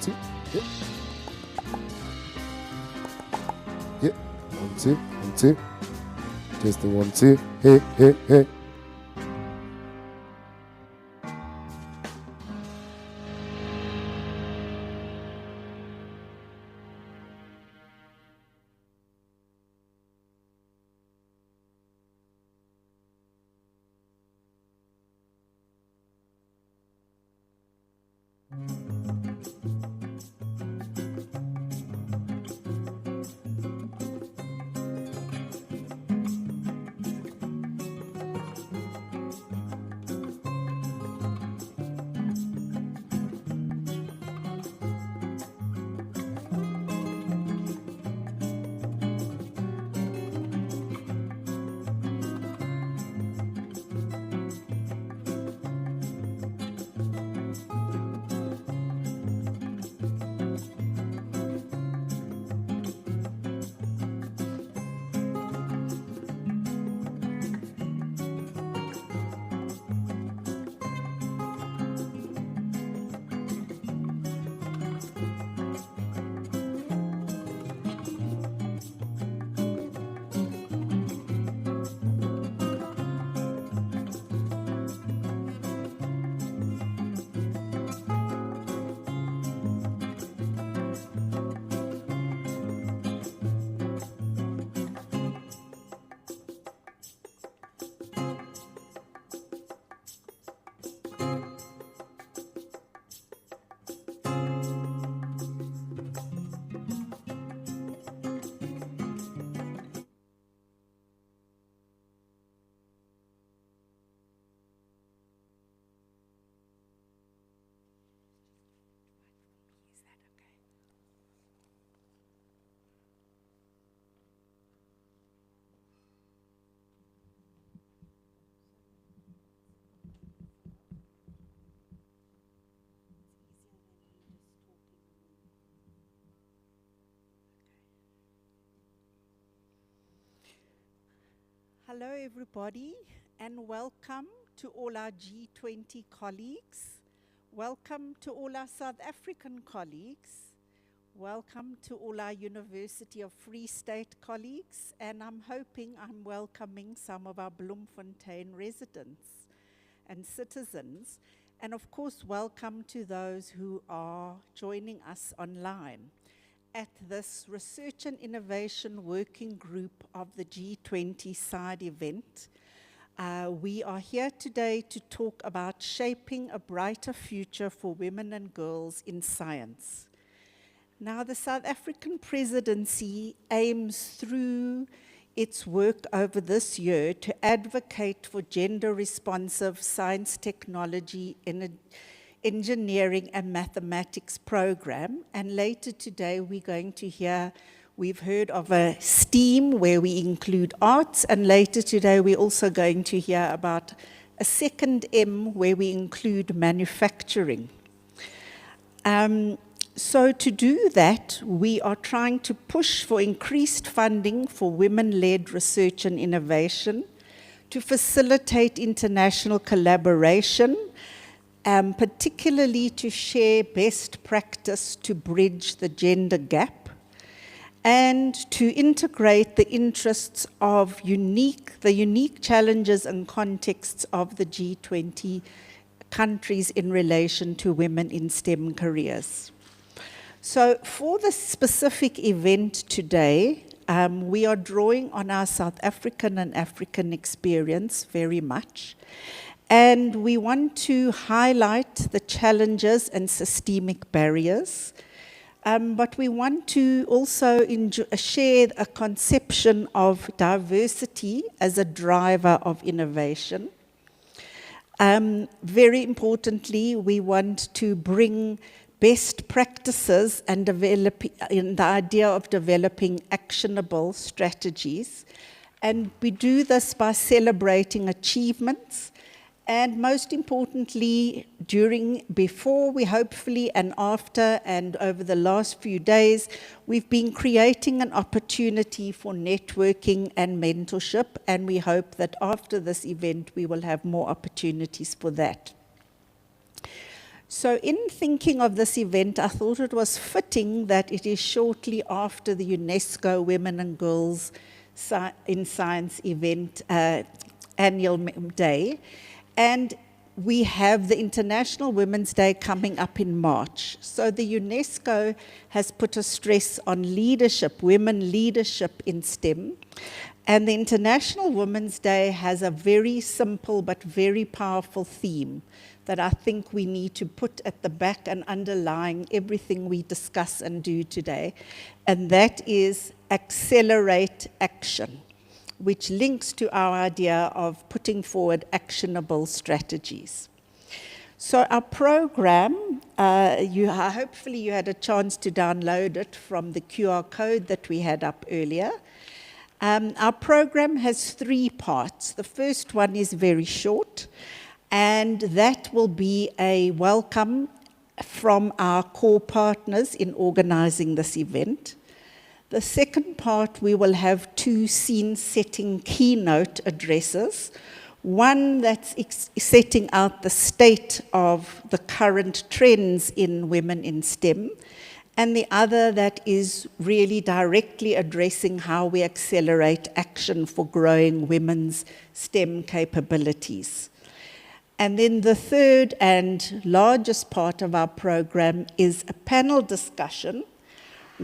two. Yeah. Yeah. 1, 2, 1, 2. Testing 1, 2. Hey, hey, hey. Hello everybody, and welcome to all our G20 colleagues. Welcome to all our South African colleagues. Welcome to all our University of Free State colleagues, and I'm hoping I'm welcoming some of our Bloemfontein residents and citizens. And of course, welcome to those who are joining us online at this Research and Innovation Working Group of the G20 side event. We are here today to talk about shaping a brighter future for women and girls in science. Now, the South African presidency aims through its work over this year to advocate for gender-responsive science, technology, engineering and mathematics program, and later today we've heard of a STEAM where we include arts, and later today we're also going to hear about a second M where we include manufacturing. So to do that, we are trying to push for increased funding for women-led research and innovation, to facilitate international collaboration, particularly to share best practice to bridge the gender gap, and to integrate the interests of the unique challenges and contexts of the G20 countries in relation to women in STEM careers. So for this specific event today, we are drawing on our South African and African experience very much. And we want to highlight the challenges and systemic barriers, but we want to also share a conception of diversity as a driver of innovation. Very importantly, we want to bring best practices and the idea of developing actionable strategies. And we do this by celebrating achievements, and most importantly, before we hopefully and after and over the last few days, we've been creating an opportunity for networking and mentorship, and we hope that after this event we will have more opportunities for that. So in thinking of this event, I thought it was fitting that it is shortly after the UNESCO Women and Girls in Science event annual day. And we have the International Women's Day coming up in March. So the UNESCO has put a stress on leadership, women leadership in STEM. And the International Women's Day has a very simple but very powerful theme that I think we need to put at the back and underlying everything we discuss and do today. And that is accelerate action, which links to our idea of putting forward actionable strategies. So our program, hopefully you had a chance to download it from the QR code that we had up earlier. Our program has 3 parts. The first one is very short, and that will be a welcome from our core partners in organizing this event. The second part, we will have 2 scene-setting keynote addresses. One that's setting out the state of the current trends in women in STEM, and the other that is really directly addressing how we accelerate action for growing women's STEM capabilities. And then the third and largest part of our program is a panel discussion.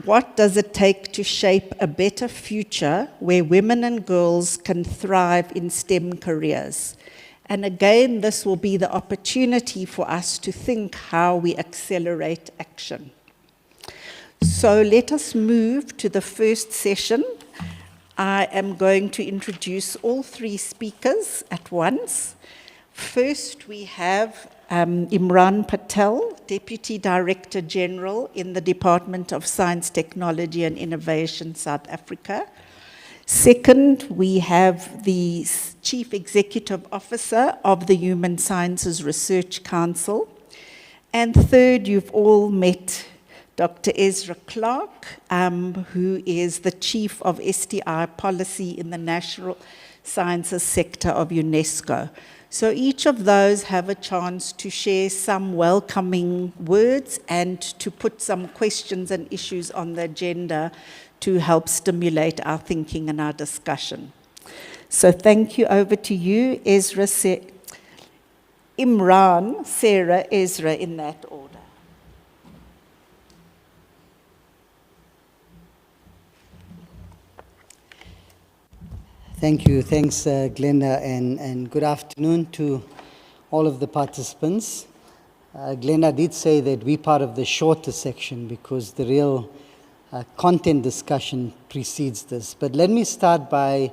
What does it take to shape a better future where women and girls can thrive in STEM careers? And again, this will be the opportunity for us to think how we accelerate action. So let us move to the first session. I am going to introduce all 3 speakers at once. First, we have Imran Patel, Deputy Director General in the Department of Science, Technology and Innovation, South Africa. Second, we have the Chief Executive Officer of the Human Sciences Research Council. And third, you've all met Dr. Ezra Clark, who is the Chief of STI Policy in the National Sciences sector of UNESCO. So each of those have a chance to share some welcoming words and to put some questions and issues on the agenda to help stimulate our thinking and our discussion. So thank you. Over to you, Imran, Sarah, Ezra, in that order. Thank you. Thanks, Glenda, and good afternoon to all of the participants. Glenda did say that we're part of the shorter section because the real content discussion precedes this. But let me start by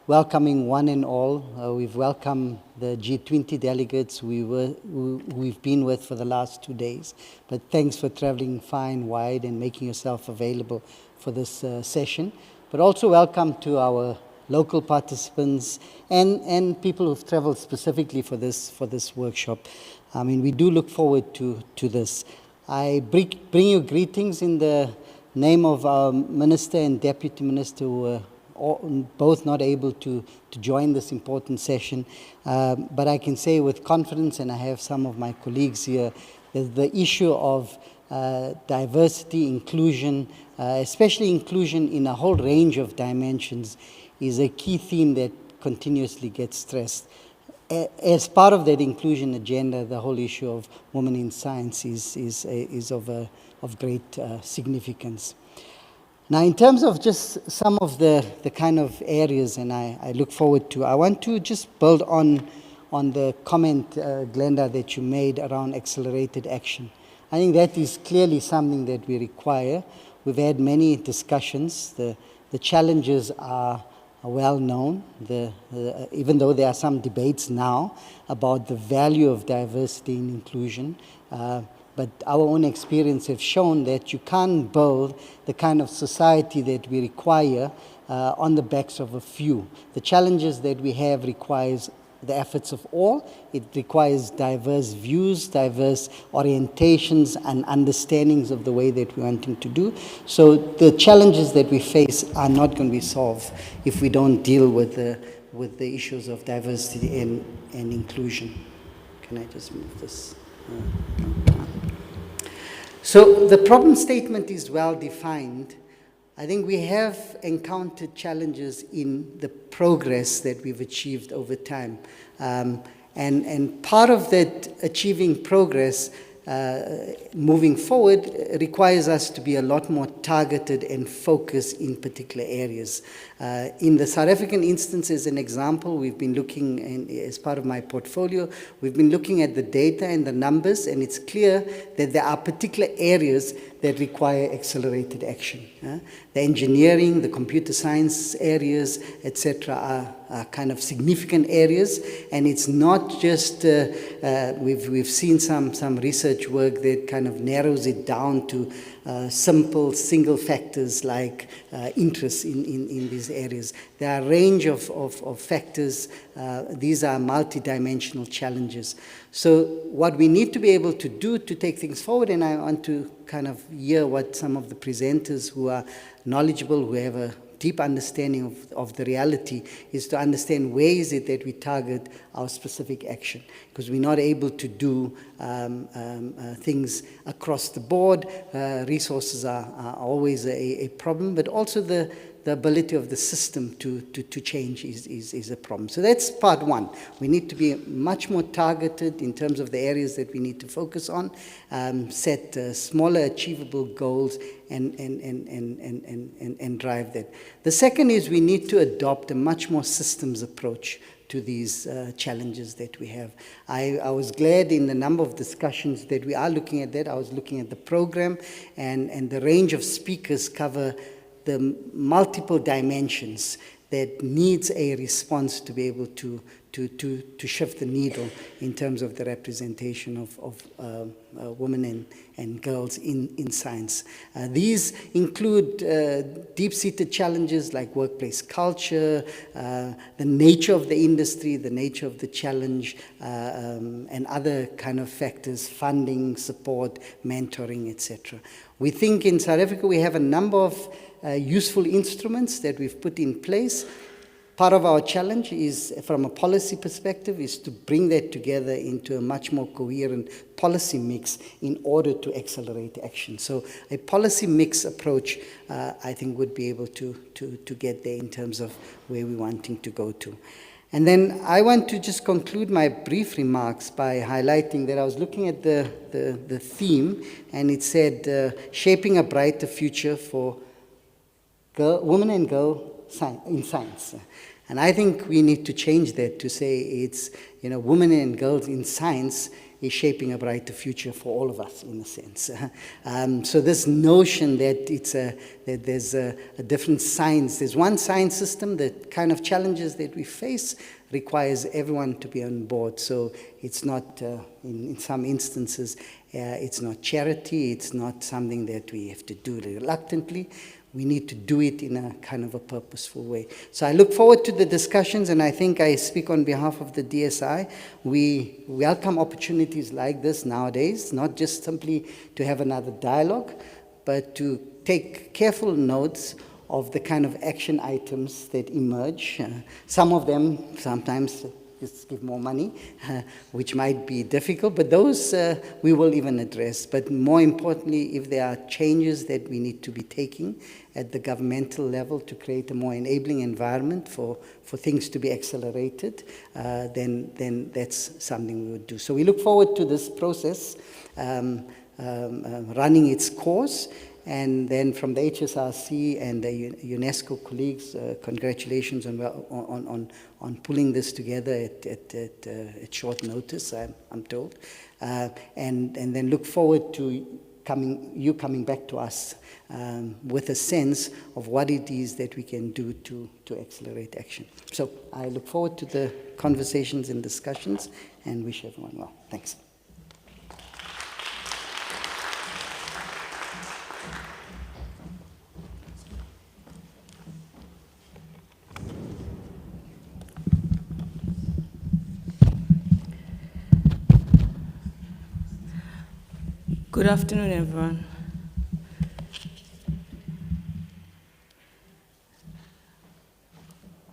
welcoming one and all. We've welcomed the G20 delegates we've been with for the last 2 days. But thanks for traveling far and wide and making yourself available for this session. But also welcome to our local participants and people who've traveled specifically for this workshop. I mean, we do look forward to this. I bring you greetings in the name of our Minister and Deputy Minister who were both not able to join this important session. But I can say with confidence, and I have some of my colleagues here, that the issue of diversity, inclusion, especially inclusion in a whole range of dimensions, is a key theme that continuously gets stressed. As part of that inclusion agenda, the whole issue of women in science is of great significance. Now, in terms of just some of the kind of areas, and I look forward to, I want to just build on the comment, Glenda, that you made around accelerated action. I think that is clearly something that we require. We've had many discussions. The challenges are well known, even though there are some debates now about the value of diversity and inclusion. But our own experience have shown that you can't build the kind of society that we require on the backs of a few. The challenges that we have requires the efforts of all. It requires diverse views, diverse orientations and understandings of the way that we're wanting to do. So the challenges that we face are not going to be solved if we don't deal with the issues of diversity and inclusion. Can I just move this? So the problem statement is well defined. I think we have encountered challenges in the progress that we've achieved over time. And part of that achieving progress moving forward requires us to be a lot more targeted and focused in particular areas. In the South African instance, as an example, we've been looking, as part of my portfolio, we've been looking at the data and the numbers, and it's clear that there are particular areas that require accelerated action. The engineering, the computer science areas, etc., are kind of significant areas, and it's not just, we've seen some research work that kind of narrows it down to simple single factors like interest in these areas. There are a range of factors. These are multidimensional challenges. So what we need to be able to do to take things forward, and I want to kind of hear what some of the presenters who are knowledgeable, who have a deep understanding of the reality, is to understand where is it that we target our specific action. Because we're not able to do things across the board. Resources are always a problem, but also the ability of the system to change is a problem. So that's part one. We need to be much more targeted in terms of the areas that we need to focus on, set smaller achievable goals, and drive that. The second is we need to adopt a much more systems approach to these challenges that we have. I was glad in the number of discussions that we are looking at that. I was looking at the program, and the range of speakers cover the multiple dimensions that needs a response to be able to shift the needle in terms of the representation of women and girls in science. These include deep-seated challenges like workplace culture, the nature of the industry, the nature of the challenge, and other kind of factors, funding, support, mentoring, etc. We think in South Africa we have a number of useful instruments that we've put in place. Part of our challenge is, from a policy perspective, is to bring that together into a much more coherent policy mix in order to accelerate action. So a policy mix approach, I think, would be able to get there in terms of where we're wanting to go to. And then I want to just conclude my brief remarks by highlighting that I was looking at the theme, and it said, shaping a brighter future for women and girls in science. And I think we need to change that to say it's, women and girls in science is shaping a brighter future for all of us, in a sense. So this notion that that there's a different science, there's one science system, the kind of challenges that we face requires everyone to be on board. So it's not, in some instances, it's not charity, it's not something that we have to do reluctantly. We need to do it in a kind of a purposeful way. So I look forward to the discussions, and I think I speak on behalf of the DSI. We welcome opportunities like this nowadays, not just simply to have another dialogue, but to take careful notes of the kind of action items that emerge. Some of them sometimes just give more money, which might be difficult, but those we will even address. But more importantly, if there are changes that we need to be taking at the governmental level to create a more enabling environment for things to be accelerated, then that's something we would do. So we look forward to this process running its course. And then from the HSRC and the UNESCO colleagues, congratulations on pulling this together at short notice, I'm told. And then look forward to you coming back to us with a sense of what it is that we can do to accelerate action. So I look forward to the conversations and discussions, and wish everyone well. Thanks. Good afternoon, everyone.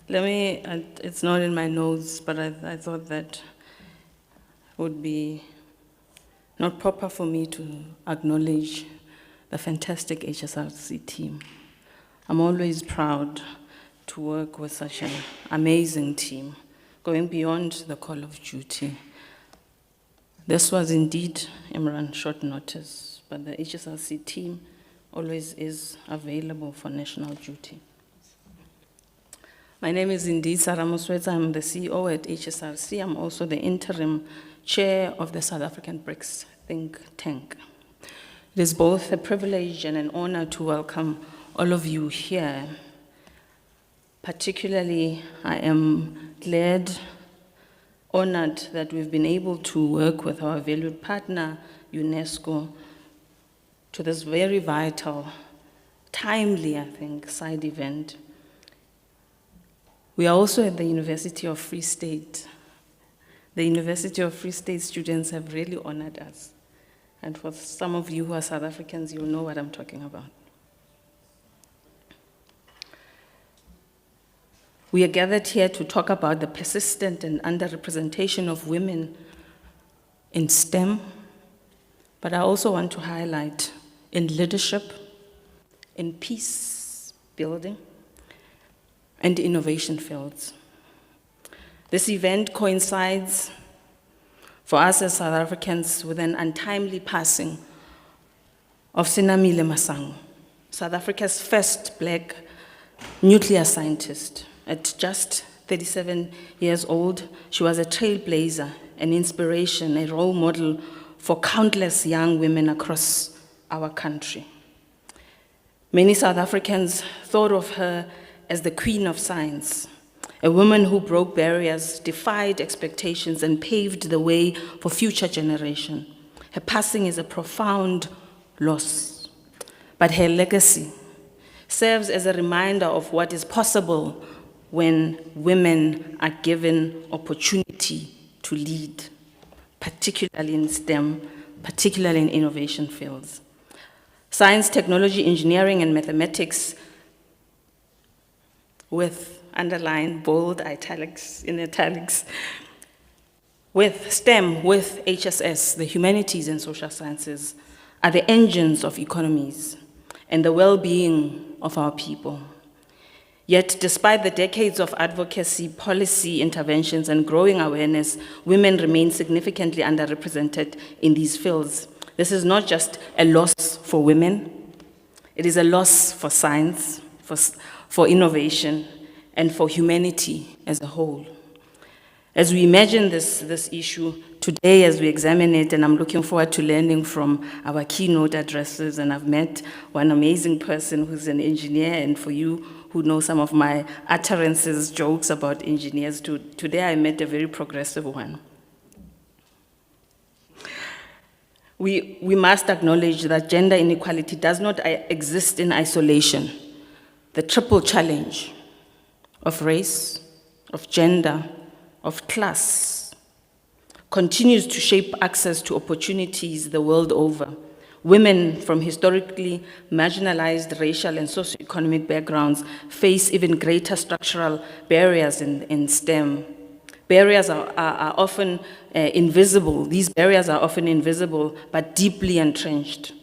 It's not in my notes, but I thought that would be not proper for me to acknowledge the fantastic HSRC team. I'm always proud to work with such an amazing team, going beyond the call of duty. This was indeed, Imran, short notice, but the HSRC team always is available for national duty. My name is indeed Sarah Muswetsa. I'm the CEO at HSRC. I'm also the interim chair of the South African BRICS think tank. It is both a privilege and an honor to welcome all of you here. Particularly, I am glad, honored that we've been able to work with our valued partner, UNESCO, to this very vital, timely, I think, side event. We are also at the University of Free State. The University of Free State students have really honored us. And for some of you who are South Africans, you'll know what I'm talking about. We are gathered here to talk about the persistent and underrepresentation of women in STEM, but I also want to highlight in leadership, in peace building, and innovation fields. This event coincides for us as South Africans with an untimely passing of Sinamile Masango, South Africa's first Black nuclear scientist. At just 37 years old, she was a trailblazer, an inspiration, a role model for countless young women across our country. Many South Africans thought of her as the queen of science, a woman who broke barriers, defied expectations, and paved the way for future generations. Her passing is a profound loss, but her legacy serves as a reminder of what is possible when women are given opportunity to lead, particularly in STEM, particularly in innovation fields. Science, technology, engineering, and mathematics, with underline, bold, italics, in italics, with STEM, with HSS, the humanities and social sciences, are the engines of economies and the well-being of our people. Yet, despite the decades of advocacy, policy interventions, and growing awareness, women remain significantly underrepresented in these fields. This is not just a loss for women, it is a loss for science, for innovation, and for humanity as a whole. As we imagine this issue today, as we examine it, and I'm looking forward to learning from our keynote addresses, and I've met one amazing person who's an engineer, and for you who know some of my utterances, jokes about engineers, today I met a very progressive one. We must acknowledge that gender inequality does not exist in isolation. The triple challenge of race, of gender, of class continues to shape access to opportunities the world over. Women from historically marginalized racial and socioeconomic backgrounds face even greater structural barriers in STEM. Barriers are often invisible. These barriers are often invisible, but deeply entrenched,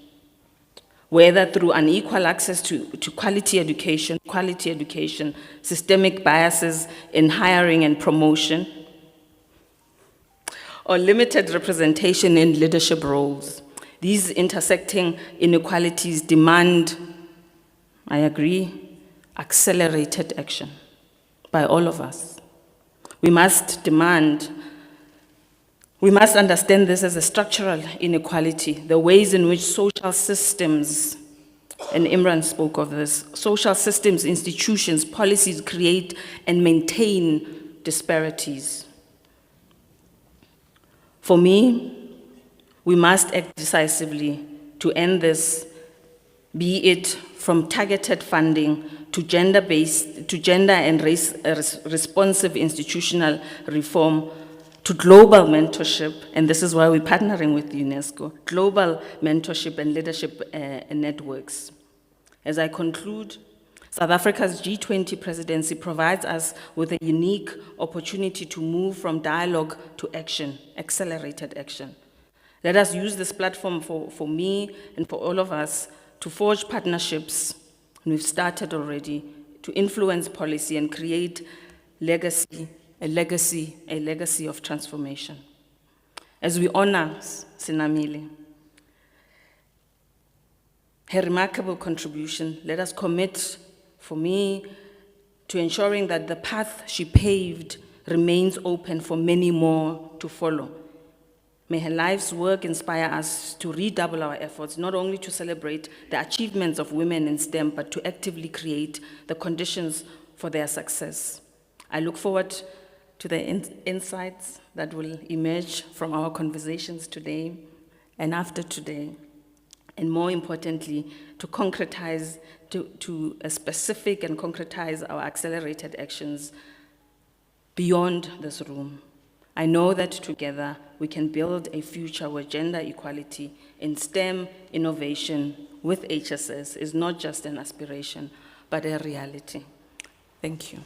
whether through unequal access to quality education, systemic biases in hiring and promotion, or limited representation in leadership roles. These intersecting inequalities demand, I agree, accelerated action by all of us. We must understand this as a structural inequality, the ways in which social systems, and Imran spoke of this, social systems, institutions, policies create and maintain disparities. For me, we must act decisively to end this, be it from targeted funding to gender and race responsive institutional reform, to global mentorship, and this is why we're partnering with UNESCO, global mentorship and leadership networks. As I conclude, South Africa's G20 presidency provides us with a unique opportunity to move from dialogue to action, accelerated action. Let us use this platform for me and for all of us to forge partnerships, and we've started already, to influence policy and create a legacy of transformation. As we honor Sinamile, her remarkable contribution, let us commit, for me, to ensuring that the path she paved remains open for many more to follow. May her life's work inspire us to redouble our efforts, not only to celebrate the achievements of women in STEM, but to actively create the conditions for their success. I look forward to the insights that will emerge from our conversations today and after today, and more importantly, to concretize, to specific and concretize our accelerated actions beyond this room. I know that together we can build a future where gender equality in STEM innovation with HSS is not just an aspiration, but a reality. Thank you.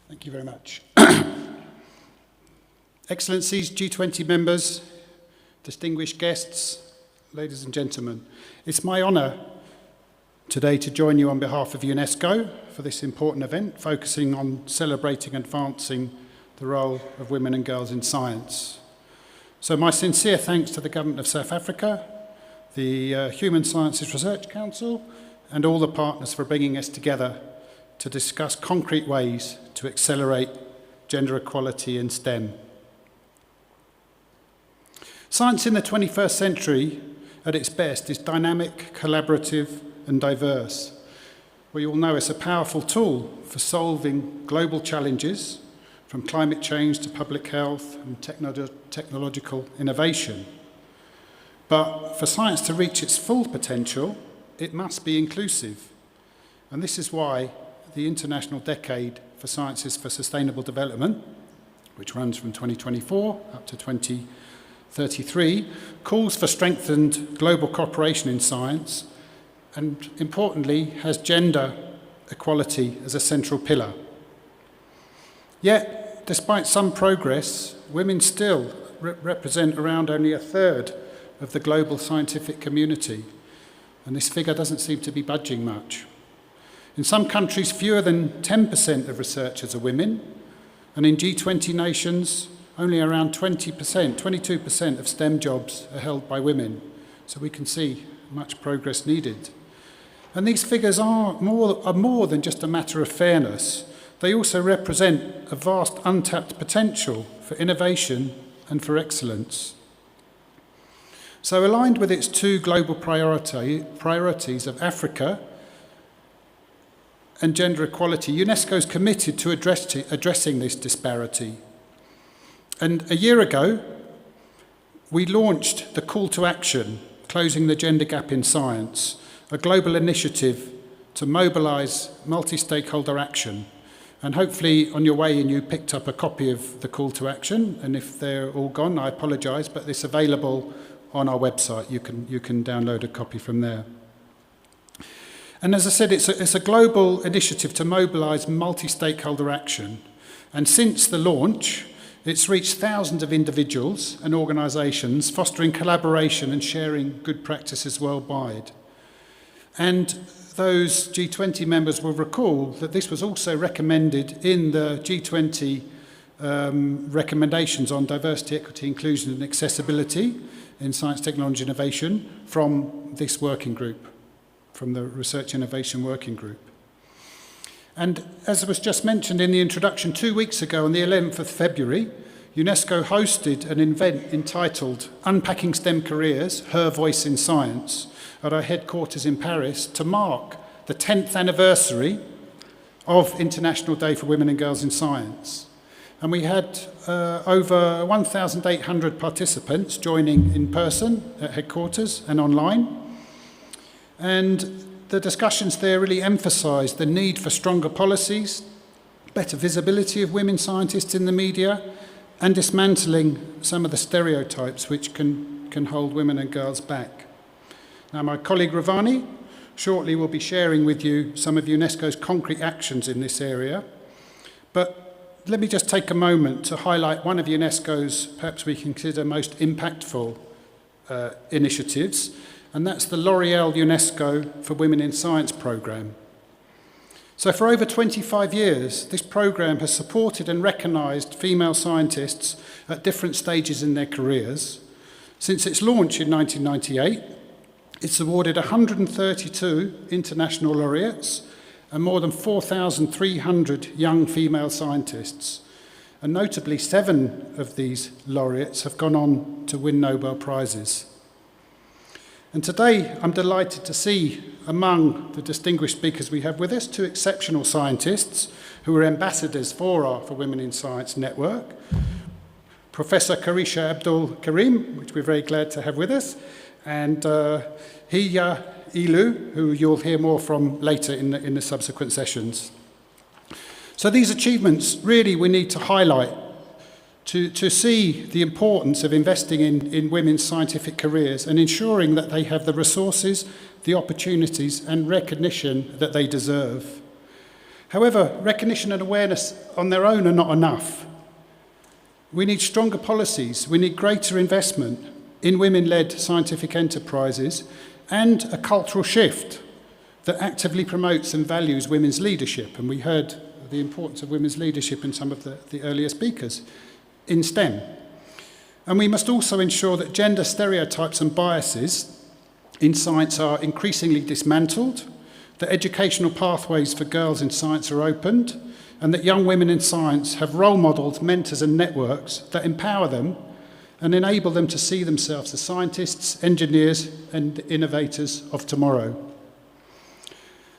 Thank you very much. Excellencies, G20 members, distinguished guests, ladies and gentlemen, it's my honour today to join you on behalf of UNESCO for this important event focusing on celebrating and advancing the role of women and girls in science. So my sincere thanks to the Government of South Africa, the Human Sciences Research Council, and all the partners for bringing us together to discuss concrete ways to accelerate gender equality in STEM. Science in the 21st century, at its best, is dynamic, collaborative, and diverse. We all know it's a powerful tool for solving global challenges, from climate change to public health and technological innovation. But for science to reach its full potential, it must be inclusive. And this is why the International Decade for Sciences for Sustainable Development, which runs from 2024 up to 2033, calls for strengthened global cooperation in science and, importantly, has gender equality as a central pillar. Yet, despite some progress, women still represent around only a third of the global scientific community, and this figure doesn't seem to be budging much. In some countries, fewer than 10% of researchers are women, and in G20 nations, only around 22% of STEM jobs are held by women. So we can see much progress needed. And these figures are more than just a matter of fairness. They also represent a vast untapped potential for innovation and for excellence. So aligned with its two global priorities of Africa and gender equality, UNESCO is committed to addressing this disparity. And a year ago, we launched the Call to Action, Closing the Gender Gap in Science, a global initiative to mobilise multi-stakeholder action. And hopefully on your way in you picked up a copy of the Call to Action, and if they're all gone, I apologise, but it's available on our website. You can download a copy from there. And as I said, it's a global initiative to mobilise multi-stakeholder action. And since the launch, it's reached thousands of individuals and organisations, fostering collaboration and sharing good practices worldwide. And those G20 members will recall that this was also recommended in the G20 recommendations on diversity, equity, inclusion and accessibility in science, technology, innovation from this working group, from the Research Innovation Working Group. And as was just mentioned in the introduction, 2 weeks ago on the 11th of February, UNESCO hosted an event entitled Unpacking STEM Careers, Her Voice in Science, at our headquarters in Paris to mark the 10th anniversary of International Day for Women and Girls in Science. And we had over 1,800 participants joining in person at headquarters and online. And the discussions there really emphasised the need for stronger policies, better visibility of women scientists in the media, and dismantling some of the stereotypes which can hold women and girls back. Now, my colleague Ravani shortly will be sharing with you some of UNESCO's concrete actions in this area, but let me just take a moment to highlight one of UNESCO's, perhaps we consider, most impactful initiatives, and that's the L'Oréal UNESCO for Women in Science programme. So for over 25 years, this programme has supported and recognised female scientists at different stages in their careers. Since its launch in 1998, it's awarded 132 international laureates and more than 4,300 young female scientists. And notably, 7 of these laureates have gone on to win Nobel Prizes. And today, I'm delighted to see among the distinguished speakers we have with us 2 exceptional scientists who are ambassadors for our For Women in Science network. Professor Karisha Abdul Karim, which we're very glad to have with us, and Hiya Ilu, who you'll hear more from later in the subsequent sessions. So these achievements really we need to highlight to see the importance of investing in women's scientific careers and ensuring that they have the resources, the opportunities and recognition that they deserve. However, recognition and awareness on their own are not enough. We need stronger policies, we need greater investment in women-led scientific enterprises and a cultural shift that actively promotes and values women's leadership. And we heard the importance of women's leadership in some of the earlier speakers in STEM. And we must also ensure that gender stereotypes and biases in science are increasingly dismantled, that educational pathways for girls in science are opened, and that young women in science have role models, mentors and networks that empower them and enable them to see themselves as scientists, engineers and innovators of tomorrow.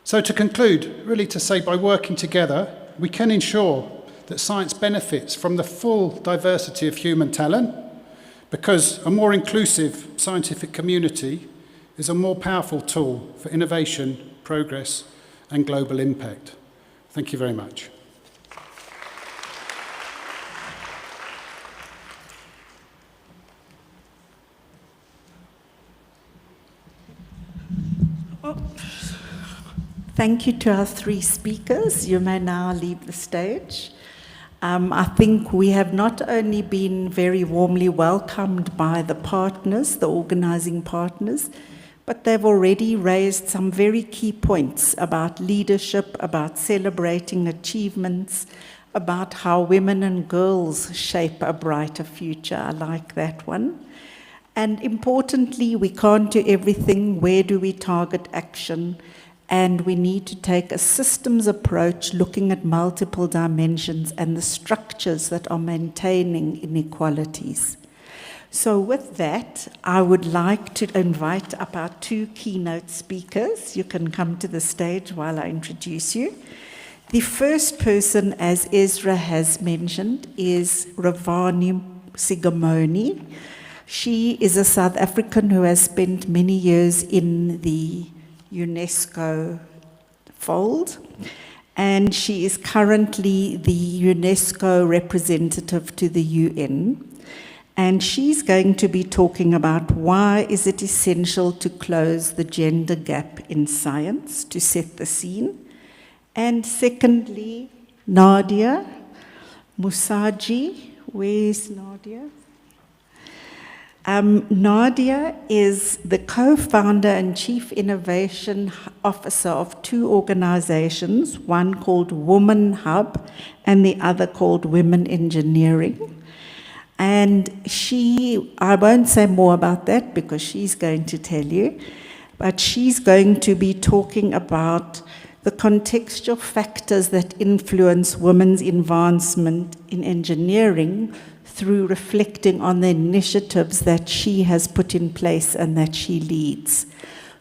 So to conclude, really to say by working together, we can ensure that science benefits from the full diversity of human talent, because a more inclusive scientific community is a more powerful tool for innovation, progress and global impact. Thank you very much. Thank you to our 3 speakers. You may now leave the stage. I think we have not only been very warmly welcomed by the partners, the organizing partners, but they've already raised some very key points about leadership, about celebrating achievements, about how women and girls shape a brighter future. I like that one. And importantly, we can't do everything. Where do we target action? And we need to take a systems approach, looking at multiple dimensions and the structures that are maintaining inequalities. So with that, I would like to invite up our 2 keynote speakers. You can come to the stage while I introduce you. The first person, as Ezra has mentioned, is Ravani Sigamoni. She is a South African who has spent many years in the UNESCO fold, and she is currently the UNESCO representative to the UN. And she's going to be talking about why is it essential to close the gender gap in science, to set the scene. And secondly, Nadia Musaji. Where's Nadia? Nadia is the co-founder and chief innovation officer of 2 organizations, one called Woman Hub and the other called Women Engineering. And I won't say more about that because she's going to tell you, but she's going to be talking about the contextual factors that influence women's advancement in engineering through reflecting on the initiatives that she has put in place and that she leads.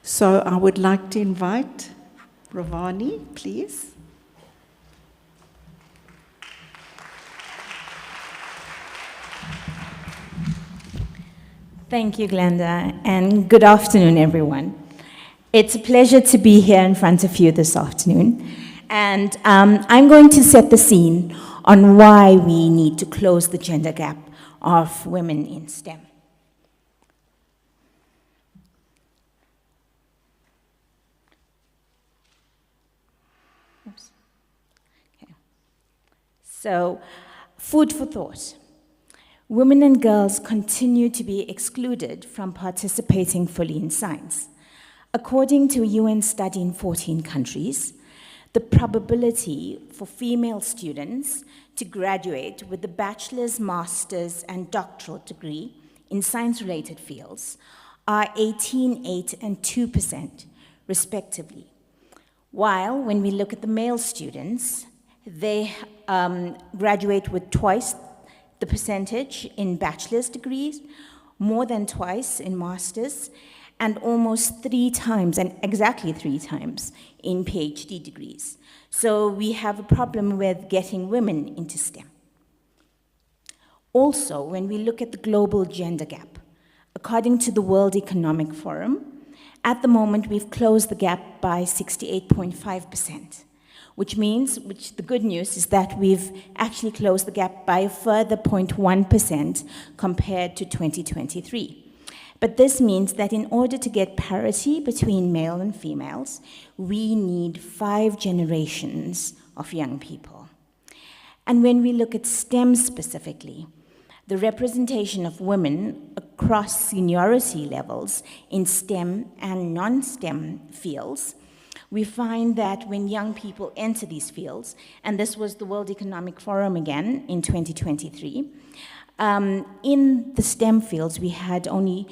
So I would like to invite Ravani, please. Thank you, Glenda, and good afternoon, everyone. It's a pleasure to be here in front of you this afternoon. And I'm going to set the scene on why we need to close the gender gap of women in STEM. Oops. Okay. So, food for thought. Women and girls continue to be excluded from participating fully in science. According to a UN study in 14 countries, the probability for female students to graduate with a bachelor's, master's, and doctoral degree in science-related fields are 18, 8, and 2%, respectively. While when we look at the male students, they graduate with twice the percentage in bachelor's degrees, more than twice in master's, and almost 3 times, and exactly 3 times, in PhD degrees. So we have a problem with getting women into STEM. Also, when we look at the global gender gap, according to the World Economic Forum, at the moment we've closed the gap by 68.5%. Which the good news is that we've actually closed the gap by a further 0.1% compared to 2023. But this means that in order to get parity between male and females, we need 5 generations of young people. And when we look at STEM specifically, the representation of women across seniority levels in STEM and non-STEM fields, we find that when young people enter these fields, and this was the World Economic Forum again in 2023, in the STEM fields we had only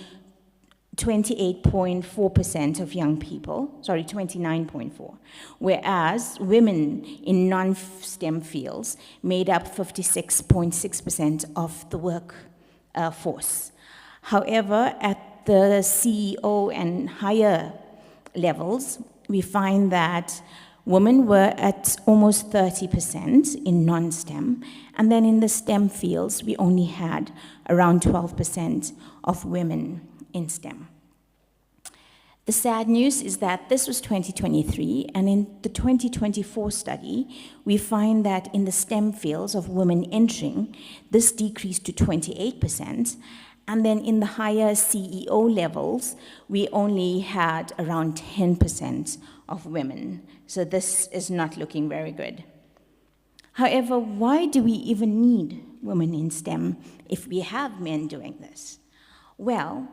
28.4% of young people, 29.4, whereas women in non-STEM fields made up 56.6% of the workforce. However, at the CEO and higher levels, we find that women were at almost 30% in non-STEM, and then in the STEM fields, we only had around 12% of women in STEM. The sad news is that this was 2023, and in the 2024 study, we find that in the STEM fields of women entering, this decreased to 28%, and then in the higher CEO levels, we only had around 10% of women. So this is not looking very good. However, why do we even need women in STEM if we have men doing this? Well,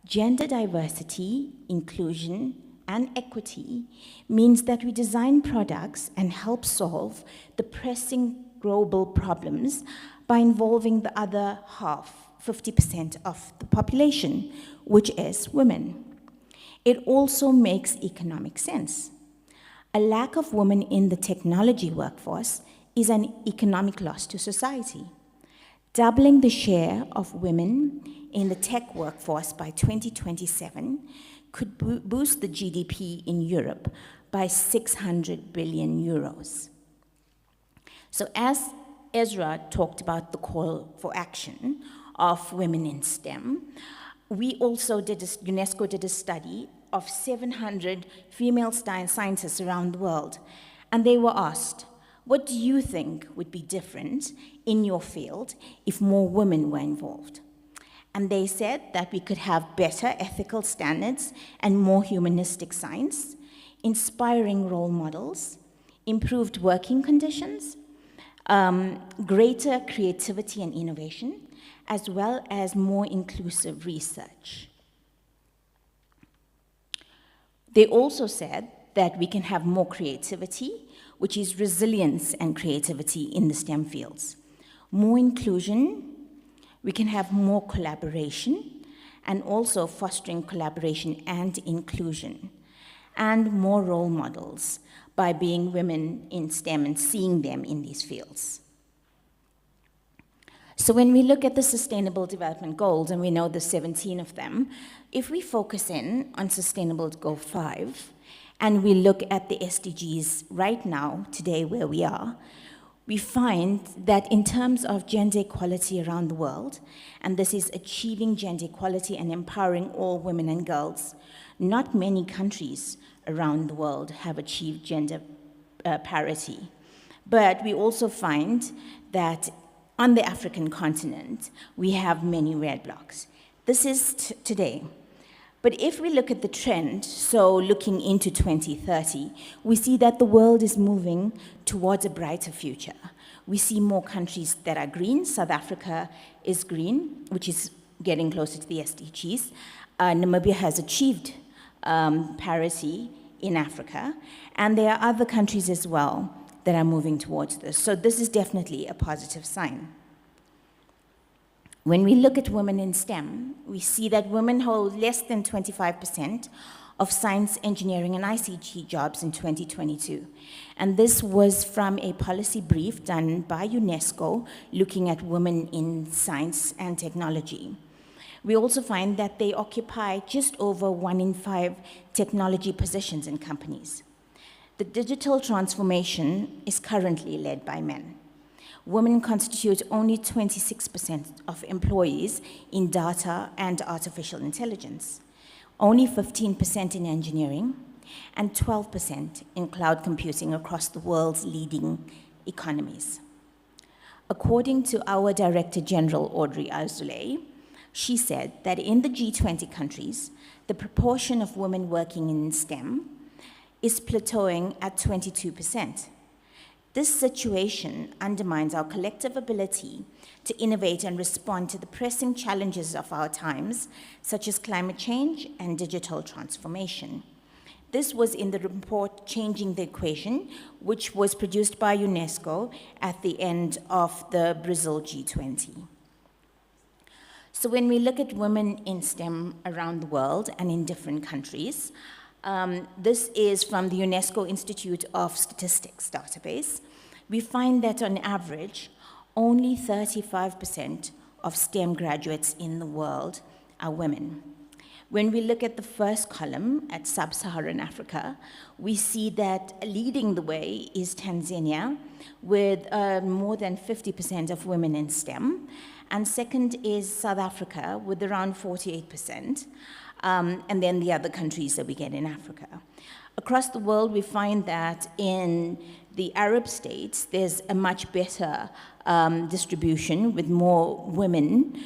gender diversity, inclusion, and equity means that we design products and help solve the pressing global problems by involving the other half, 50% of the population, which is women. It also makes economic sense. A lack of women in the technology workforce is an economic loss to society. Doubling the share of women in the tech workforce by 2027 could boost the GDP in Europe by 600 billion euros. So as Ezra talked about the call for action of women in STEM, we also UNESCO did a study of 700 female scientists around the world, and they were asked, what do you think would be different in your field if more women were involved? And they said that we could have better ethical standards and more humanistic science, inspiring role models, improved working conditions, greater creativity and innovation, as well as more inclusive research. They also said that we can have more creativity, which is resilience and creativity in the STEM fields. More inclusion, we can have more collaboration, and also fostering collaboration and inclusion, and more role models by being women in STEM and seeing them in these fields. So when we look at the Sustainable Development Goals, and we know there's 17 of them, if we focus in on Sustainable Goal 5, and we look at the SDGs right now, today where we are, we find that in terms of gender equality around the world, and this is achieving gender equality and empowering all women and girls, not many countries around the world have achieved gender parity. But we also find that on the African continent, we have many roadblocks. This is today. But if we look at the trend, so looking into 2030, we see that the world is moving towards a brighter future. We see more countries that are green. South Africa is green, which is getting closer to the SDGs. Namibia has achieved parity in Africa, and there are other countries as well that are moving towards this. So this is definitely a positive sign. When we look at women in STEM, we see that women hold less than 25% of science, engineering, and ICT jobs in 2022. And this was from a policy brief done by UNESCO looking at women in science and technology. We also find that they occupy just over 1 in 5 technology positions in companies. The digital transformation is currently led by men. Women constitute only 26% of employees in data and artificial intelligence, only 15% in engineering, and 12% in cloud computing across the world's leading economies. According to our Director General, Audrey Azoulay, she said that in the G20 countries, the proportion of women working in STEM is plateauing at 22%. This situation undermines our collective ability to innovate and respond to the pressing challenges of our times, such as climate change and digital transformation. This was in the report Changing the Equation, which was produced by UNESCO at the end of the Brazil G20. So when we look at women in STEM around the world and in different countries, this is from the UNESCO Institute of Statistics database. We find that on average, only 35% of STEM graduates in the world are women. When we look at the first column at Sub-Saharan Africa, we see that leading the way is Tanzania with more than 50% of women in STEM. And second is South Africa with around 48%, and then the other countries that we get in Africa. Across the world, we find that in the Arab states, there's a much better distribution with more women,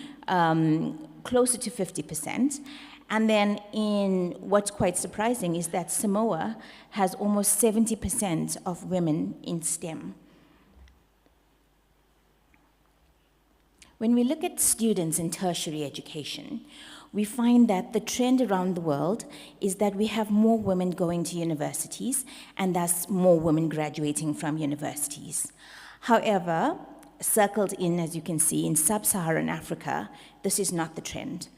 closer to 50%. And then in what's quite surprising is that Samoa has almost 70% of women in STEM. When we look at students in tertiary education, we find that the trend around the world is that we have more women going to universities and thus more women graduating from universities. However, circled in, as you can see, in Sub-Saharan Africa, this is not the trend.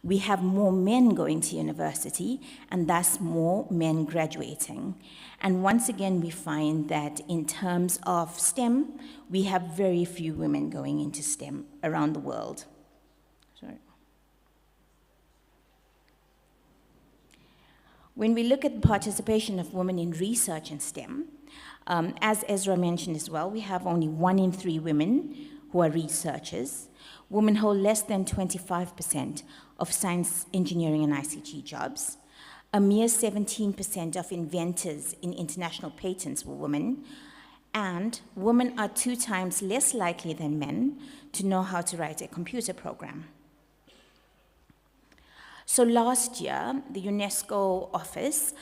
We have more men going to university and thus more men graduating. And once again, we find that in terms of STEM, we have very few women going into STEM around the world. Sorry. When we look at the participation of women in research in STEM, as Ezra mentioned as well, we have only 1 in 3 women who are researchers. Women hold less than 25% of science, engineering, and ICT jobs. A mere 17% of inventors in international patents were women, and women are 2 times less likely than men to know how to write a computer program. So last year, the UNESCO office,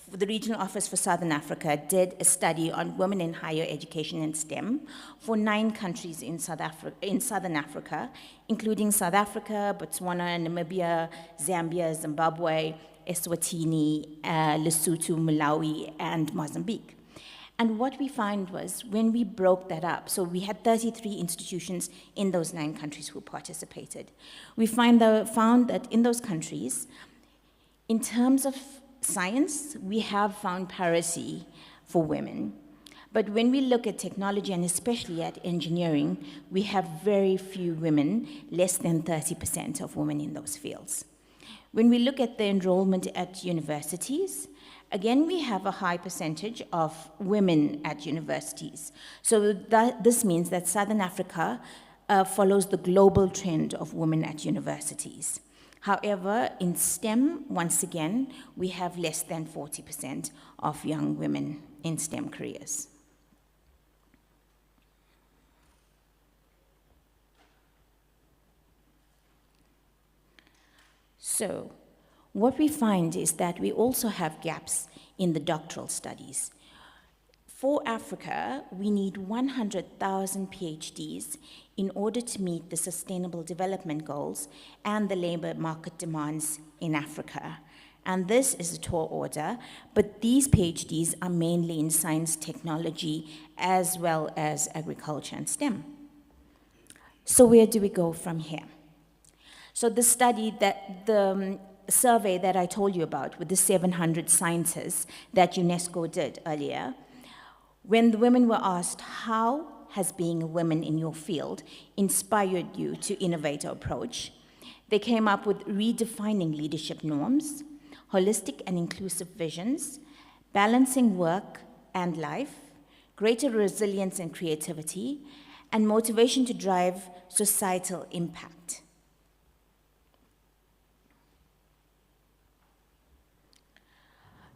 the Regional Office for Southern Africa did a study on women in higher education and STEM for 9 countries in Southern Africa, including South Africa, Botswana, Namibia, Zambia, Zimbabwe, Eswatini, Lesotho, Malawi, and Mozambique. And what we found was when we broke that up, so we had 33 institutions in those 9 countries who participated. We found that in those countries, in terms of science, we have found parity for women. But when we look at technology, and especially at engineering, we have very few women, less than 30% of women in those fields. When we look at the enrollment at universities, again, we have a high percentage of women at universities. So this means that Southern Africa follows the global trend of women at universities. However, in STEM, once again, we have less than 40% of young women in STEM careers. So, what we find is that we also have gaps in the doctoral studies. For Africa, we need 100,000 PhDs in order to meet the Sustainable Development Goals and the labor market demands in Africa. And this is a tall order, but these PhDs are mainly in science, technology, as well as agriculture and STEM. So where do we go from here? So the survey that I told you about with the 700 scientists that UNESCO did earlier, when the women were asked, how has being a woman in your field inspired you to innovate or approach, they came up with redefining leadership norms, holistic and inclusive visions, balancing work and life, greater resilience and creativity, and motivation to drive societal impact.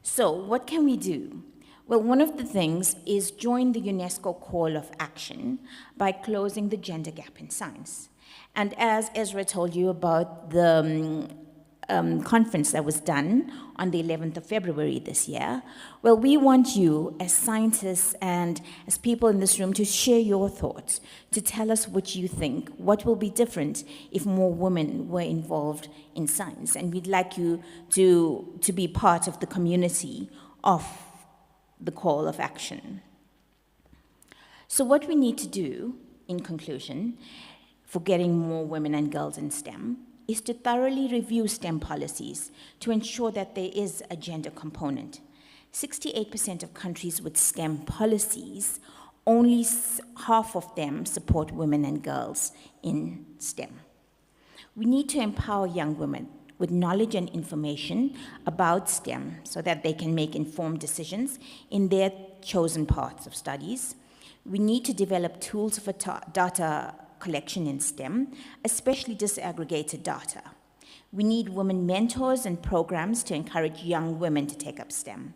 So what can we do? Well, one of the things is join the UNESCO call of action by closing the gender gap in science. And as Ezra told you about the conference that was done on the 11th of February this year, well, we want you as scientists and as people in this room to share your thoughts, to tell us what you think, what will be different if more women were involved in science. And we'd like you to be part of the community of the call of action. So what we need to do, in conclusion, for getting more women and girls in STEM, is to thoroughly review STEM policies to ensure that there is a gender component. 68% of countries with STEM policies, only half of them support women and girls in STEM. We need to empower young women with knowledge and information about STEM so that they can make informed decisions in their chosen paths of studies. We need to develop tools for data collection in STEM, especially disaggregated data. We need women mentors and programs to encourage young women to take up STEM.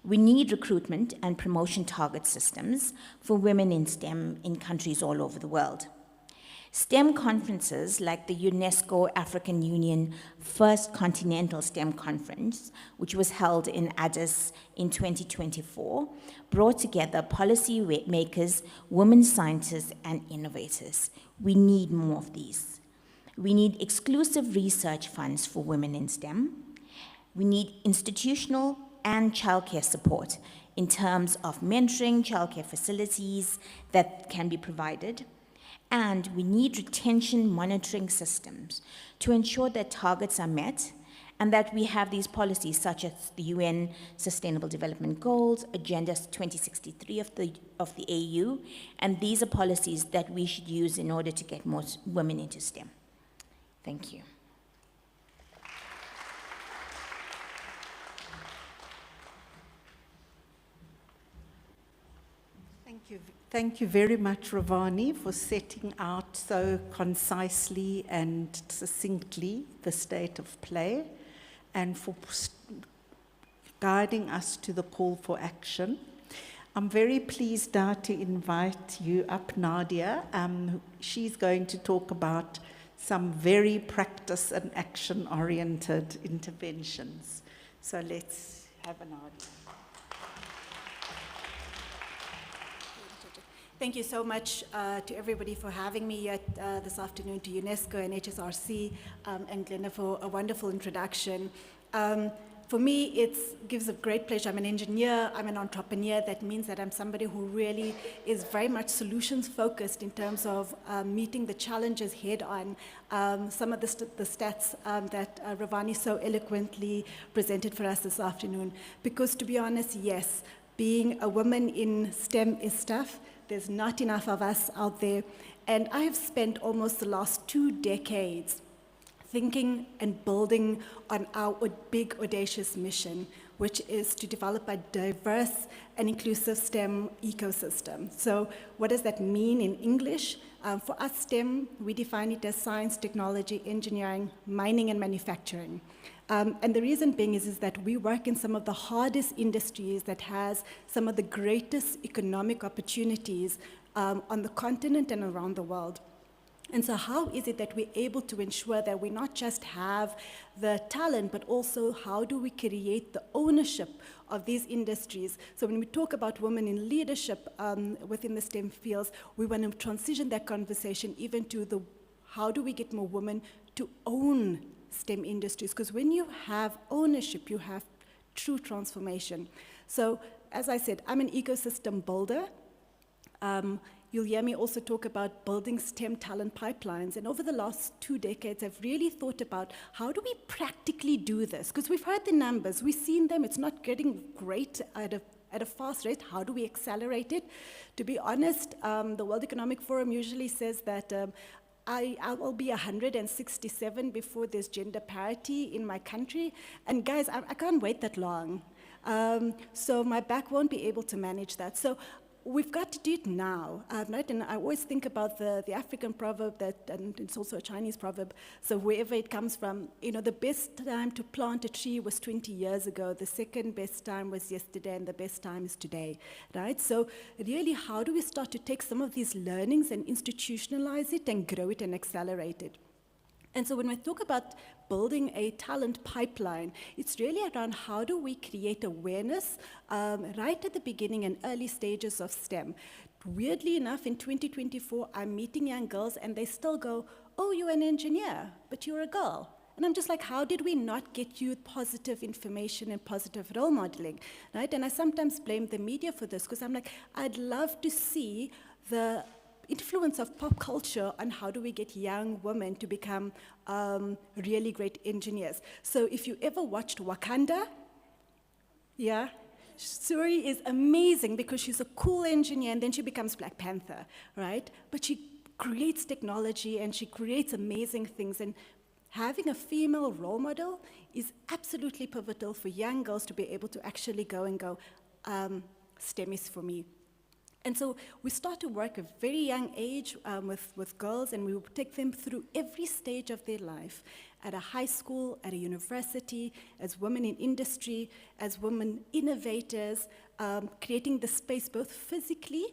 We need recruitment and promotion target systems for women in STEM in countries all over the world. STEM conferences like the UNESCO African Union First Continental STEM Conference, which was held in Addis in 2024, brought together policy makers, women scientists, and innovators. We need more of these. We need exclusive research funds for women in STEM. We need institutional and childcare support in terms of mentoring, childcare facilities that can be provided. And we need retention monitoring systems to ensure that targets are met and that we have these policies such as the UN Sustainable Development Goals, Agenda 2063 of the AU, and these are policies that we should use in order to get more women into STEM. Thank you. Thank you very much, Ravani, for setting out so concisely and succinctly the state of play and for guiding us to the call for action. I'm very pleased now to invite you up, Nadia. She's going to talk about some very practice and action-oriented interventions. So let's have a Nadia. Thank you so much to everybody for having me here this afternoon, to UNESCO and HSRC, and Glenda for a wonderful introduction. For me, it gives a great pleasure. I'm an engineer, I'm an entrepreneur. That means that I'm somebody who really is very much solutions focused in terms of meeting the challenges head on. Some of the stats that Ravani so eloquently presented for us this afternoon. Because to be honest, yes, being a woman in STEM is tough. There's not enough of us out there. And I have spent almost the last 2 decades thinking and building on our big, audacious mission, which is to develop a diverse and inclusive STEM ecosystem. So what does that mean in English? For us, STEM, we define it as science, technology, engineering, mining, and manufacturing. And the reason being is that we work in some of the hardest industries that has some of the greatest economic opportunities on the continent and around the world. And so how is it that we're able to ensure that we not just have the talent, but also how do we create the ownership of these industries? So when we talk about women in leadership within the STEM fields, we want to transition that conversation even to the how do we get more women to own STEM industries? Because when you have ownership, you have true transformation. So as I said, I'm an ecosystem builder. You'll hear me also talk about building STEM talent pipelines. And over the last 2 decades, I've really thought about how do we practically do this? Because we've heard the numbers, we've seen them, it's not getting great at a fast rate. How do we accelerate it? To be honest, the World Economic Forum usually says that I will be 167 before there's gender parity in my country. And guys, I can't wait that long. So my back won't be able to manage that. So we've got to do it now, right? And I always think about the African proverb and it's also a Chinese proverb, so wherever it comes from, the best time to plant a tree was 20 years ago, the second best time was yesterday, and the best time is today, right? So really, how do we start to take some of these learnings and institutionalize it and grow it and accelerate it? And so when we talk about building a talent pipeline, it's really around how do we create awareness right at the beginning and early stages of STEM. Weirdly enough, in 2024, I'm meeting young girls and they still go, oh, you're an engineer, but you're a girl. And I'm just like, how did we not get you positive information and positive role modeling, right? And I sometimes blame the media for this because I'm like, I'd love to see the influence of pop culture on how do we get young women to become really great engineers. So if you ever watched Wakanda, yeah, Shuri is amazing because she's a cool engineer and then she becomes Black Panther, right? But she creates technology and she creates amazing things, and having a female role model is absolutely pivotal for young girls to be able to actually go and go, STEM is for me. And so we start to work at a very young age with girls, and we will take them through every stage of their life, at a high school, at a university, as women in industry, as women innovators, creating the space both physically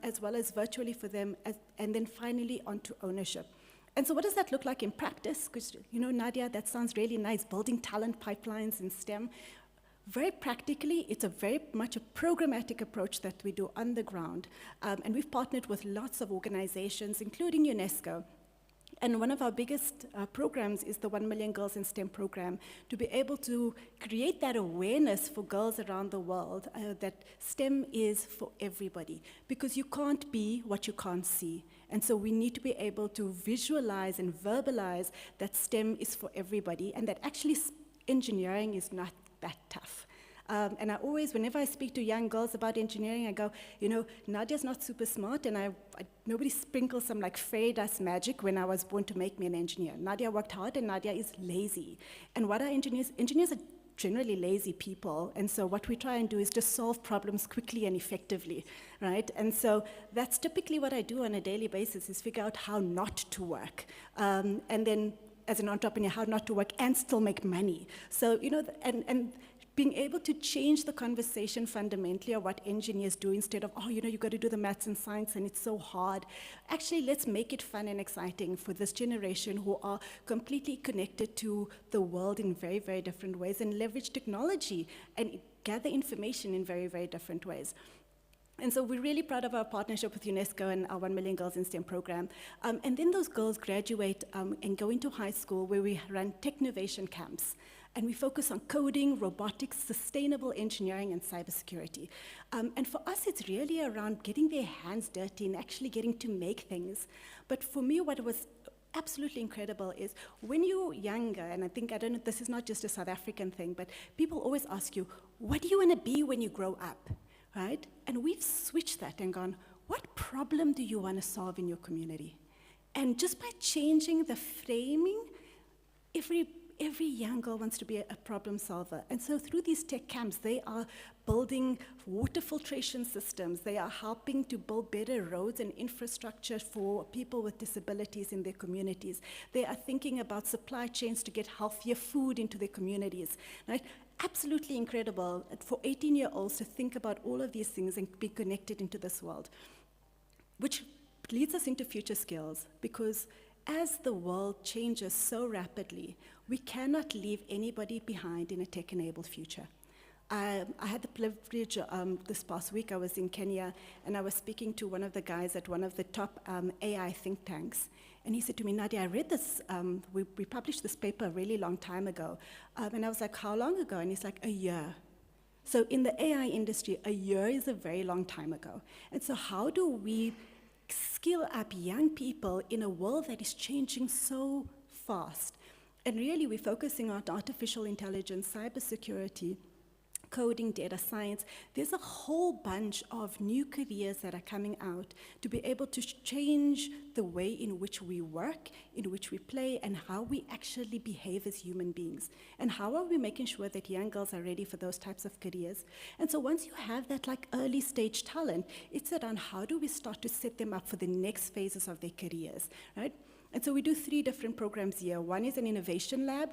as well as virtually for them, and then finally onto ownership. And so what does that look like in practice? Because, Nadia, that sounds really nice, building talent pipelines in STEM. Very practically, it's a very much a programmatic approach that we do on the ground. And we've partnered with lots of organizations, including UNESCO. And one of our biggest programs is the 1 Million Girls in STEM program, to be able to create that awareness for girls around the world that STEM is for everybody. Because you can't be what you can't see. And so we need to be able to visualize and verbalize that STEM is for everybody, and that actually engineering is not that tough. And I always, whenever I speak to young girls about engineering, I go, Nadia's not super smart, and nobody sprinkles some like fairy dust magic when I was born to make me an engineer. Nadia worked hard, and Nadia is lazy. And what are engineers? Engineers are generally lazy people, and so what we try and do is just solve problems quickly and effectively, right? And so that's typically what I do on a daily basis, is figure out how not to work. And then as an entrepreneur, how not to work and still make money. So, and being able to change the conversation fundamentally of what engineers do, instead of, you've got to do the maths and science and it's so hard. Actually, let's make it fun and exciting for this generation who are completely connected to the world in very, very different ways, and leverage technology and gather information in very, very different ways. And so we're really proud of our partnership with UNESCO and our 1 Million Girls in STEM program. And then those girls graduate and go into high school, where we run Technovation camps. And we focus on coding, robotics, sustainable engineering, and cybersecurity. And for us, it's really around getting their hands dirty and actually getting to make things. But for me, what was absolutely incredible is when you're younger, and I don't know, this is not just a South African thing, but people always ask you, what do you want to be when you grow up? Right? And we've switched that and gone, what problem do you want to solve in your community? And just by changing the framing, every young girl wants to be a problem solver. And so through these tech camps, they are building water filtration systems. They are helping to build better roads and infrastructure for people with disabilities in their communities. They are thinking about supply chains to get healthier food into their communities, right? Absolutely incredible for 18-year-olds to think about all of these things and be connected into this world, which leads us into future skills, because as the world changes so rapidly, we cannot leave anybody behind in a tech-enabled future. I had the privilege this past week, I was in Kenya, and I was speaking to one of the guys at one of the top AI think tanks. And he said to me, Nadia, I read this, we published this paper a really long time ago. And I was like, how long ago? And he's like, a year. So in the AI industry, a year is a very long time ago. And so how do we skill up young people in a world that is changing so fast? And really, we're focusing on artificial intelligence, cybersecurity, coding, data science. There's a whole bunch of new careers that are coming out to be able to change the way in which we work, in which we play, and how we actually behave as human beings. And how are we making sure that young girls are ready for those types of careers? And so once you have that like early stage talent, it's around how do we start to set them up for the next phases of their careers, right? And so we do 3 different programs here. One is an innovation lab.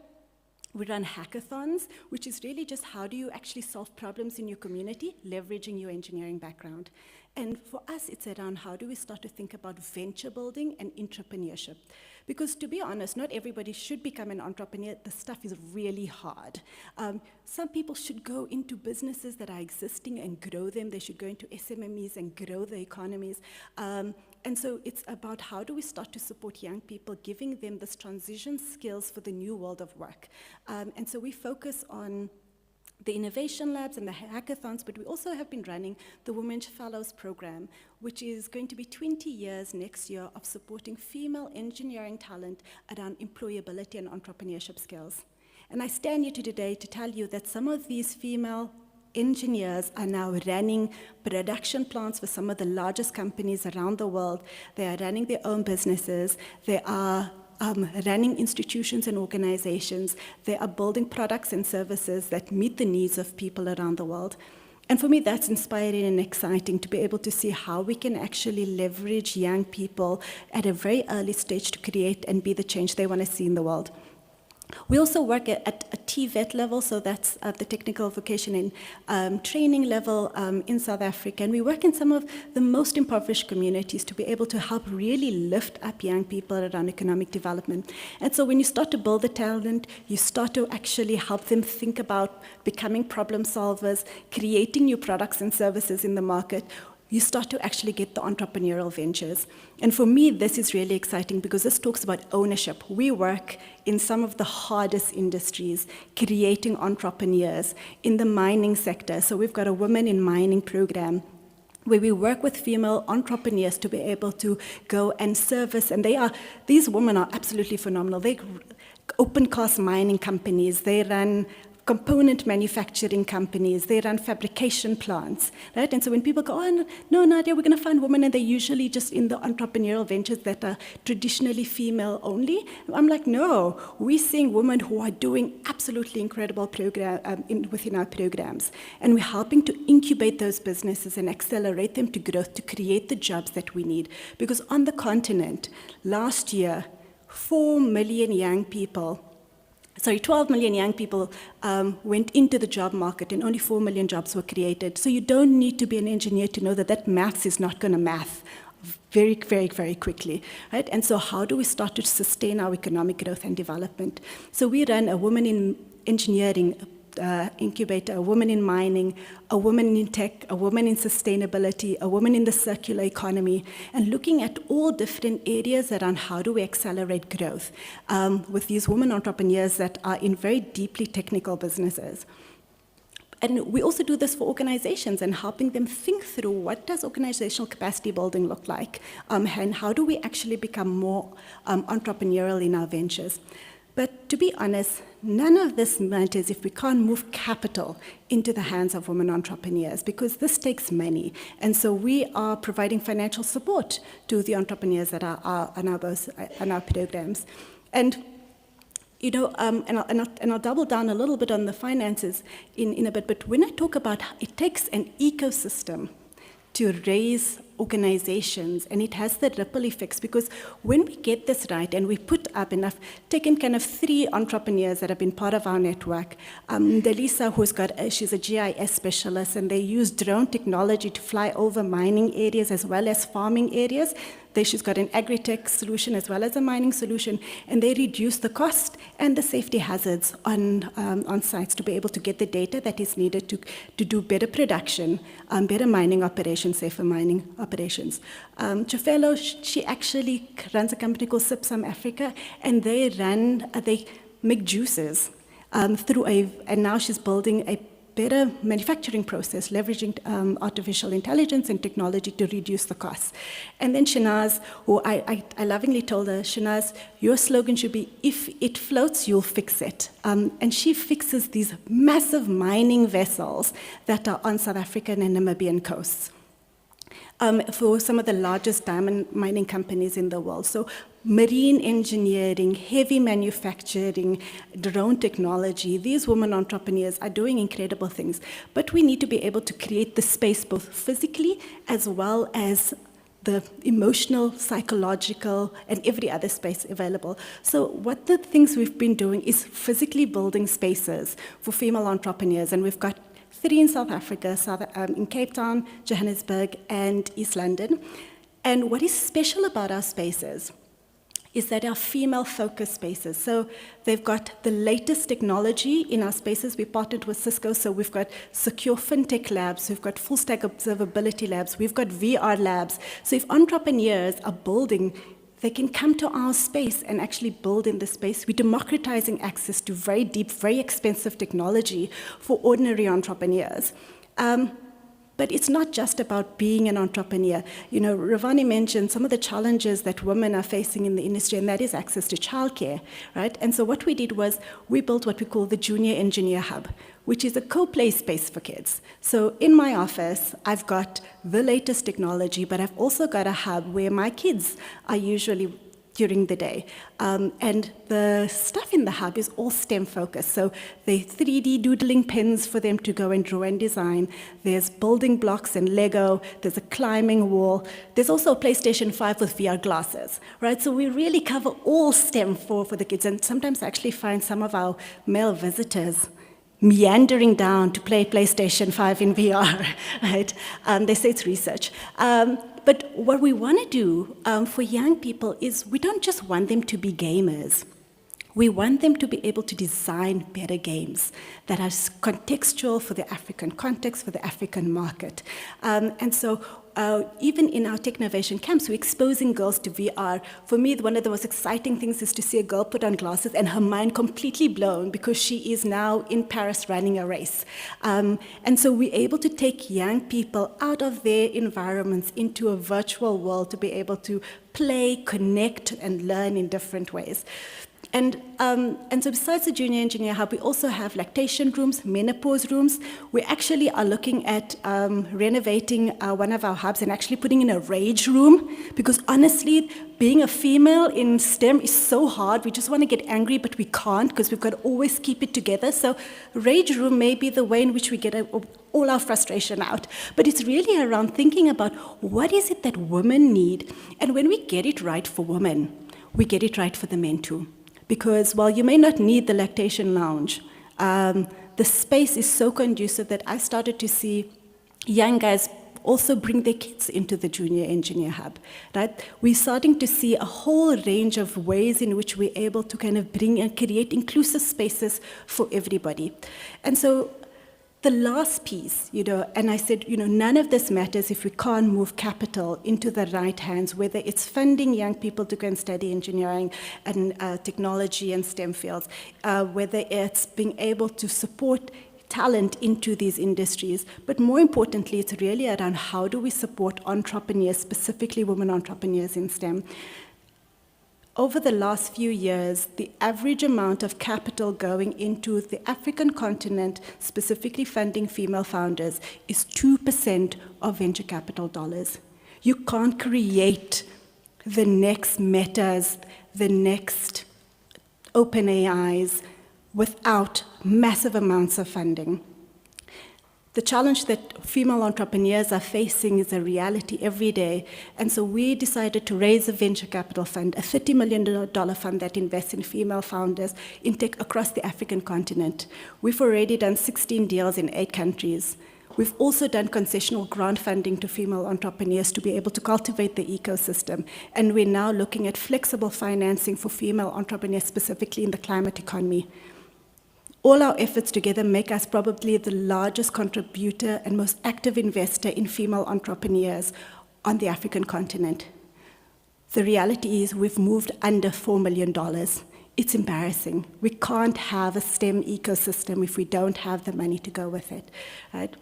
We run hackathons, which is really just how do you actually solve problems in your community, leveraging your engineering background. And for us, it's around how do we start to think about venture building and entrepreneurship. Because to be honest, not everybody should become an entrepreneur. The stuff is really hard. Some people should go into businesses that are existing and grow them. They should go into SMMEs and grow the economies. And so it's about how do we start to support young people, giving them this transition skills for the new world of work. And so we focus on the innovation labs and the hackathons, but we also have been running the Women's Fellows program, which is going to be 20 years next year of supporting female engineering talent around employability and entrepreneurship skills. And I stand here today to tell you that some of these female engineers are now running production plants for some of the largest companies around the world. They are running their own businesses. They are running institutions and organizations. They are building products and services that meet the needs of people around the world. And for me, that's inspiring and exciting to be able to see how we can actually leverage young people at a very early stage to create and be the change they want to see in the world. We also work at a TVET level, so that's the technical vocation and training level in South Africa. And we work in some of the most impoverished communities to be able to help really lift up young people around economic development. And so when you start to build the talent, you start to actually help them think about becoming problem solvers, creating new products and services in the market. You start to actually get the entrepreneurial ventures. And for me, this is really exciting because this talks about ownership. We work in some of the hardest industries, creating entrepreneurs in the mining sector. So we've got a Women in Mining program where we work with female entrepreneurs to be able to go and service. And these women are absolutely phenomenal. They open cast mining companies. They run component manufacturing companies, they run fabrication plants, right? And so when people go, oh, no, Nadia, we're going to find women, and they're usually just in the entrepreneurial ventures that are traditionally female only. I'm like, no, we're seeing women who are doing absolutely incredible within our programs. And we're helping to incubate those businesses and accelerate them to growth to create the jobs that we need. Because on the continent, last year, 12 million young people went into the job market and only 4 million jobs were created. So you don't need to be an engineer to know that maths is not going to math very, very, very quickly, right? And so how do we start to sustain our economic growth and development? So we run a Women in Engineering incubator, a Woman in Mining, a Woman in Tech, a Woman in Sustainability, a Woman in the Circular Economy, and looking at all different areas around how do we accelerate growth with these women entrepreneurs that are in very deeply technical businesses. And we also do this for organizations and helping them think through what does organizational capacity building look like, and how do we actually become more entrepreneurial in our ventures. But to be honest, none of this matters if we can't move capital into the hands of women entrepreneurs, because this takes money. And so we are providing financial support to the entrepreneurs that are on our programs. And You know, and I'll double down a little bit on the finances in a bit, but when I talk about it takes an ecosystem to raise organizations, and it has the ripple effects, because when we get this right and we put up enough, taken kind of 3 entrepreneurs that have been part of our network, Delisa, she's a GIS specialist, and they use drone technology to fly over mining areas as well as farming areas. She's got an agri-tech solution as well as a mining solution, and they reduce the cost and the safety hazards on sites to be able to get the data that is needed to do better production, better mining operations, safer mining operations. Chofelo, she actually runs a company called Sipsum Africa, and they make juices and now she's building a better manufacturing process, leveraging artificial intelligence and technology to reduce the costs. And then Shanaz, who I lovingly told her, Shanaz, your slogan should be, if it floats, you'll fix it. And she fixes these massive mining vessels that are on South African and Namibian coasts. For some of the largest diamond mining companies in the world. So marine engineering, heavy manufacturing, drone technology, these women entrepreneurs are doing incredible things. But we need to be able to create the space both physically as well as the emotional, psychological, and every other space available. So what the things we've been doing is physically building spaces for female entrepreneurs, and we've got 3 in South Africa, in Cape Town, Johannesburg, and East London. And what is special about our spaces is that our female-focused spaces. So they've got the latest technology in our spaces. We partnered with Cisco, so we've got secure fintech labs, we've got full-stack observability labs, we've got VR labs. So if entrepreneurs are building, they can come to our space and actually build in the space. We're democratizing access to very deep, very expensive technology for ordinary entrepreneurs. But it's not just about being an entrepreneur. You know, Ravani mentioned some of the challenges that women are facing in the industry, and that is access to childcare, right? And so what we did was we built what we call the Junior Engineer Hub, which is a co-play space for kids. So in my office, I've got the latest technology, but I've also got a hub where my kids are usually during the day. And the stuff in the hub is all STEM focused. So there's 3D doodling pens for them to go and draw and design. There's building blocks and Lego. There's a climbing wall. There's also a PlayStation 5 with VR glasses, right? So we really cover all STEM for the kids. And sometimes I actually find some of our male visitors meandering down to play PlayStation 5 in VR, right? They say it's research. But what we want to do for young people is we don't just want them to be gamers. We want them to be able to design better games that are contextual for the African context, for the African market. And so even in our Technovation camps, we're exposing girls to VR. For me, one of the most exciting things is to see a girl put on glasses and her mind completely blown because she is now in Paris running a race. And so we're able to take young people out of their environments into a virtual world to be able to play, connect, and learn in different ways. And so besides the Junior Engineer Hub, we also have lactation rooms, menopause rooms. We actually are looking at renovating one of our hubs and actually putting in a rage room, because honestly, being a female in STEM is so hard. We just want to get angry, but we can't because we've got to always keep it together. So rage room may be the way in which we get all our frustration out. But it's really around thinking about what is it that women need. And when we get it right for women, we get it right for the men too. Because while you may not need the lactation lounge, the space is so conducive that I started to see young guys also bring their kids into the Junior Engineer Hub, right? We're starting to see a whole range of ways in which we're able to kind of bring and create inclusive spaces for everybody. And so the last piece, and I said, none of this matters if we can't move capital into the right hands, whether it's funding young people to go and study engineering and technology and STEM fields, whether it's being able to support talent into these industries. But more importantly, it's really around how do we support entrepreneurs, specifically women entrepreneurs in STEM. Over the last few years, the average amount of capital going into the African continent, specifically funding female founders, is 2% of venture capital dollars. You can't create the next Metas, the next OpenAIs, without massive amounts of funding. The challenge that female entrepreneurs are facing is a reality every day, and so we decided to raise a venture capital fund, a $30 million fund that invests in female founders in tech across the African continent. We've already done 16 deals in 8 countries. We've also done concessional grant funding to female entrepreneurs to be able to cultivate the ecosystem, and we're now looking at flexible financing for female entrepreneurs, specifically in the climate economy. All our efforts together make us probably the largest contributor and most active investor in female entrepreneurs on the African continent. The reality is we've moved under $4 million. It's embarrassing. We can't have a STEM ecosystem if we don't have the money to go with it, right?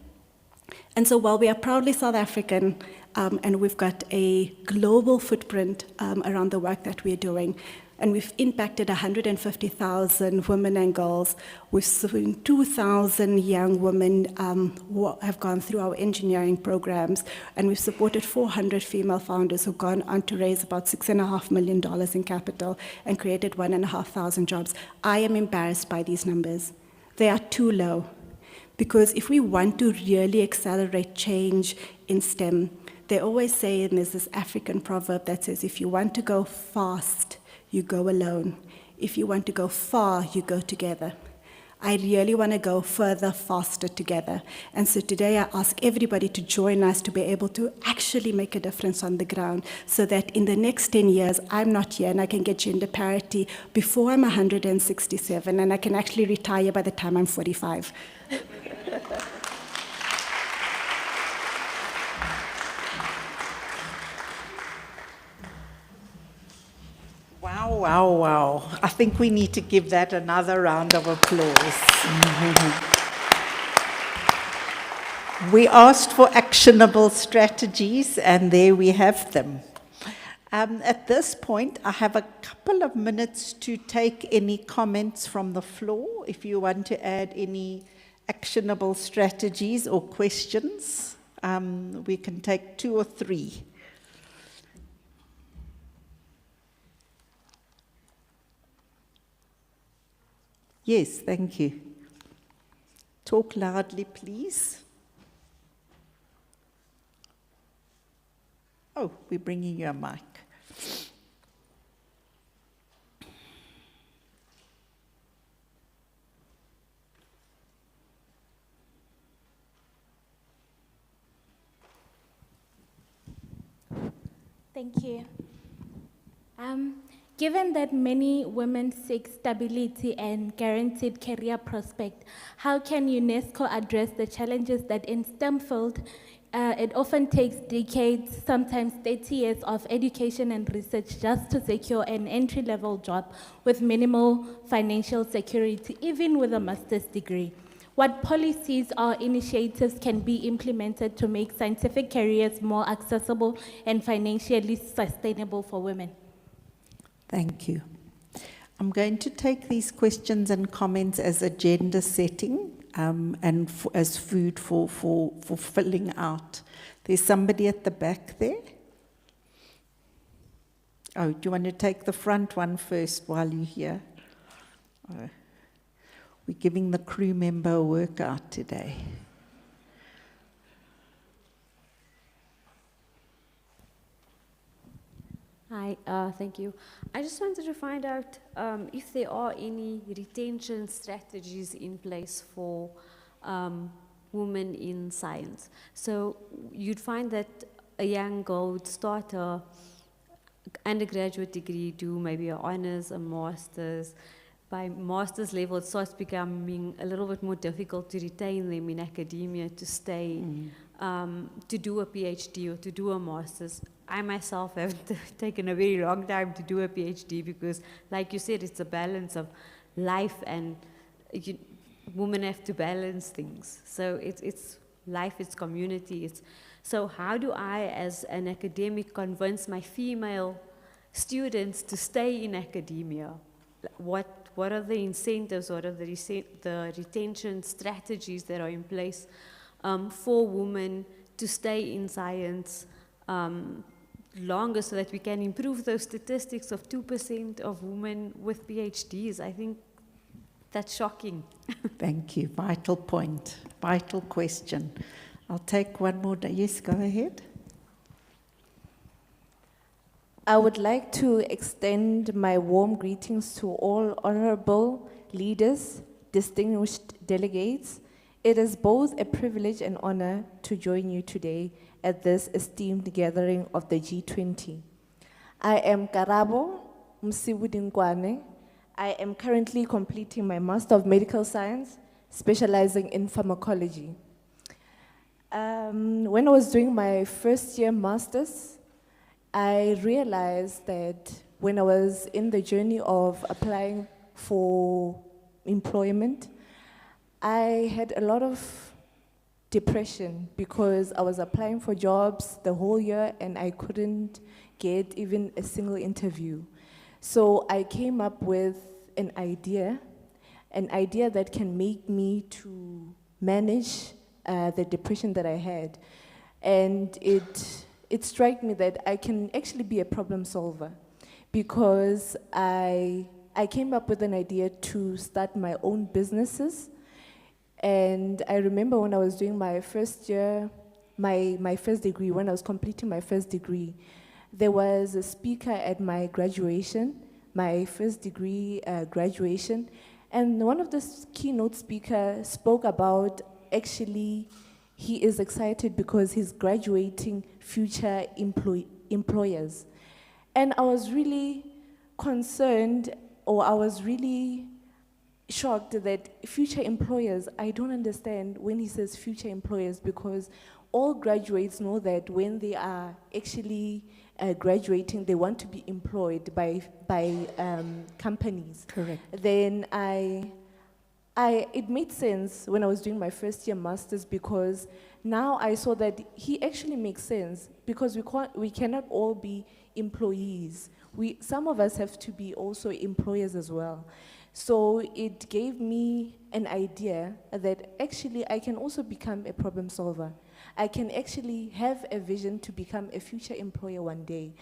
And so while we are proudly South African, and we've got a global footprint around the work that we're doing, and we've impacted 150,000 women and girls. We've seen 2,000 young women who have gone through our engineering programs, and we've supported 400 female founders who've gone on to raise about $6.5 million in capital and created 1,500 jobs. I am embarrassed by these numbers. They are too low. Because if we want to really accelerate change in STEM, they always say, and there's this African proverb that says, if you want to go fast, you go alone. If you want to go far, you go together. I really want to go further, faster together. And so today I ask everybody to join us to be able to actually make a difference on the ground so that in the next 10 years, I'm not here and I can get gender parity before I'm 167 and I can actually retire by the time I'm 45. Wow, wow, wow. I think we need to give that another round of applause. We asked for actionable strategies, and there we have them. At this point, I have a couple of minutes to take any comments from the floor. If you want to add any actionable strategies or questions, we can take 2 or 3. Yes, thank you. Talk loudly, please. Oh, we're bringing you a mic. Thank you. Given that many women seek stability and guaranteed career prospect, how can UNESCO address the challenges that in STEM field, it often takes decades, sometimes 30 years of education and research just to secure an entry-level job with minimal financial security, even with a master's degree? What policies or initiatives can be implemented to make scientific careers more accessible and financially sustainable for women? Thank you. I'm going to take these questions and comments as agenda setting and as food for filling out. There's somebody at the back there. Oh, do you want to take the front one first while you're here? We're giving the crew member a workout today. Hi, thank you. I just wanted to find out if there are any retention strategies in place for women in science. So you'd find that a young girl would start a undergraduate degree, do maybe an honors, a master's. By master's level, it starts becoming a little bit more difficult to retain them in academia, to stay, to do a PhD or to do a master's. I myself have taken a very long time to do a PhD because, like you said, it's a balance of life and women have to balance things. So it's life, it's community. So how do I, as an academic, convince my female students to stay in academia? What are the incentives, what are the retention strategies that are in place for women to stay in science? longer so that we can improve those statistics of 2% of women with PhDs. I think that's shocking. Thank you. Vital point. Vital question. I'll take one more. Yes, go ahead. I would like to extend my warm greetings to all honorable leaders, distinguished delegates. It is both a privilege and honor to join you today at this esteemed gathering of the G20. I am Karabo Msibudingwane. I am currently completing my Master of Medical Science, specializing in pharmacology. When I was doing my first year master's, I realized that when I was in the journey of applying for employment, I had a lot of depression because I was applying for jobs the whole year and I couldn't get even a single interview. So I came up with an idea that can make me to manage the depression that I had. And it struck me that I can actually be a problem solver because I came up with an idea to start my own businesses. And I remember when I was doing my first year, my first degree, when I was completing my first degree, there was a speaker at my graduation, my first degree graduation, and one of the keynote speakers spoke about actually he is excited because he's graduating future employers. And I was really concerned, or I was really shocked that future employers, I don't understand when he says future employers, because all graduates know that when they are actually graduating, they want to be employed by companies. Correct. Then it made sense when I was doing my first year master's, because now I saw that he actually makes sense, because we cannot all be employees. Some of us have to be also employers as well. So it gave me an idea that actually I can also become a problem solver. I can actually have a vision to become a future employer one day.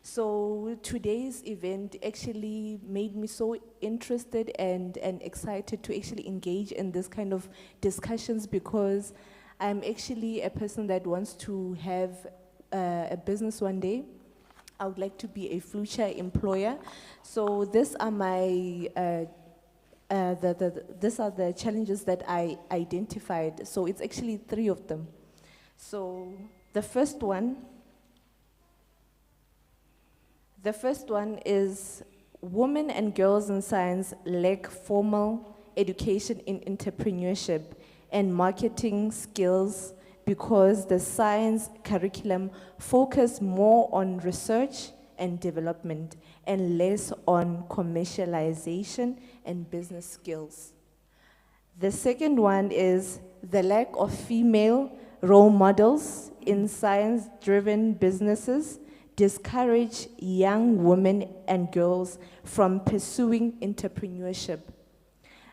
So today's event actually made me so interested and excited to actually engage in this kind of discussions, because I'm actually a person that wants to have a business one day. I would like to be a future employer. So these are my these are the challenges that I identified. So it's actually 3 of them. So the first one is women and girls in science lack formal education in entrepreneurship and marketing skills because the science curriculum focus more on research and development and less on commercialization and business skills. The second one is the lack of female role models in science-driven businesses discourage young women and girls from pursuing entrepreneurship.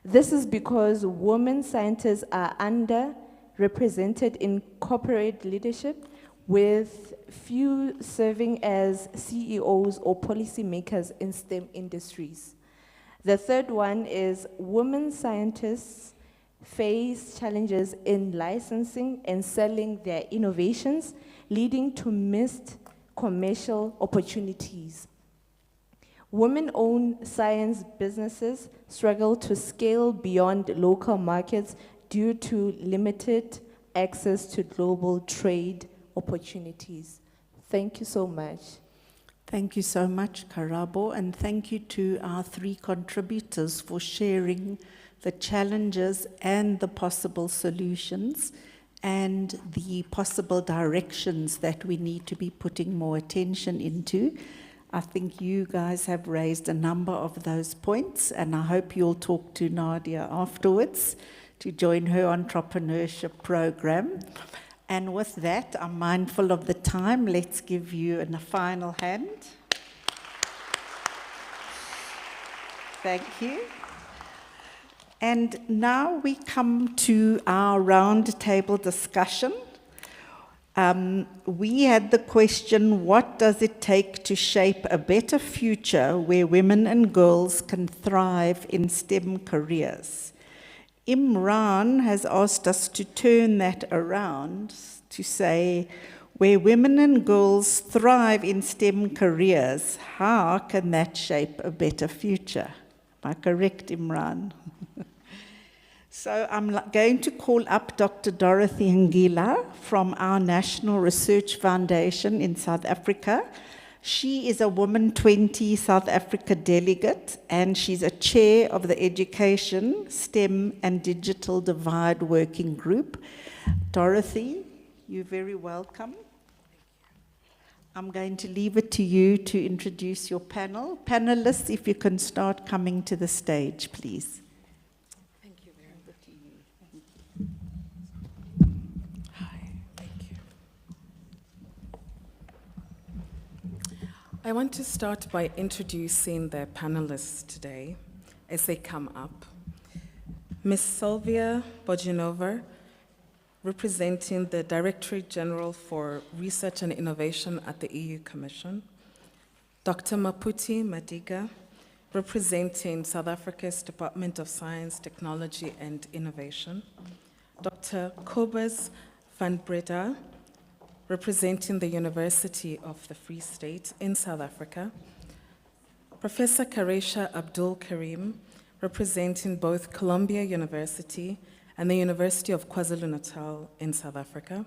This is because women scientists are underrepresented in corporate leadership, with few serving as CEOs or policymakers in STEM industries. The third one is women scientists face challenges in licensing and selling their innovations, leading to missed commercial opportunities. Women-owned science businesses struggle to scale beyond local markets due to limited access to global trade opportunities. Thank you so much. Thank you so much, Karabo, and thank you to our 3 contributors for sharing the challenges and the possible solutions and the possible directions that we need to be putting more attention into. I think you guys have raised a number of those points, and I hope you'll talk to Nadia afterwards to join her entrepreneurship program. And with that, I'm mindful of the time. Let's give you a final hand. Thank you. And now we come to our roundtable discussion. We had the question, what does it take to shape a better future where women and girls can thrive in STEM careers? Imran has asked us to turn that around to say, where women and girls thrive in STEM careers, how can that shape a better future? Am I correct, Imran? So I'm going to call up Dr. Dorothy Ngila from our National Research Foundation in South Africa. She is a Woman 20 South Africa delegate, and she's a chair of the Education, STEM and Digital Divide Working Group. Dorothy, you're very welcome. I'm going to leave it to you to introduce your panel. Panelists, if you can start coming to the stage, please. I want to start by introducing the panelists today as they come up. Ms. Sylvia Bojinova, representing the Directorate General for Research and Innovation at the EU Commission. Dr. Maputi Madiga, representing South Africa's Department of Science, Technology and Innovation. Dr. Cobus van Breda, representing the University of the Free State in South Africa. Professor Karesha Abdul Karim, representing both Columbia University and the University of KwaZulu-Natal in South Africa.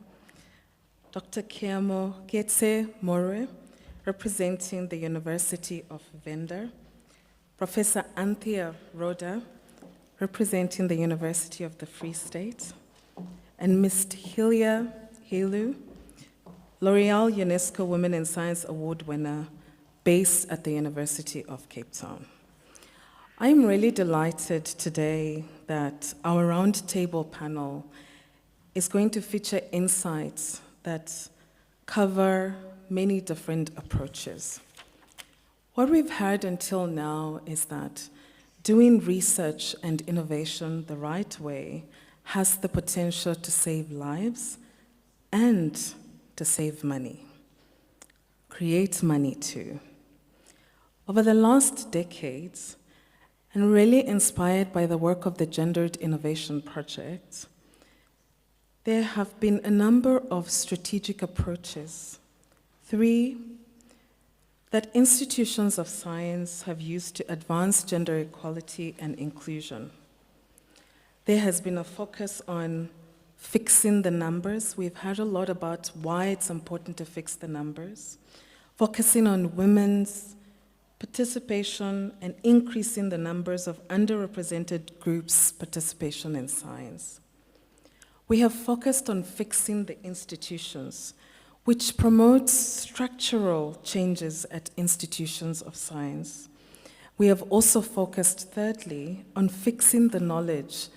Dr. Keamo Getse More, representing the University of Venda. Professor Anthea Roda, representing the University of the Free State. And Ms. Hilia Helu, L'Oreal UNESCO Women in Science Award winner, based at the University of Cape Town. I'm really delighted today that our roundtable panel is going to feature insights that cover many different approaches. What we've heard until now is that doing research and innovation the right way has the potential to save lives and to save money, create money too. Over the last decades, and really inspired by the work of the Gendered Innovation Project, there have been a number of strategic approaches, 3 that institutions of science have used to advance gender equality and inclusion. There has been a focus on fixing the numbers. We've heard a lot about why it's important to fix the numbers, focusing on women's participation and increasing the numbers of underrepresented groups' participation in science. We have focused on fixing the institutions, which promotes structural changes at institutions of science. We have also focused, thirdly, on fixing the knowledge,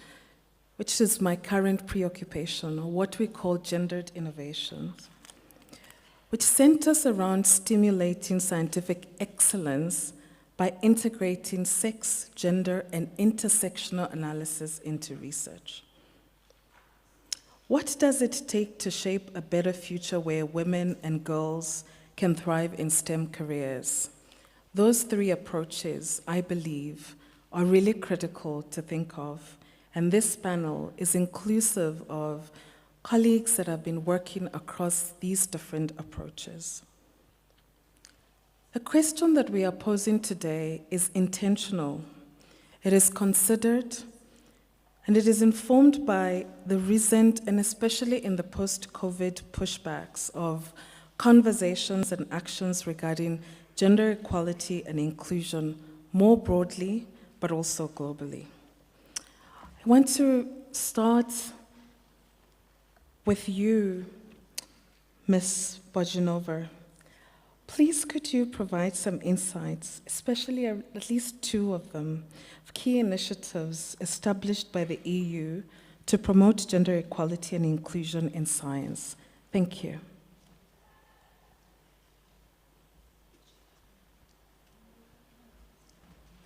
which is my current preoccupation, or what we call gendered innovations, which centers around stimulating scientific excellence by integrating sex, gender, and intersectional analysis into research. What does it take to shape a better future where women and girls can thrive in STEM careers? Those 3 approaches, I believe, are really critical to think of, and this panel is inclusive of colleagues that have been working across these different approaches. The question that we are posing today is intentional. It is considered, and it is informed by the recent, and especially in the post-COVID pushbacks of conversations and actions regarding gender equality and inclusion more broadly, but also globally. I want to start with you, Ms. Bojinova. Please could you provide some insights, especially at least 2 of them, of key initiatives established by the EU to promote gender equality and inclusion in science? Thank you.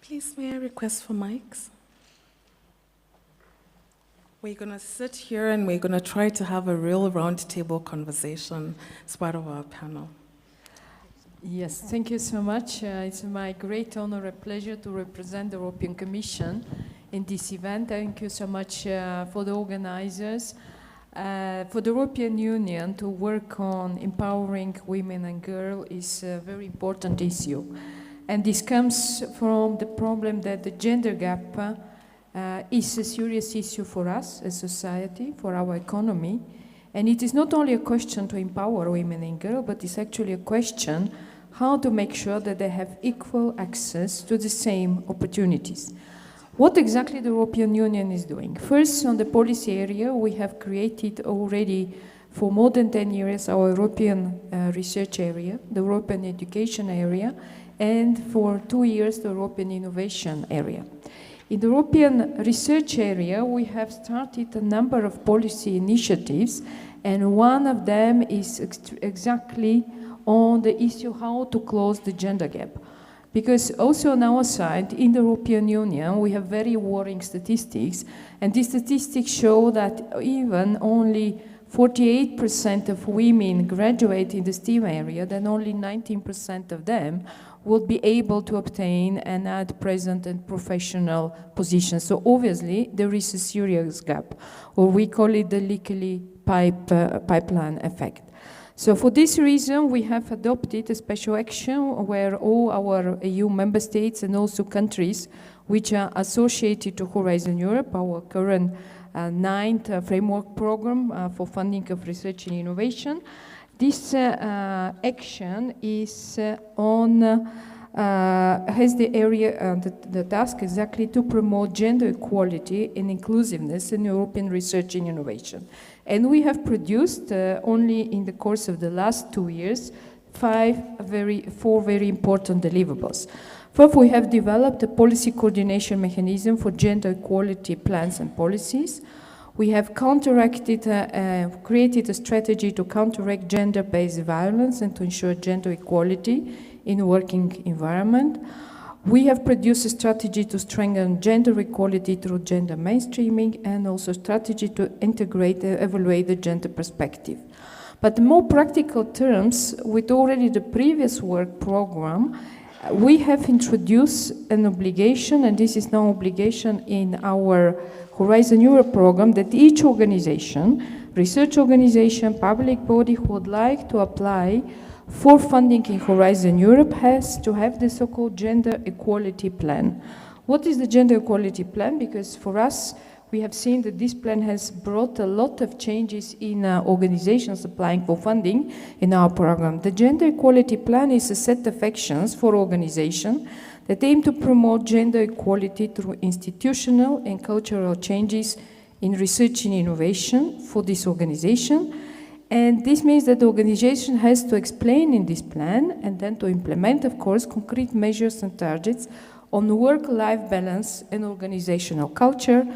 Please, may I request for mics? We're going to sit here and we're going to try to have a real roundtable conversation as part of our panel. Yes, thank you so much. It's my great honor and pleasure to represent the European Commission in this event. Thank you so much for the organizers. For the European Union to work on empowering women and girls is a very important issue. And this comes from the problem that the gender gap is a serious issue for us as society, for our economy. And it is not only a question to empower women and girls, but it's actually a question how to make sure that they have equal access to the same opportunities. What exactly the European Union is doing? First, on the policy area, we have created already for more than 10 years our European research area, the European education area, and for 2 years the European innovation area. In the European research area, we have started a number of policy initiatives, and one of them is exactly on the issue how to close the gender gap. Because also on our side, in the European Union, we have very worrying statistics, and these statistics show that even only 48% of women graduate in the STEM area, then only 19% of them will be able to obtain an at-present and professional position. So obviously, there is a serious gap, or we call it the Likely pipeline effect. So for this reason, we have adopted a special action where all our EU member states and also countries which are associated to Horizon Europe, our current 9th framework program for funding of research and innovation. This action is has the area, the task exactly to promote gender equality and inclusiveness in European research and innovation. And we have produced, only in the course of the last 2 years, 4 very important deliverables. First, we have developed a policy coordination mechanism for gender equality plans and policies. We have created a strategy to counteract gender-based violence and to ensure gender equality in a working environment. We have produced a strategy to strengthen gender equality through gender mainstreaming, and also a strategy to integrate and evaluate the gender perspective. But in more practical terms, with already the previous work program, we have introduced an obligation, and this is now obligation in our Horizon Europe program, that each organization, research organization, public body who would like to apply for funding in Horizon Europe has to have the so-called gender equality plan. What is the gender equality plan? Because for us, we have seen that this plan has brought a lot of changes in organizations applying for funding in our program. The gender equality plan is a set of actions for organizations that aim to promote gender equality through institutional and cultural changes in research and innovation for this organization. And this means that the organization has to explain in this plan and then to implement, of course, concrete measures and targets on work-life balance and organizational culture,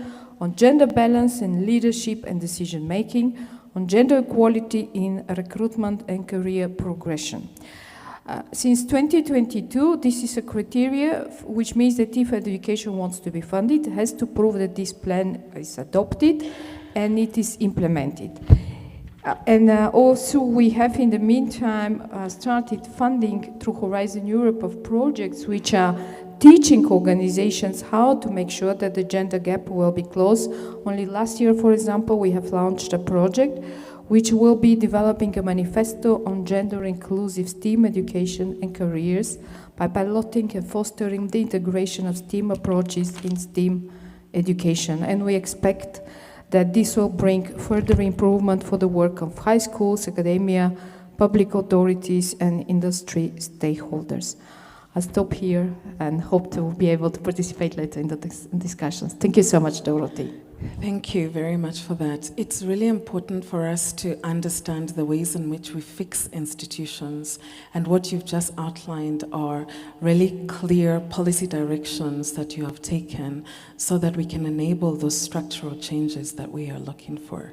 on gender balance in leadership and decision-making, on gender equality in recruitment and career progression. Since 2022, this is a criteria, which means that if education wants to be funded, it has to prove that this plan is adopted and it is implemented. Also, we have in the meantime started funding through Horizon Europe of projects which are teaching organizations how to make sure that the gender gap will be closed. Only last year, for example, we have launched a project which will be developing a manifesto on gender-inclusive STEAM education and careers by piloting and fostering the integration of STEAM approaches in STEAM education. And we expect that this will bring further improvement for the work of high schools, academia, public authorities, and industry stakeholders. I'll stop here and hope to be able to participate later in the discussions. Thank you so much, Dorothy. Thank you very much for that. It's really important for us to understand the ways in which we fix institutions, and what you've just outlined are really clear policy directions that you have taken so that we can enable those structural changes that we are looking for.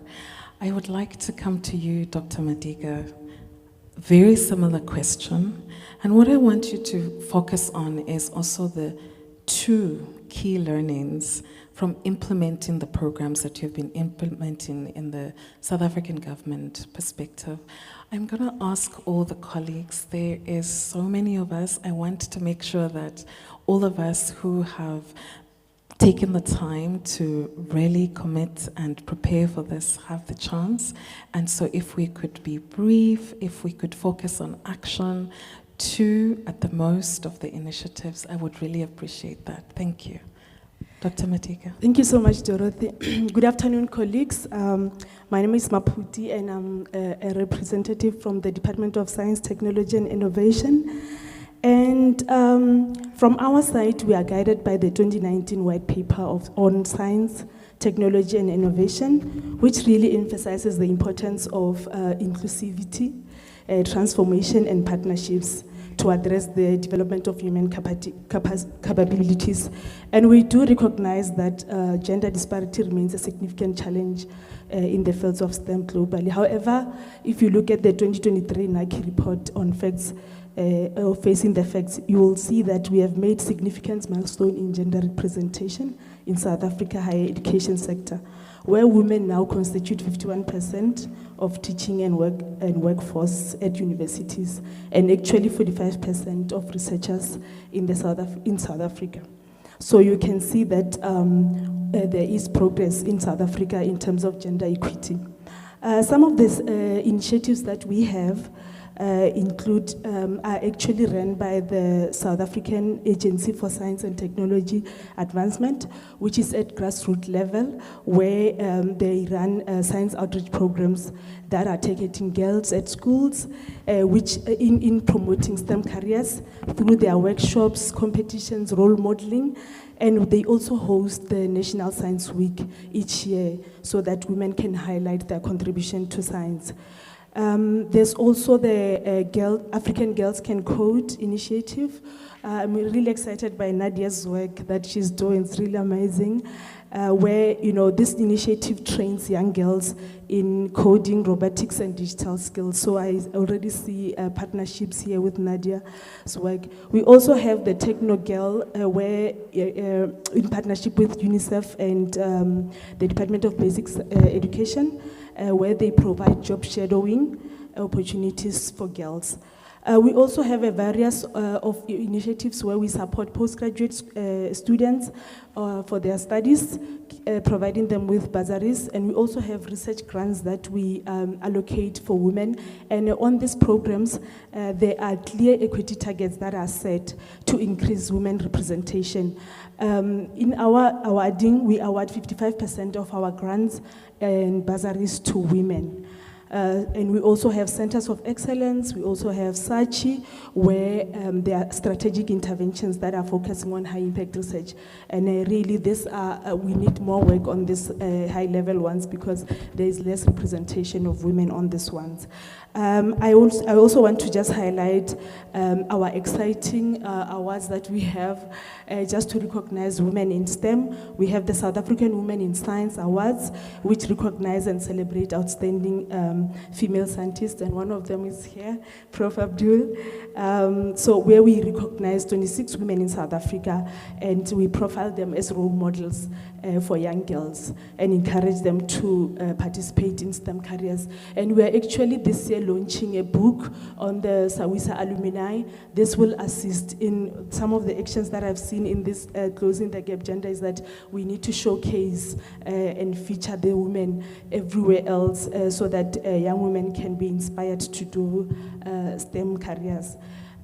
I would like to come to you, Dr. Madiga. Very similar question, and what I want you to focus on is also the 2 key learnings from implementing the programs that you've been implementing in the South African government perspective. I'm going to ask all the colleagues, there is so many of us, I want to make sure that all of us who have taken the time to really commit and prepare for this have the chance. And so if we could be brief, if we could focus on action, 2 at the most of the initiatives, I would really appreciate that. Thank you. Dr. Matika. Thank you so much, Dorothy. Good afternoon, colleagues. My name is Maputi, and I'm a representative from the Department of Science, Technology, and Innovation. And from our side, we are guided by the 2019 white paper on science, technology, and innovation, which really emphasizes the importance of inclusivity, transformation, and partnerships to address the development of human capabilities. And we do recognize that gender disparity remains a significant challenge in the fields of STEM globally. However, if you look at the 2023 NACI report on facts, facing the facts, you will see that we have made significant milestone in gender representation in South Africa higher education sector, where women now constitute 51% of teaching and workforce at universities, and actually 45% of researchers in South Africa. So you can see that there is progress in South Africa in terms of gender equity. Some of these initiatives that we have include, are actually run by the South African Agency for Science and Technology Advancement, which is at grassroots level, where they run science outreach programs that are targeting girls at schools, which in promoting STEM careers through their workshops, competitions, role modeling, and they also host the National Science Week each year so that women can highlight their contribution to science. There's also the African Girls Can Code initiative. I'm really excited by Nadia's work that she's doing. It's really amazing, where this initiative trains young girls in coding, robotics, and digital skills. So I already see partnerships here with Nadia's work. We also have the Techno Girl, where in partnership with UNICEF and the Department of Basic Education, where they provide job shadowing opportunities for girls. We also have a various of initiatives where we support postgraduate students for their studies, providing them with bursaries, and we also have research grants that we allocate for women. And on these programs, there are clear equity targets that are set to increase women representation. In our awarding, we award 55% of our grants and bursaries to women. And we also have centers of excellence. We also have SACHI, where there are strategic interventions that are focusing on high impact research. And really, we need more work on these high level ones because there is less representation of women on these ones. I also want to just highlight our exciting awards that we have just to recognize women in STEM. We have the South African Women in Science Awards, which recognize and celebrate outstanding female scientists, and one of them is here, Prof. Abdul. So where we recognize 26 women in South Africa, and we profile them as role models for young girls and encourage them to participate in STEM careers. And we are actually this year launching a book on the Sawisa alumni. This will assist in some of the actions that I've seen in this Closing the Gap Gender, is that we need to showcase and feature the women everywhere else so that young women can be inspired to do STEM careers.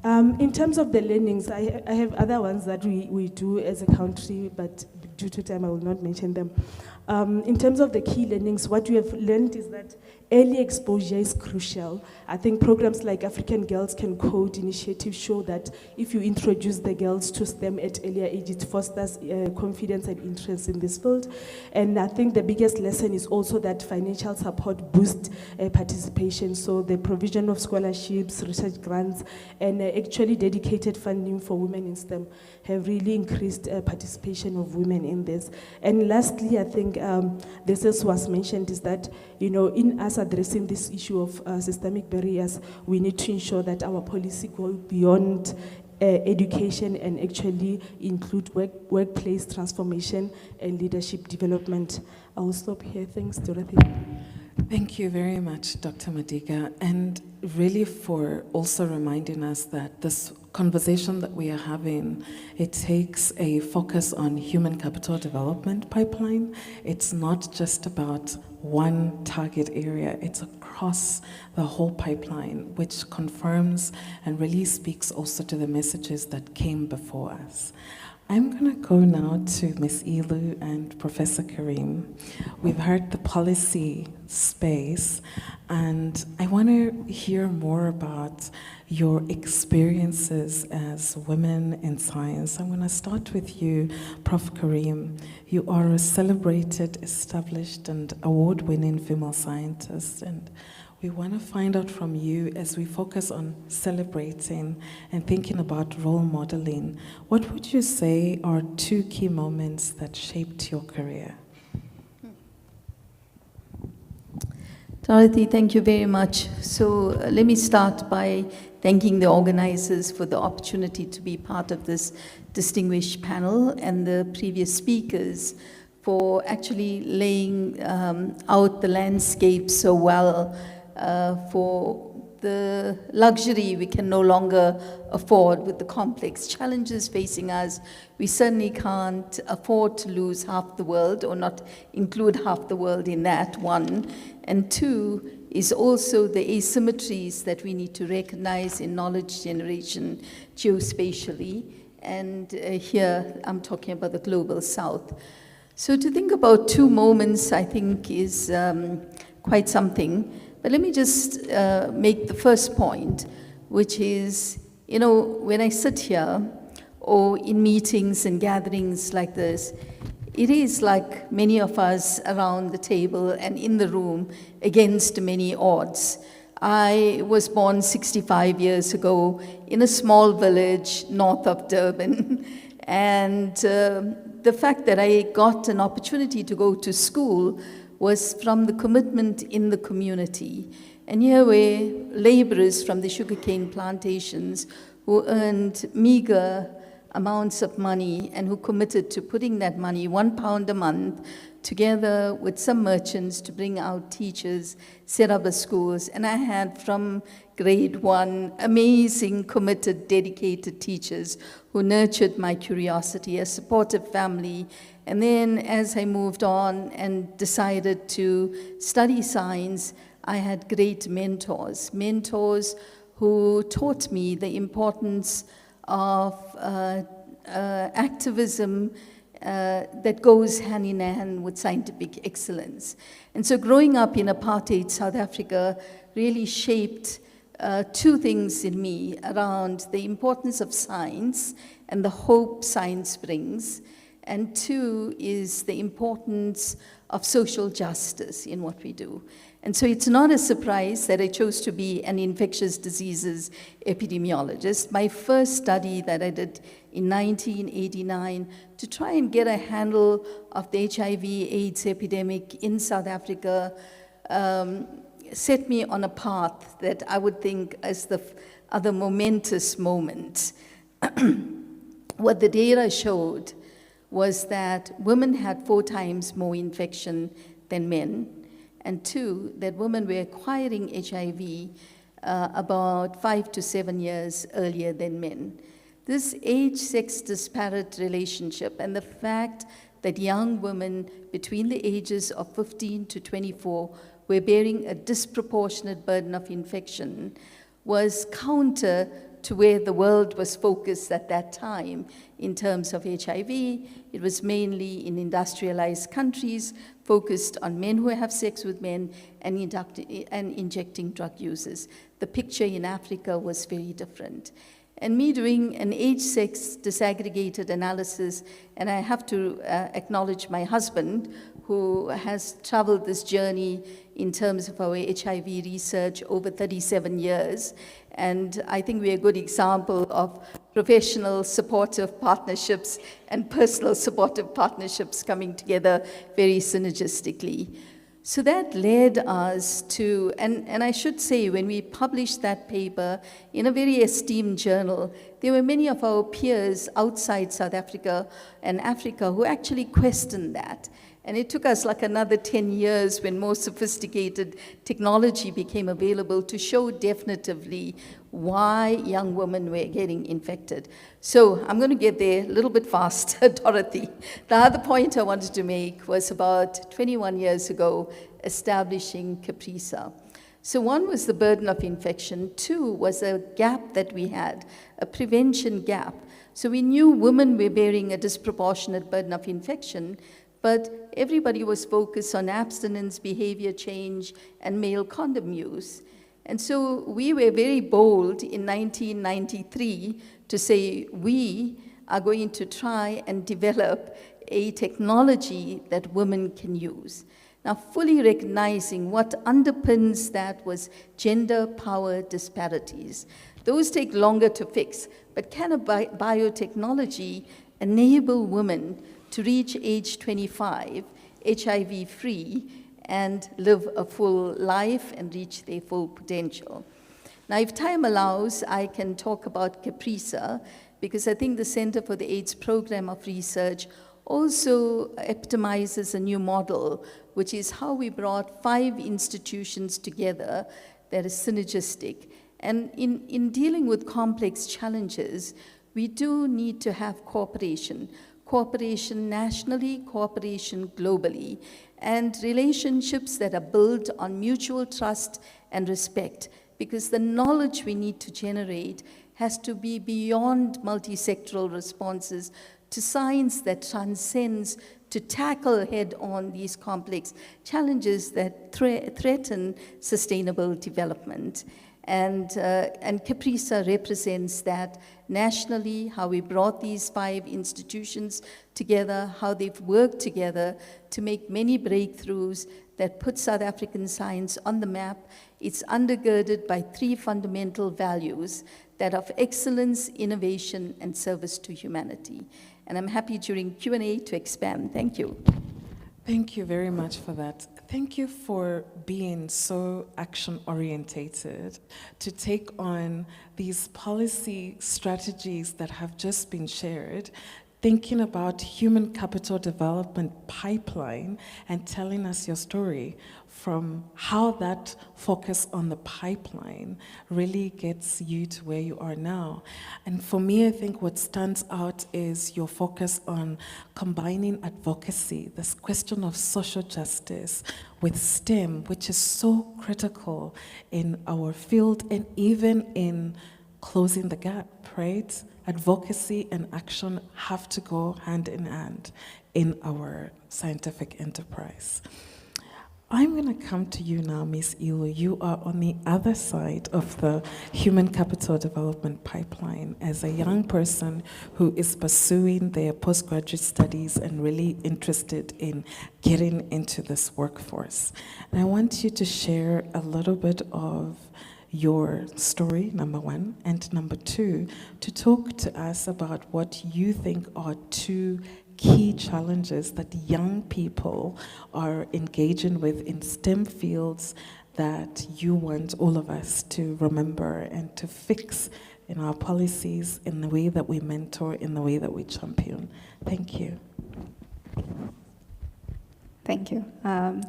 In terms of the learnings, I have other ones that we do as a country, but due to time I will not mention them. In terms of the key learnings, what we have learned is that early exposure is crucial. I think programs like African Girls Can Code initiative show that if you introduce the girls to STEM at earlier age, it fosters confidence and interest in this field. And I think the biggest lesson is also that financial support boosts participation. So the provision of scholarships, research grants, and actually dedicated funding for women in STEM have really increased participation of women in this. And lastly, I think this was mentioned, is that, in us addressing this issue of systemic barriers, we need to ensure that our policy goes beyond education and actually include workplace transformation and leadership development. I will stop here. Thanks, Dorothy. Thank you very much, Dr. Madiga, and really for also reminding us that this conversation that we are having, it takes a focus on human capital development pipeline. It's not just about one target area, it's across the whole pipeline, which confirms and really speaks also to the messages that came before us. I'm going to go now to Ms. Ilu and Professor Karim. We've heard the policy space, and I want to hear more about your experiences as women in science. I'm going to start with you, Prof. Karim. You are a celebrated, established, and award-winning female scientist, and we want to find out from you, as we focus on celebrating and thinking about role modeling, what would you say are 2 key moments that shaped your career? Dorothy, thank you very much. So let me start by thanking the organizers for the opportunity to be part of this distinguished panel, and the previous speakers for actually laying out the landscape so well, for the luxury we can no longer afford with the complex challenges facing us. We certainly can't afford to lose half the world, or not include half the world in that, 1. And 2 is also the asymmetries that we need to recognize in knowledge generation geospatially. And here I'm talking about the global south. So to think about 2 moments, I think, is quite something. But let me just make the first point, which is, you know, when I sit here or in meetings and gatherings like this, it is like many of us around the table and in the room against many odds. I was born 65 years ago in a small village north of Durban, and the fact that I got an opportunity to go to school was from the commitment in the community. And here were laborers from the sugarcane plantations who earned meager amounts of money and who committed to putting that money, £1 a month, together with some merchants to bring out teachers, set up the schools. And I had from grade 1 amazing, committed, dedicated teachers who nurtured my curiosity, a supportive family. And then as I moved on and decided to study science, I had great mentors who taught me the importance of activism that goes hand in hand with scientific excellence. And so growing up in apartheid South Africa really shaped 2 things in me around the importance of science and the hope science brings. And 2 is the importance of social justice in what we do. And so it's not a surprise that I chose to be an infectious diseases epidemiologist. My first study that I did in 1989 to try and get a handle of the HIV/AIDS epidemic in South Africa set me on a path that I would think as the other momentous moment. What the data showed was that women had 4 times more infection than men, and 2, that women were acquiring HIV about 5 to 7 years earlier than men. This age-sex disparate relationship and the fact that young women between the ages of 15 to 24 were bearing a disproportionate burden of infection was counter to where the world was focused at that time in terms of HIV. It was mainly in industrialized countries, focused on men who have sex with men and injecting drug users. The picture in Africa was very different. And me doing an age-sex disaggregated analysis, and I have to acknowledge my husband, who has traveled this journey in terms of our HIV research over 37 years. And I think we're a good example of professional supportive partnerships and personal supportive partnerships coming together very synergistically. So that led us to, and I should say, when we published that paper in a very esteemed journal, there were many of our peers outside South Africa and Africa who actually questioned that. And it took us like another 10 years when more sophisticated technology became available to show definitively why young women were getting infected. So I'm going to get there a little bit faster, Dorothy. The other point I wanted to make was about 21 years ago, establishing CAPRISA. So one was the burden of infection. Two was a gap that we had, a prevention gap. So we knew women were bearing a disproportionate burden of infection, but everybody was focused on abstinence, behavior change, and male condom use. And so we were very bold in 1993 to say we are going to try and develop a technology that women can use. Now, fully recognizing what underpins that was gender power disparities. Those take longer to fix, but can a biotechnology enable women to reach age 25, HIV-free, and live a full life and reach their full potential? Now, if time allows, I can talk about CAPRISA, because I think the Center for the AIDS Program of Research also epitomizes a new model, which is how we brought 5 institutions together that is synergistic. And in dealing with complex challenges, we do need to have cooperation nationally, cooperation globally, and relationships that are built on mutual trust and respect, because the knowledge we need to generate has to be beyond multi-sectoral responses to science that transcends to tackle head-on these complex challenges that threaten sustainable development. And CAPRISA represents that nationally, how we brought these 5 institutions together, how they've worked together to make many breakthroughs that put South African science on the map. It's undergirded by 3 fundamental values, that of excellence, innovation, and service to humanity. And I'm happy during Q&A to expand. Thank you. Thank you very much for that. Thank you for being so action-orientated to take on these policy strategies that have just been shared, thinking about human capital development pipeline and telling us your story from how that focus on the pipeline really gets you to where you are now. And for me, I think what stands out is your focus on combining advocacy, this question of social justice, with STEM, which is so critical in our field and even in closing the gap, right? Advocacy and action have to go hand in hand in our scientific enterprise. I'm going to come to you now, Ms. Ilu. You are on the other side of the human capital development pipeline as a young person who is pursuing their postgraduate studies and really interested in getting into this workforce. And I want you to share a little bit of your story, number 1, and number 2, to talk to us about what you think are 2 key challenges that young people are engaging with in STEM fields that you want all of us to remember and to fix in our policies, in the way that we mentor, in the way that we champion. Thank you. Thank you.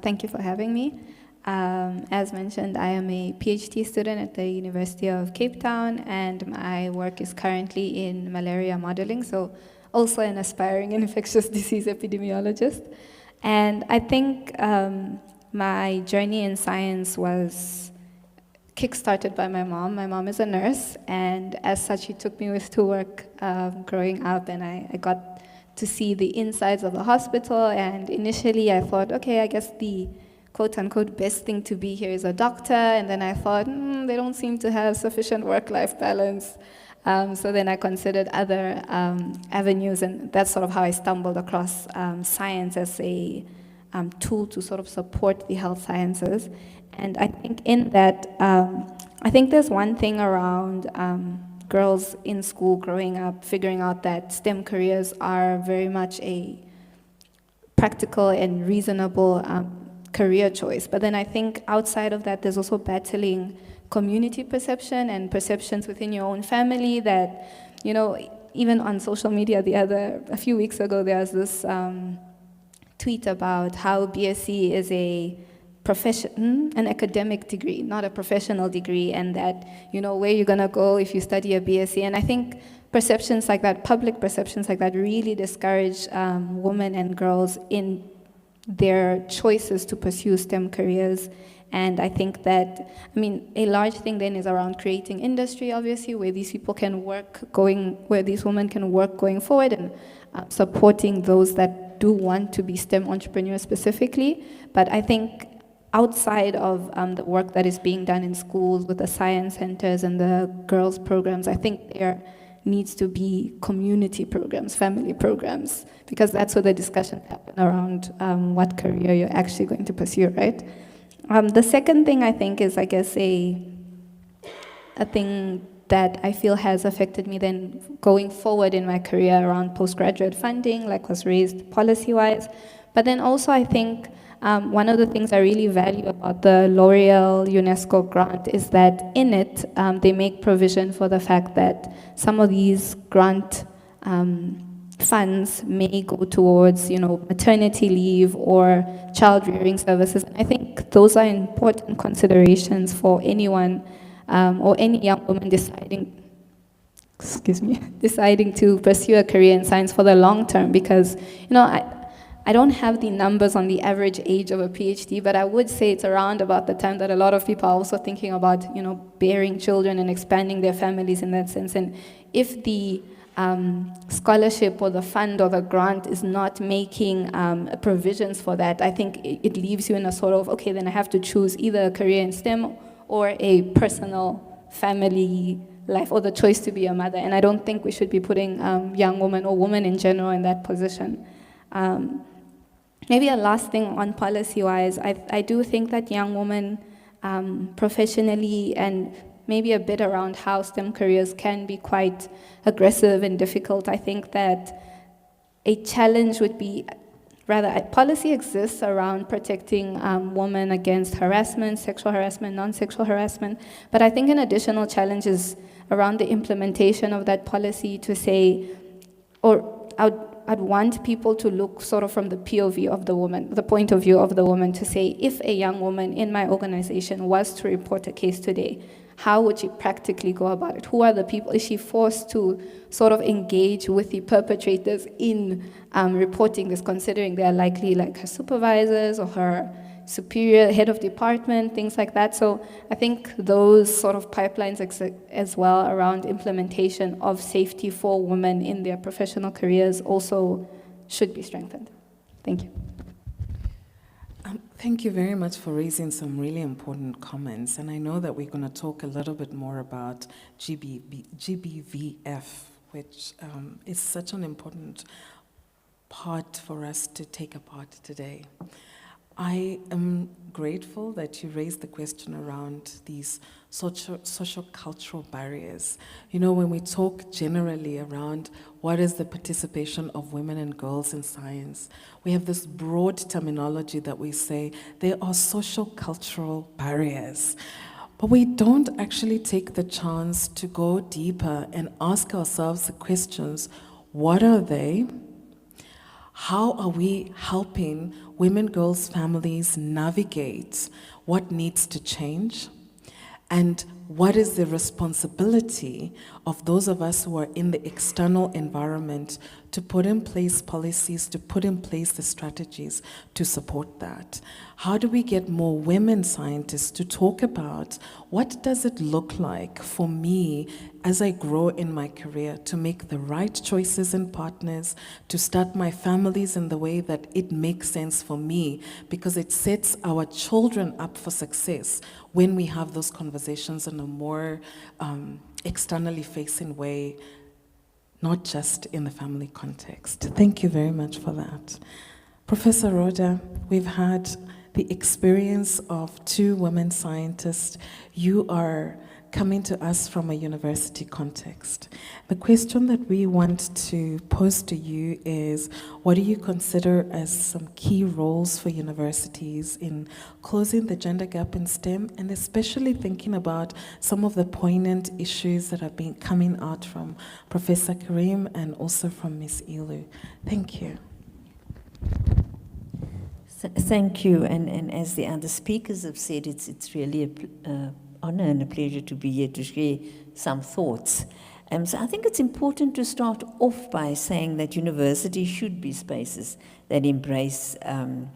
Thank you for having me. As mentioned, I am a PhD student at the University of Cape Town, and my work is currently in malaria modeling, so also an aspiring infectious disease epidemiologist. And I think my journey in science was kickstarted by my mom. My mom is a nurse, and as such, she took me with to work growing up, and I got to see the insides of the hospital. And initially, I thought, okay, I guess the quote-unquote best thing to be here is a doctor. And then I thought, they don't seem to have sufficient work-life balance. So then I considered other avenues, and that's sort of how I stumbled across science as a tool to sort of support the health sciences. And I think in that, I think there's one thing around girls in school growing up, figuring out that STEM careers are very much a practical and reasonable career choice. But then I think outside of that, there's also battling community perception and perceptions within your own family that, you know, even on social media a few weeks ago, there was this tweet about how BSc is an academic degree, not a professional degree, and that, you know, where you're gonna go if you study a BSc. And I think perceptions like that, public perceptions like that, really discourage women and girls in their choices to pursue STEM careers. And I think that, a large thing then is around creating industry, obviously, where these people can work where these women can work going forward, and supporting those that do want to be STEM entrepreneurs specifically. But I think outside of the work that is being done in schools with the science centers and the girls programs, I think there needs to be community programs, family programs, because that's where the discussion happens around what career you're actually going to pursue, right? The second thing I think is, I guess, a thing that I feel has affected me then going forward in my career around postgraduate funding, like was raised policy-wise. But then also I think one of the things I really value about the L'Oreal UNESCO grant is that in it, they make provision for the fact that some of these grant funds may go towards, maternity leave or child rearing services. And I think those are important considerations for anyone or any young woman deciding to pursue a career in science for the long term, because, I don't have the numbers on the average age of a PhD, but I would say it's around about the time that a lot of people are also thinking about, bearing children and expanding their families in that sense. And if the scholarship or the fund or the grant is not making provisions for that, I think it leaves you in a sort of, okay, then I have to choose either a career in STEM or a personal family life, or the choice to be a mother. And I don't think we should be putting young women or women in general in that position. Maybe a last thing on policy-wise, I do think that young women professionally and maybe a bit around how STEM careers can be quite aggressive and difficult. I think that a challenge would be, policy exists around protecting women against harassment, sexual harassment, non-sexual harassment, but I think an additional challenge is around the implementation of that policy to say, I'd want people to look sort of from the POV of the woman, the point of view of the woman, to say, if a young woman in my organization was to report a case today, how would she practically go about it? Who are the people? Is she forced to sort of engage with the perpetrators in reporting this, considering they're likely like her supervisors or her superior head of department, things like that? So I think those sort of pipelines as well around implementation of safety for women in their professional careers also should be strengthened. Thank you. Thank you very much for raising some really important comments. And I know that we're going to talk a little bit more about GBVF, which is such an important part for us to take apart today. I am grateful that you raised the question around these social cultural barriers. When we talk generally around what is the participation of women and girls in science, we have this broad terminology that we say there are social cultural barriers. But we don't actually take the chance to go deeper and ask ourselves the questions, what are they? How are we helping women, girls, families navigate what needs to change? And what is the responsibility of those of us who are in the external environment to put in place policies, to put in place the strategies to support that? How do we get more women scientists to talk about what does it look like for me as I grow in my career to make the right choices and partners, to start my families in the way that it makes sense for me, because it sets our children up for success when we have those conversations in a more externally facing way, not just in the family context. Thank you very much for that. Professor Rhoda, we've had the experience of two women scientists. You are coming to us from a university context. The question that we want to pose to you is, what do you consider as some key roles for universities in closing the gender gap in STEM, and especially thinking about some of the poignant issues that have been coming out from Professor Karim and also from Ms. Ilu? Thank you. Thank you, and as the other speakers have said, it's really an honor and a pleasure to be here to share some thoughts. So I think it's important to start off by saying that universities should be spaces that embrace and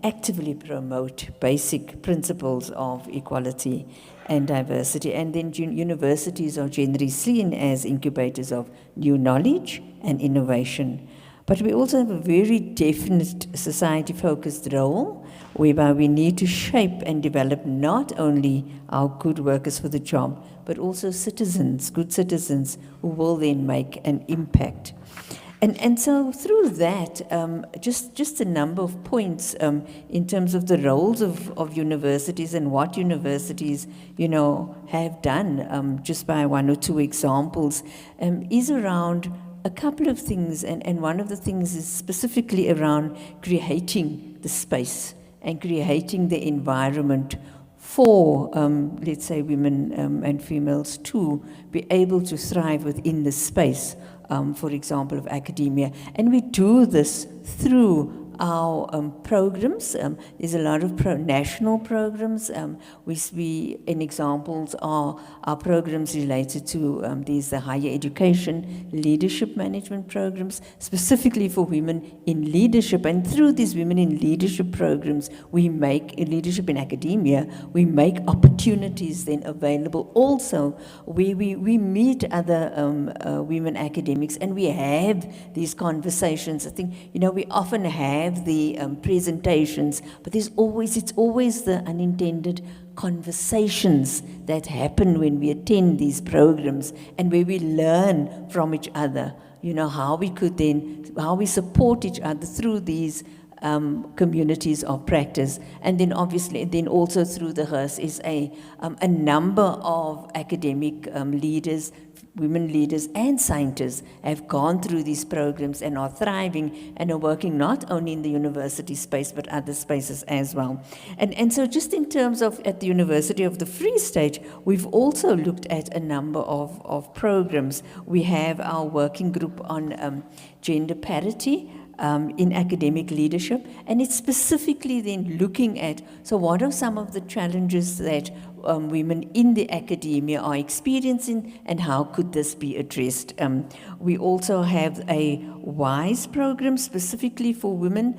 actively promote basic principles of equality and diversity. And then universities are generally seen as incubators of new knowledge and innovation. But we also have a very definite society-focused role, whereby we need to shape and develop not only our good workers for the job, but also citizens, good citizens, who will then make an impact. And so through that, just a number of points in terms of the roles of universities and what universities, have done, just by one or two examples, is around a couple of things, and one of the things is specifically around creating the space and creating the environment for, let's say, women and females to be able to thrive within the space, for example, of academia. And we do this through our programs. There's a lot of national programs. And examples are our programs related to there's the higher education leadership management programs, specifically for women in leadership. And through these women in leadership programs, we make leadership in academia, we make opportunities then available also where we meet other women academics and we have these conversations. I think, we often have the presentations, but it's always the unintended conversations that happen when we attend these programs and where we learn from each other, how we support each other through these communities of practice. And then obviously, also through the HERS is a number of academic leaders, women leaders and scientists have gone through these programs and are thriving and are working not only in the university space but other spaces as well. And so just in terms of at the University of the Free State, we've also looked at a number of programs. We have our working group on gender parity in academic leadership, and it's specifically then looking at, so what are some of the challenges that women in the academia are experiencing and how could this be addressed? We also have a WISE program specifically for women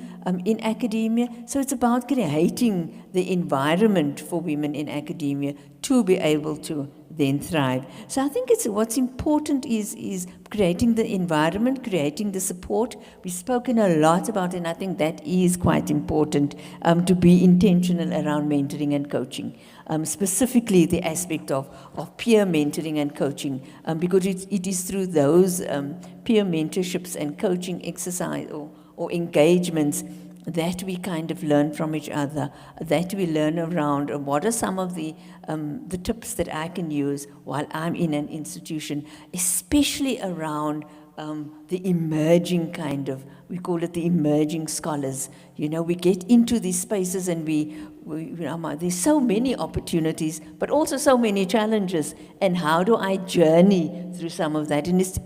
in academia. So it's about creating the environment for women in academia to be able to then thrive. So I think what's important is creating the environment, creating the support. We've spoken a lot about it, and I think that is quite important to be intentional around mentoring and coaching. Specifically the aspect of peer mentoring and coaching, because it is through those peer mentorships and coaching exercise or engagements that we kind of learn from each other, that we learn around what are some of the tips that I can use while I'm in an institution, especially around the emerging kind of, we call it the emerging scholars. We get into these spaces and there's so many opportunities, but also so many challenges. And how do I journey through some of that? And it's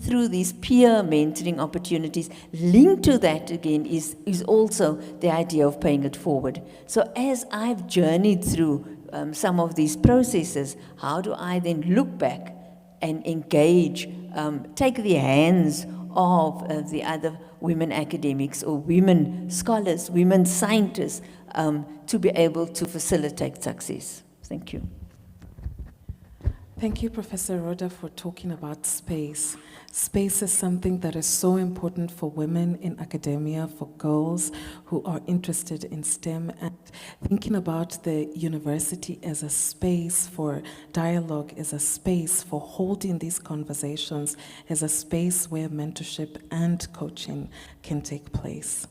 through these peer mentoring opportunities. Linked to that again is also the idea of paying it forward. So as I've journeyed through some of these processes, how do I then look back and engage, take the hands of the other women academics or women scholars, women scientists, to be able to facilitate success. Thank you. Thank you, Professor Rhoda, for talking about space. Space is something that is so important for women in academia, for girls who are interested in STEM, and thinking about the university as a space for dialogue, as a space for holding these conversations, as a space where mentorship and coaching can take place.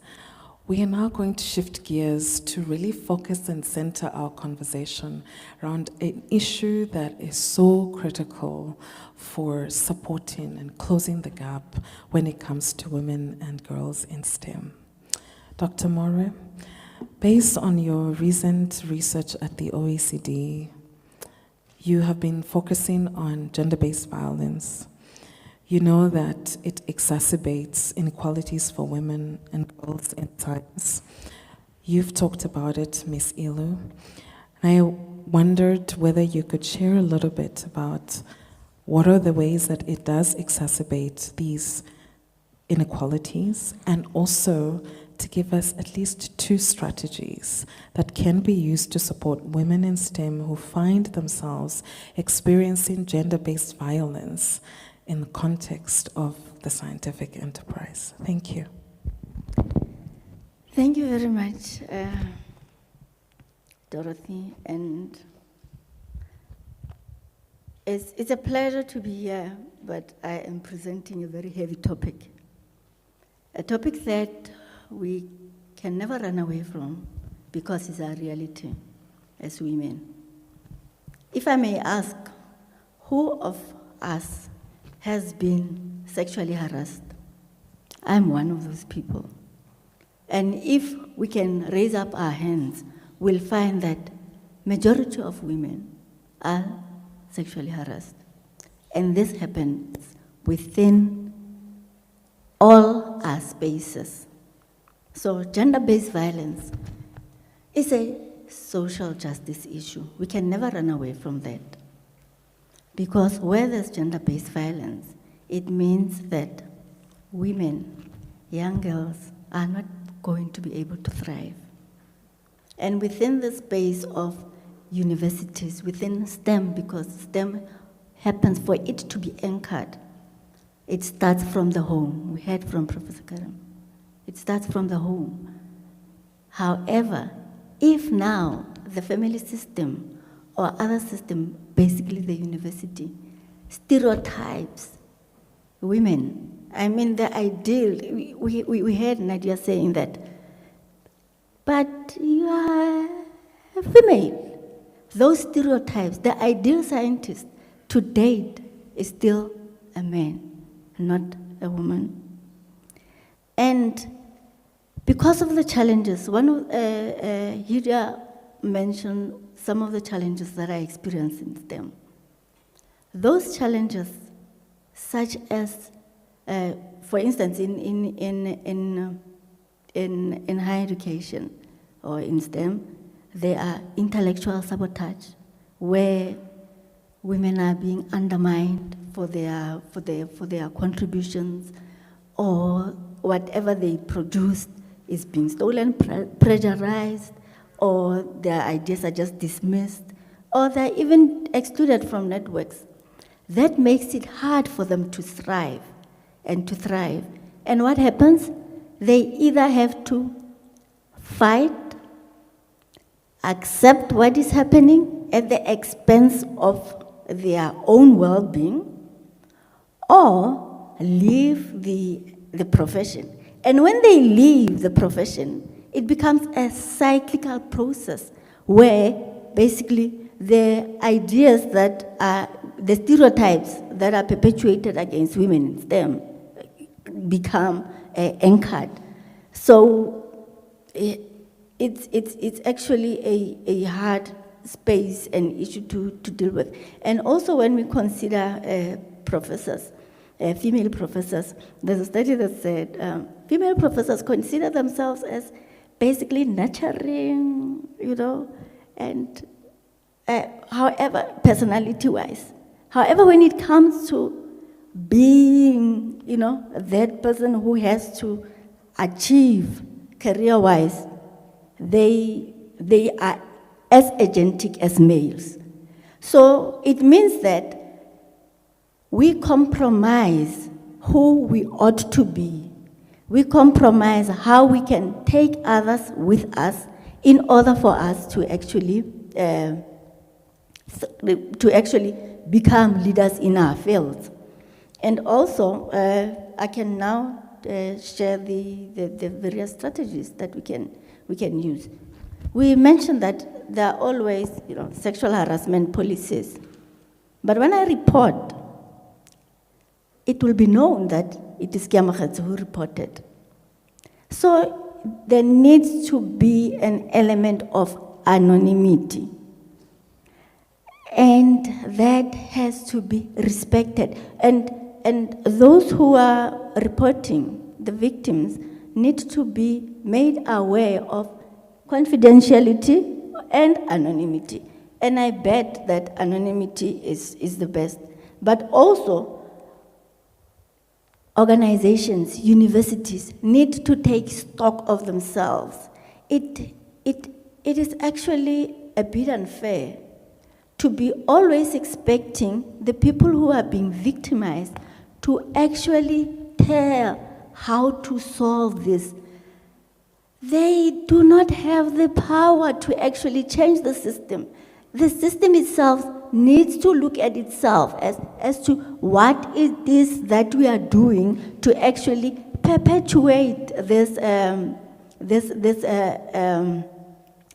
We are now going to shift gears to really focus and center our conversation around an issue that is so critical for supporting and closing the gap when it comes to women and girls in STEM. Dr. More, based on your recent research at the OECD, you have been focusing on gender-based violence. You know that it exacerbates inequalities for women and girls in science. You've talked about it, Ms. Ilu. I wondered whether you could share a little bit about what are the ways that it does exacerbate these inequalities, and also to give us at least 2 strategies that can be used to support women in STEM who find themselves experiencing gender-based violence in the context of the scientific enterprise. Thank you. Thank you very much, Dorothy, and it's a pleasure to be here, but I am presenting a very heavy topic, a topic that we can never run away from because it's our reality as women. If I may ask, who of us has been sexually harassed? I'm one of those people. And if we can raise up our hands, we'll find that majority of women are sexually harassed. And this happens within all our spaces. So gender-based violence is a social justice issue. We can never run away from that. Because where there's gender-based violence, it means that women, young girls, are not going to be able to thrive. And within the space of universities, within STEM, because STEM happens for it to be anchored, it starts from the home. We heard from Professor Karam. It starts from the home. However, if now the family system or other system, basically the university, stereotypes women. I mean, the ideal, we heard Nadia saying that, but you are a female. Those stereotypes, the ideal scientist to date is still a man, not a woman. And because of the challenges, one of Hida mentioned some of the challenges that I experienced in STEM. Those challenges, such as, for instance, in higher education or in STEM, there are intellectual sabotage, where women are being undermined for their contributions, or whatever they produced is being stolen, pressurized, or their ideas are just dismissed, or they're even excluded from networks. That makes it hard for them to thrive and to thrive. And what happens? They either have to fight, accept what is happening at the expense of their own well-being, or leave the profession. And when they leave the profession, it becomes a cyclical process where basically the ideas that are, the stereotypes that are perpetuated against women in STEM become anchored. So it's actually a hard space and issue to deal with. And also when we consider professors, female professors, there's a study that said female professors consider themselves as basically nurturing, and however, personality-wise. However, when it comes to being, that person who has to achieve career-wise, they are as agentic as males. So it means that we compromise who we ought to be. We compromise how we can take others with us in order for us to actually become leaders in our fields. And also, I can now share the various strategies that we can use. We mentioned that there are always, sexual harassment policies. But when I report, it will be known that it is Kiamakhetsi who reported. So there needs to be an element of anonymity. And that has to be respected. And those who are reporting, the victims, need to be made aware of confidentiality and anonymity. And I bet that anonymity is the best. But also, organizations, universities need to take stock of themselves. It is actually a bit unfair to be always expecting the people who are being victimized to actually tell how to solve this. They do not have the power to actually change the system. The system itself needs to look at itself as to what it is that we are doing to actually perpetuate this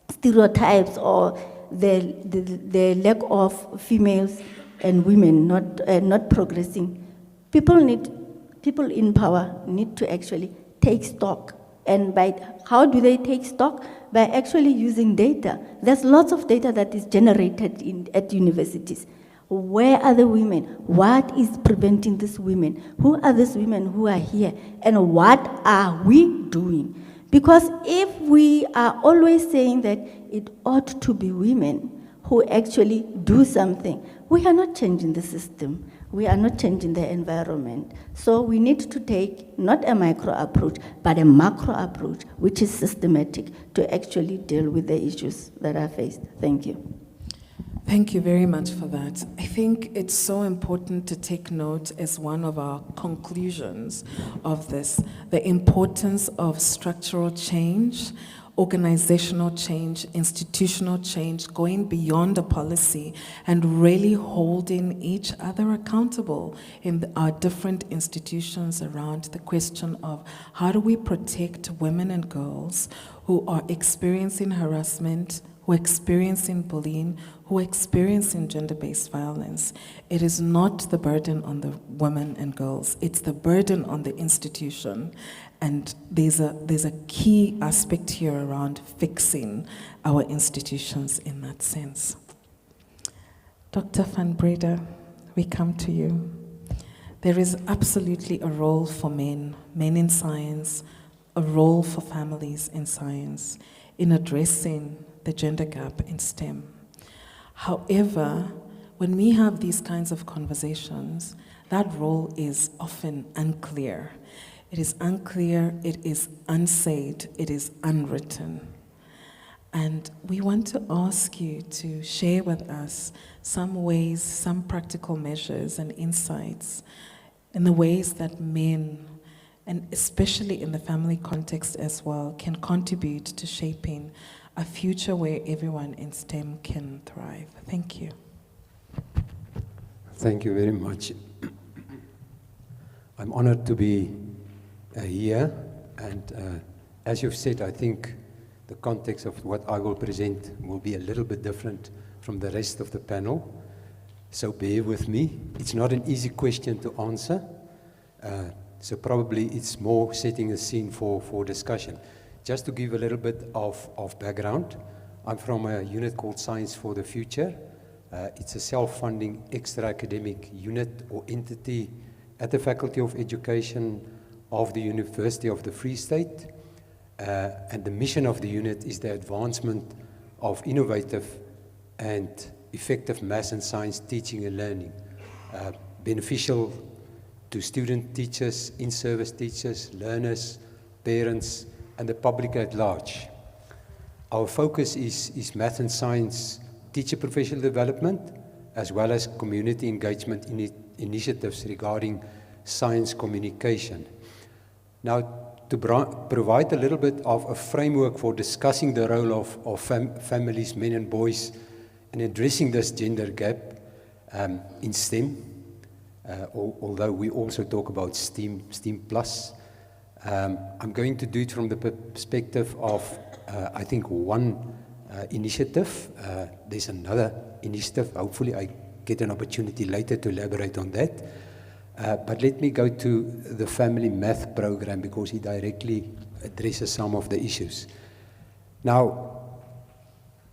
stereotypes or the lack of females and women not progressing. People in power need to actually take stock. And how do they take stock? By actually using data. There's lots of data that is generated at universities. Where are the women? What is preventing these women? Who are these women who are here? And what are we doing? Because if we are always saying that it ought to be women who actually do something, we are not changing the system. We are not changing the environment. So we need to take not a micro approach, but a macro approach, which is systematic to actually deal with the issues that are faced. Thank you. Thank you very much for that. I think it's so important to take note as one of our conclusions of this, the importance of structural change, organizational change, institutional change, going beyond a policy and really holding each other accountable in our different institutions around the question of how do we protect women and girls who are experiencing harassment, who are experiencing bullying, who are experiencing gender-based violence. It is not the burden on the women and girls, it's the burden on the institution. And there's a key aspect here around fixing our institutions in that sense. Dr. Van Breda, we come to you. There is absolutely a role for men in science, a role for families in science, in addressing the gender gap in STEM. However, when we have these kinds of conversations, that role is often unclear. It is unclear, it is unsaid, it is unwritten. And we want to ask you to share with us some ways, some practical measures and insights in the ways that men, and especially in the family context as well, can contribute to shaping a future where everyone in STEM can thrive. Thank you. Thank you very much. I'm honored to be here, and as you've said, I think the context of what I will present will be a little bit different from the rest of the panel, so bear with me. It's not an easy question to answer, so probably it's more setting a scene for discussion. Just to give a little bit of background, I'm from a unit called Science for the Future. It's a self-funding extra-academic unit or entity at the Faculty of Education of the University of the Free State, and the mission of the unit is the advancement of innovative and effective maths and science teaching and learning, beneficial to student teachers, in-service teachers, learners, parents, and the public at large. Our focus is math and science teacher professional development, as well as community engagement initiatives regarding science communication. Now, to provide a little bit of a framework for discussing the role of families, men and boys, in addressing this gender gap in STEM, although we also talk about STEAM plus, I'm going to do it from the perspective of, I think, one initiative. There's another initiative. Hopefully I get an opportunity later to elaborate on that. But let me go to the family math program because it directly addresses some of the issues. Now,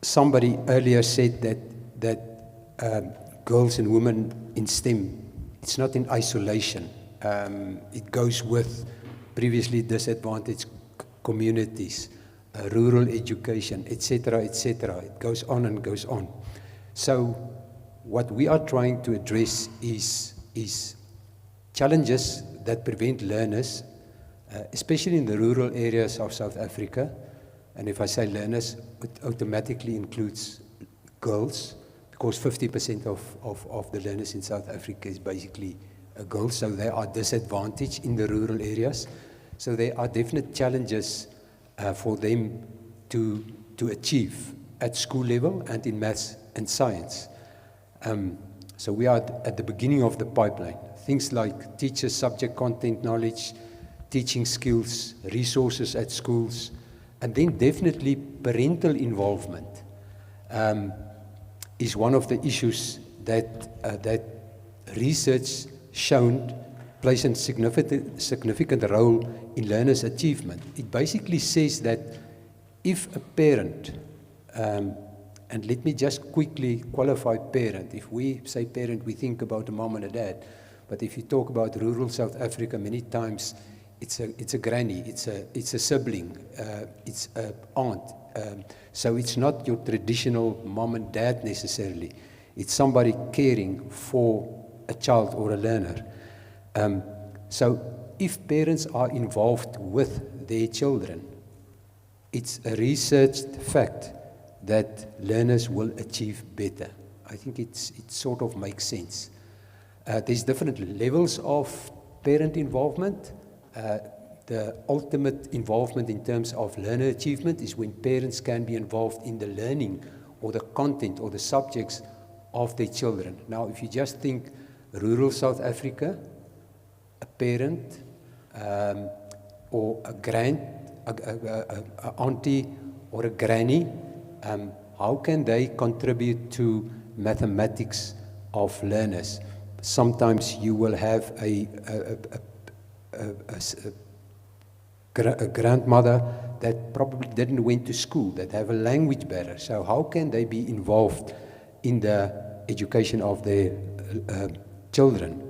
somebody earlier said that girls and women in STEM, it's not in isolation. It goes with previously disadvantaged communities, rural education, etc., etc. It goes on and goes on. So what we are trying to address is challenges that prevent learners, especially in the rural areas of South Africa, and if I say learners, it automatically includes girls, because 50% of the learners in South Africa is basically girls, so they are disadvantaged in the rural areas. So there are definite challenges for them to achieve at school level and in maths and science. So we are at the beginning of the pipeline. Things like teachers' subject content knowledge, teaching skills, resources at schools, and then definitely parental involvement is one of the issues that research shown plays a significant role in learners' achievement. It basically says that if a parent, and let me just quickly qualify parent. If we say parent, we think about a mom and a dad. But if you talk about rural South Africa, many times it's a granny, it's a sibling, it's an aunt. So it's not your traditional mom and dad necessarily. It's somebody caring for a child or a learner. So if parents are involved with their children, it's a researched fact that learners will achieve better. I think it sort of makes sense. There's different levels of parent involvement. The ultimate involvement in terms of learner achievement is when parents can be involved in the learning or the content or the subjects of their children. Now, if you just think rural South Africa, a parent or a auntie or a granny, how can they contribute to mathematics of learners? Sometimes you will have a grandmother that probably didn't went to school, that have a language barrier. So how can they be involved in the education of their children?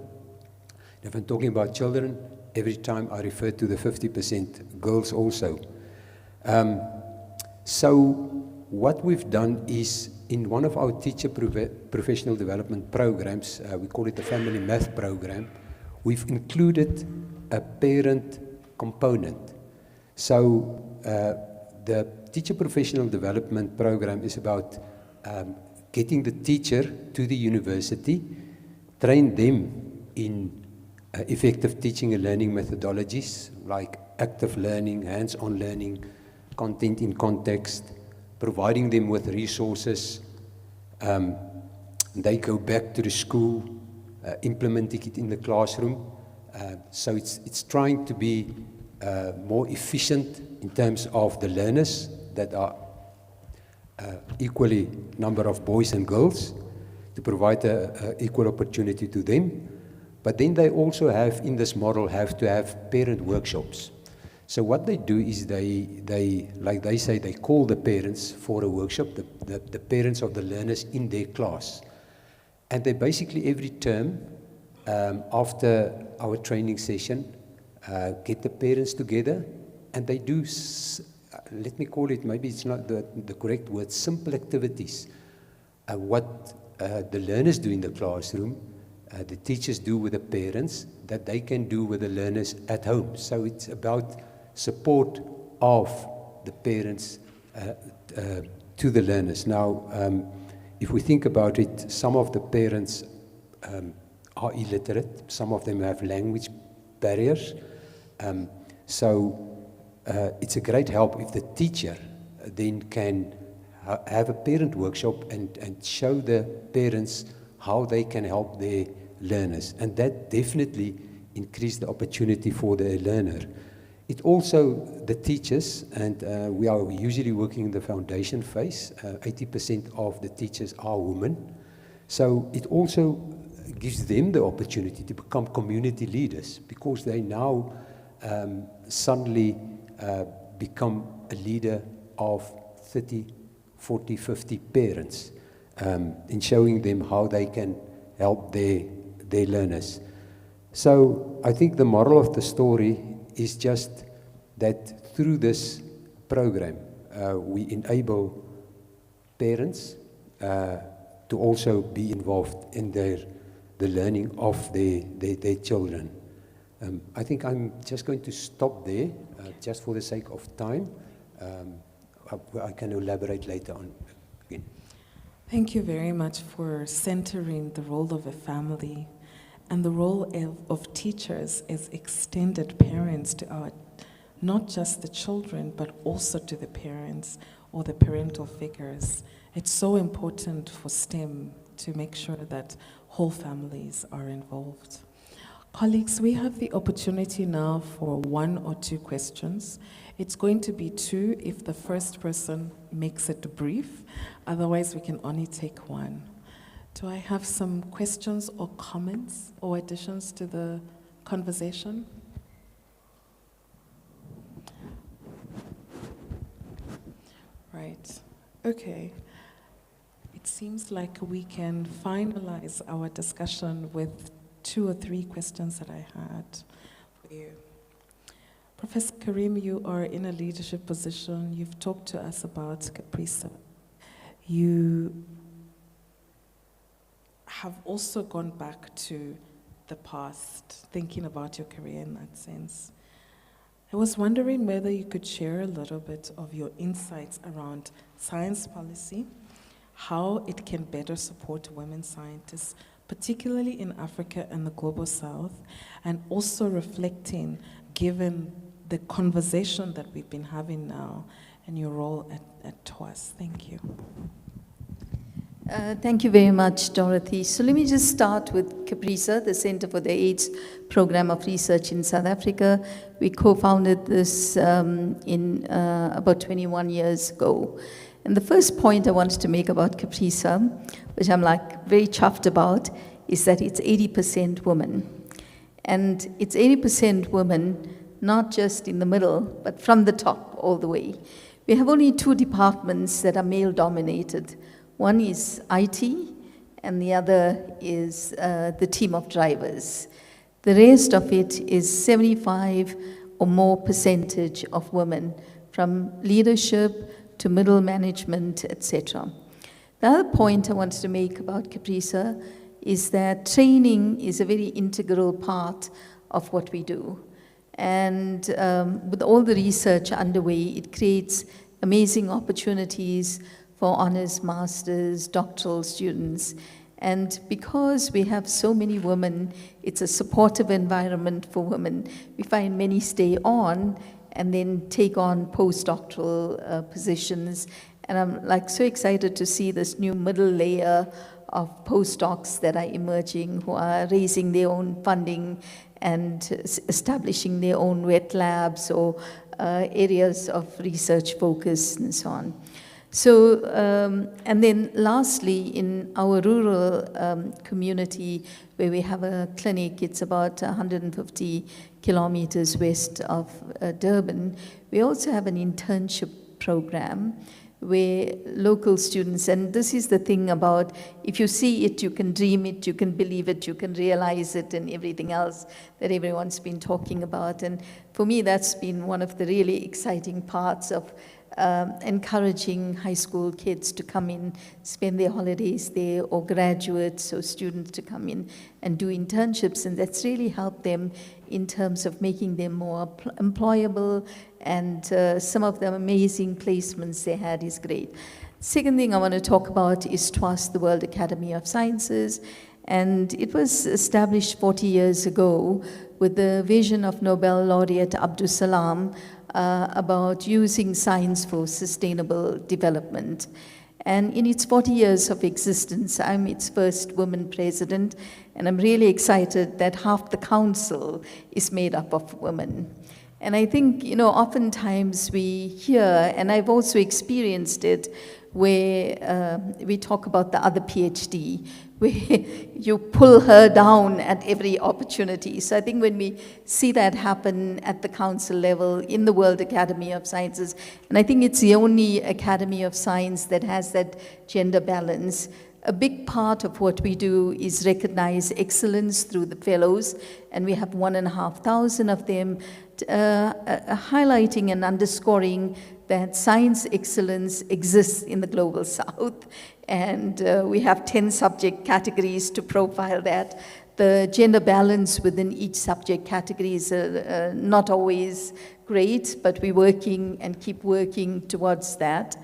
If I'm talking about children, every time I refer to the 50% girls also. So what we've done is, in one of our teacher professional development programs, we call it the Family Math Program, we've included a parent component. So the teacher professional development program is about getting the teacher to the university, train them in effective teaching and learning methodologies like active learning, hands-on learning, content in context, providing them with resources. They go back to the school, implementing it in the classroom. So it's trying to be more efficient in terms of the learners that are equally number of boys and girls, to provide an equal opportunity to them. But then they also have, in this model, have to have parent workshops. So what they do is they like they say, they call the parents for a workshop, the parents of the learners in their class. And they basically every term, after our training session, get the parents together, and they do, let me call it, maybe it's not the correct word, simple activities. What the learners do in the classroom, the teachers do with the parents, that they can do with the learners at home. So it's about support of the parents to the learners. Now, if we think about it, some of the parents are illiterate, some of them have language barriers. So it's a great help if the teacher then can have a parent workshop and show the parents how they can help their learners. And that definitely increased the opportunity for the learner. It also, the teachers, and we are usually working in the foundation phase, 80% of the teachers are women. So it also gives them the opportunity to become community leaders, because they now suddenly become a leader of 30, 40, 50 parents in showing them how they can help their learners. So I think the moral of the story is just that through this program, we enable parents to also be involved in the learning of their children. I think I'm just going to stop there, just for the sake of time. I can elaborate later on again. Thank you very much for centering the role of a family and the role of teachers as extended parents to our, not just the children, but also to the parents or the parental figures. It's so important for STEM to make sure that whole families are involved. Colleagues, we have the opportunity now for 1 or 2 questions. It's going to be 2 if the first person makes it brief. Otherwise, we can only take 1. Do I have some questions or comments or additions to the conversation? Right. Okay. It seems like we can finalize our discussion with 2 or 3 questions that I had for you. Professor Karim, you are in a leadership position. You've talked to us about CAPRISA. You have also gone back to the past, thinking about your career in that sense. I was wondering whether you could share a little bit of your insights around science policy, how it can better support women scientists, particularly in Africa and the Global South, and also reflecting, given the conversation that we've been having now, and your role at TWAS. Thank you. Thank you very much, Dorothy. So let me just start with CAPRISA, the Center for the AIDS Program of Research in South Africa. We co-founded this in about 21 years ago. And the first point I wanted to make about CAPRISA, which I'm very chuffed about, is that it's 80% women. And it's 80% women, not just in the middle, but from the top all the way. We have only 2 departments that are male-dominated. One is IT, and the other is the team of drivers. The rest of it is 75 or more percentage of women, from leadership to middle management, etc. The other point I wanted to make about CAPRISA is that training is a very integral part of what we do. And with all the research underway, it creates amazing opportunities for honors, masters, doctoral students. And because we have so many women, it's a supportive environment for women. We find many stay on and then take on postdoctoral positions. And I'm so excited to see this new middle layer of postdocs that are emerging, who are raising their own funding and establishing their own wet labs or areas of research focus and so on. So, and then lastly, in our rural community, where we have a clinic, it's about 150 kilometers west of Durban, we also have an internship program where local students, and this is the thing about, if you see it, you can dream it, you can believe it, you can realize it, and everything else that everyone's been talking about. And for me, that's been one of the really exciting parts of encouraging high school kids to come in, spend their holidays there, or graduates or students to come in and do internships, and that's really helped them in terms of making them more employable, and some of the amazing placements they had is great. Second thing I want to talk about is TWAS, the World Academy of Sciences, and it was established 40 years ago with the vision of Nobel laureate Abdus Salam about using science for sustainable development. And in its 40 years of existence, I'm its first woman president, and I'm really excited that half the council is made up of women. And I think, oftentimes we hear, and I've also experienced it, where we talk about the other PhD, where you pull her down at every opportunity. So I think when we see that happen at the council level in the World Academy of Sciences, and I think it's the only Academy of Science that has that gender balance, a big part of what we do is recognize excellence through the fellows, and we have 1,500 of them, highlighting and underscoring that science excellence exists in the Global South, and we have 10 subject categories to profile that. The gender balance within each subject category is not always great, but we're working and keep working towards that.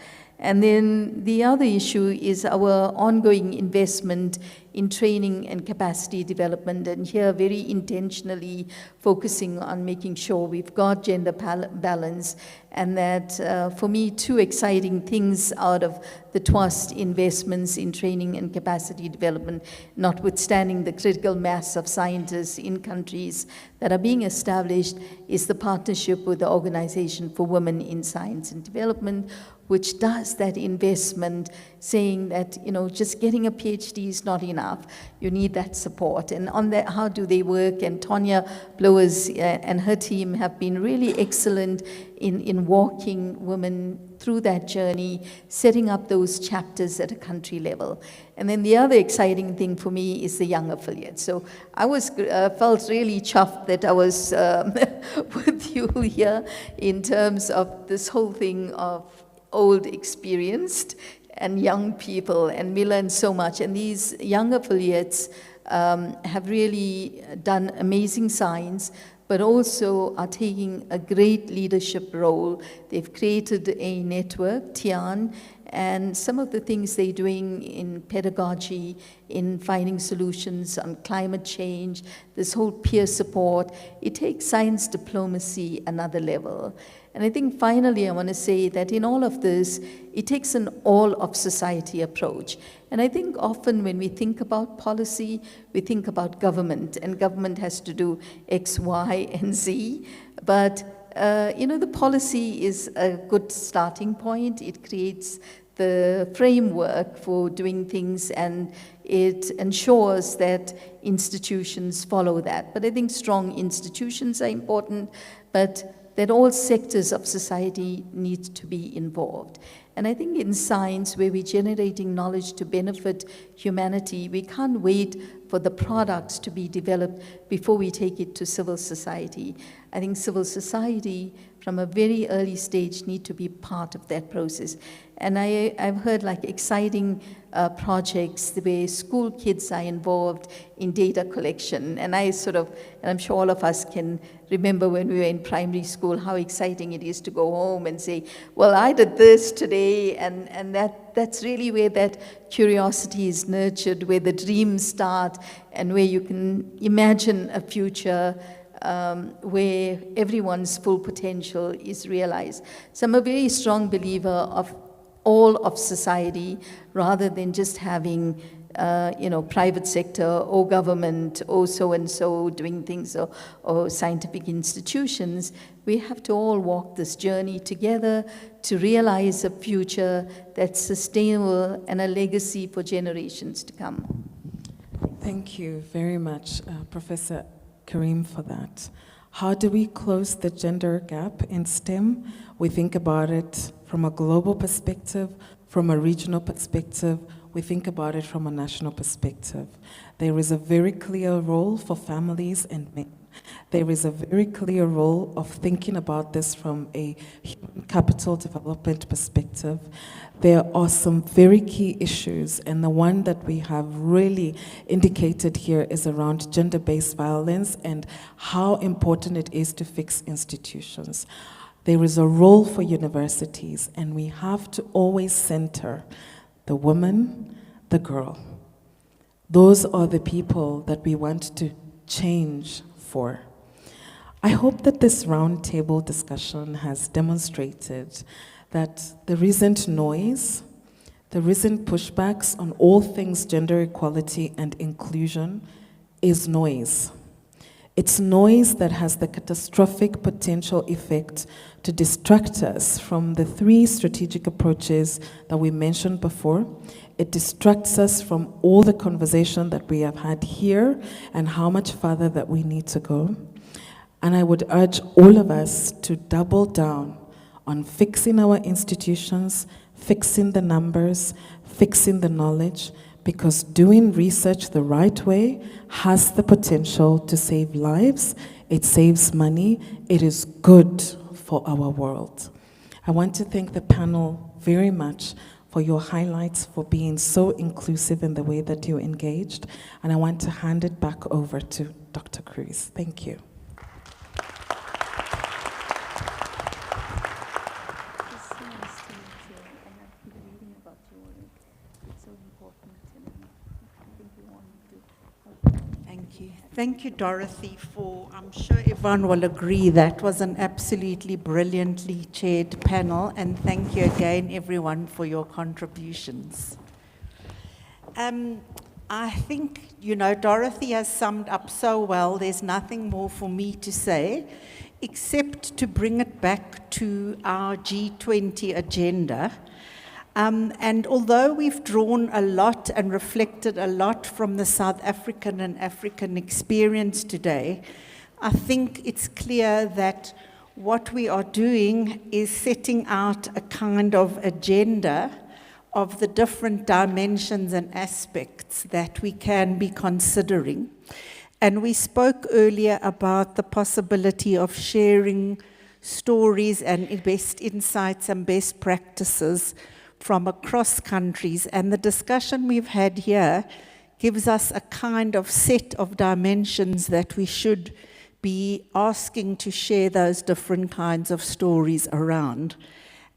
And then the other issue is our ongoing investment in training and capacity development, and here very intentionally focusing on making sure we've got gender balance, and that for me, two exciting things out of the TWAST investments in training and capacity development, notwithstanding the critical mass of scientists in countries that are being established, is the partnership with the Organization for Women in Science and Development, which does that investment, saying that, just getting a PhD is not enough. You need that support. And on that, how do they work? And Tonya Blowers and her team have been really excellent in walking women through that journey, setting up those chapters at a country level. And then the other exciting thing for me is the young affiliates. So I felt really chuffed that I was with you here in terms of this whole thing of old, experienced, and young people, and we learn so much. And these young affiliates have really done amazing science, but also are taking a great leadership role. They've created a network, Tian, and some of the things they're doing in pedagogy, in finding solutions on climate change, this whole peer support, it takes science diplomacy another level. And I think finally I want to say that in all of this, it takes an all-of-society approach. And I think often when we think about policy, we think about government, and government has to do X, Y, and Z. But, the policy is a good starting point. It creates the framework for doing things, and it ensures that institutions follow that. But I think strong institutions are important, but that all sectors of society need to be involved. And I think in science, where we're generating knowledge to benefit humanity, we can't wait for the products to be developed before we take it to civil society. I think civil society, from a very early stage, need to be part of that process. And I've heard exciting projects where school kids are involved in data collection. And I'm sure all of us can remember when we were in primary school, how exciting it is to go home and say, well, I did this today, and that's really where that curiosity is nurtured, where the dreams start, and where you can imagine a future where everyone's full potential is realized. So I'm a very strong believer of all of society, rather than just having private sector or government or so-and-so doing things, or scientific institutions. We have to all walk this journey together to realize a future that's sustainable and a legacy for generations to come. Thank you very much, Professor Karim, for that. How do we close the gender gap in STEM? We think about it from a global perspective, from a regional perspective. We think about it from a national perspective. There is a very clear role for families and men. There is a very clear role of thinking about this from a human capital development perspective. There are some very key issues, and the one that we have really indicated here is around gender-based violence and how important it is to fix institutions. There is a role for universities, and we have to always center the woman, the girl. Those are the people that we want to change for. I hope that this roundtable discussion has demonstrated that there isn't noise, there isn't pushbacks on all things gender equality and inclusion is noise. It's noise that has the catastrophic potential effect to distract us from the 3 strategic approaches that we mentioned before. It distracts us from all the conversation that we have had here and how much further that we need to go. And I would urge all of us to double down on fixing our institutions, fixing the numbers, fixing the knowledge, because doing research the right way has the potential to save lives, it saves money, it is good for our world. I want to thank the panel very much for your highlights, for being so inclusive in the way that you engaged, and I want to hand it back over to Dr. Cruz. Thank you. Thank you, Dorothy, for, I'm sure everyone will agree, that was an absolutely brilliantly chaired panel, and thank you again, everyone, for your contributions. I think, Dorothy has summed up so well, there's nothing more for me to say, except to bring it back to our G20 agenda. And although we've drawn a lot and reflected a lot from the South African and African experience today, I think it's clear that what we are doing is setting out a kind of agenda of the different dimensions and aspects that we can be considering. And we spoke earlier about the possibility of sharing stories and best insights and best practices from across countries, and the discussion we've had here gives us a kind of set of dimensions that we should be asking to share those different kinds of stories around.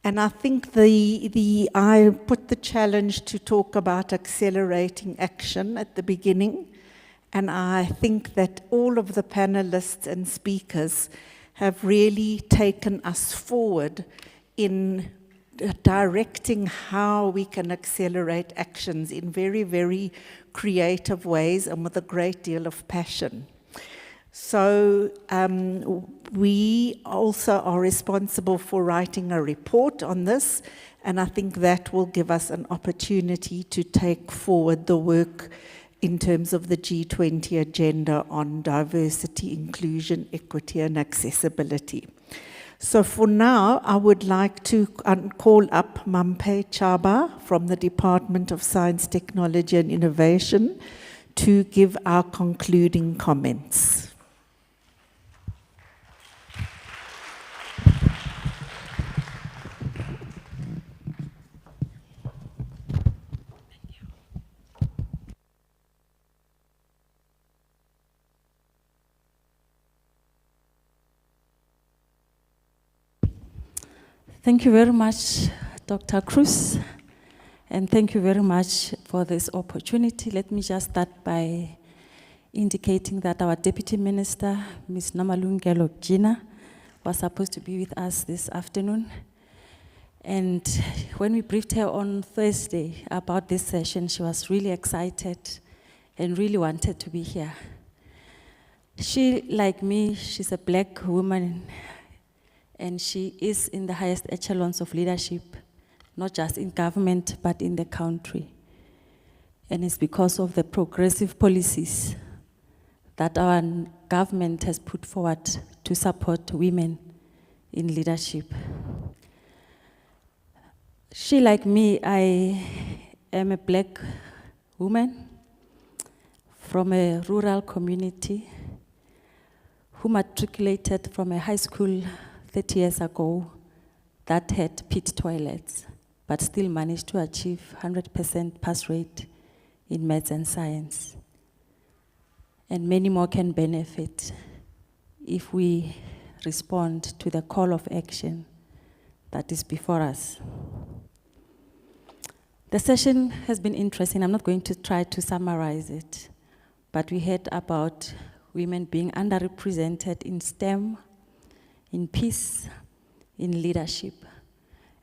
And I think I put the challenge to talk about accelerating action at the beginning, and I think that all of the panelists and speakers have really taken us forward in directing how we can accelerate actions in very, very creative ways and with a great deal of passion. So we also are responsible for writing a report on this, and I think that will give us an opportunity to take forward the work in terms of the G20 agenda on diversity, inclusion, equity, and accessibility. So for now, I would like to call up Mampe Chaba from the Department of Science, Technology and Innovation to give our concluding comments. Thank you very much, Dr. Cruz, and thank you very much for this opportunity. Let me just start by indicating that our Deputy Minister, Ms. Namalungelo Gina, was supposed to be with us this afternoon. And when we briefed her on Thursday about this session, she was really excited and really wanted to be here. She, like me, she's a black woman, and she is in the highest echelons of leadership, not just in government, but in the country. And it's because of the progressive policies that our government has put forward to support women in leadership. She, like me, I am a black woman from a rural community who matriculated from a high school 30 years ago that had pit toilets, but still managed to achieve 100% pass rate in maths and science. And many more can benefit if we respond to the call of action that is before us. The session has been interesting. I'm not going to try to summarize it, but we heard about women being underrepresented in STEM, in peace, in leadership,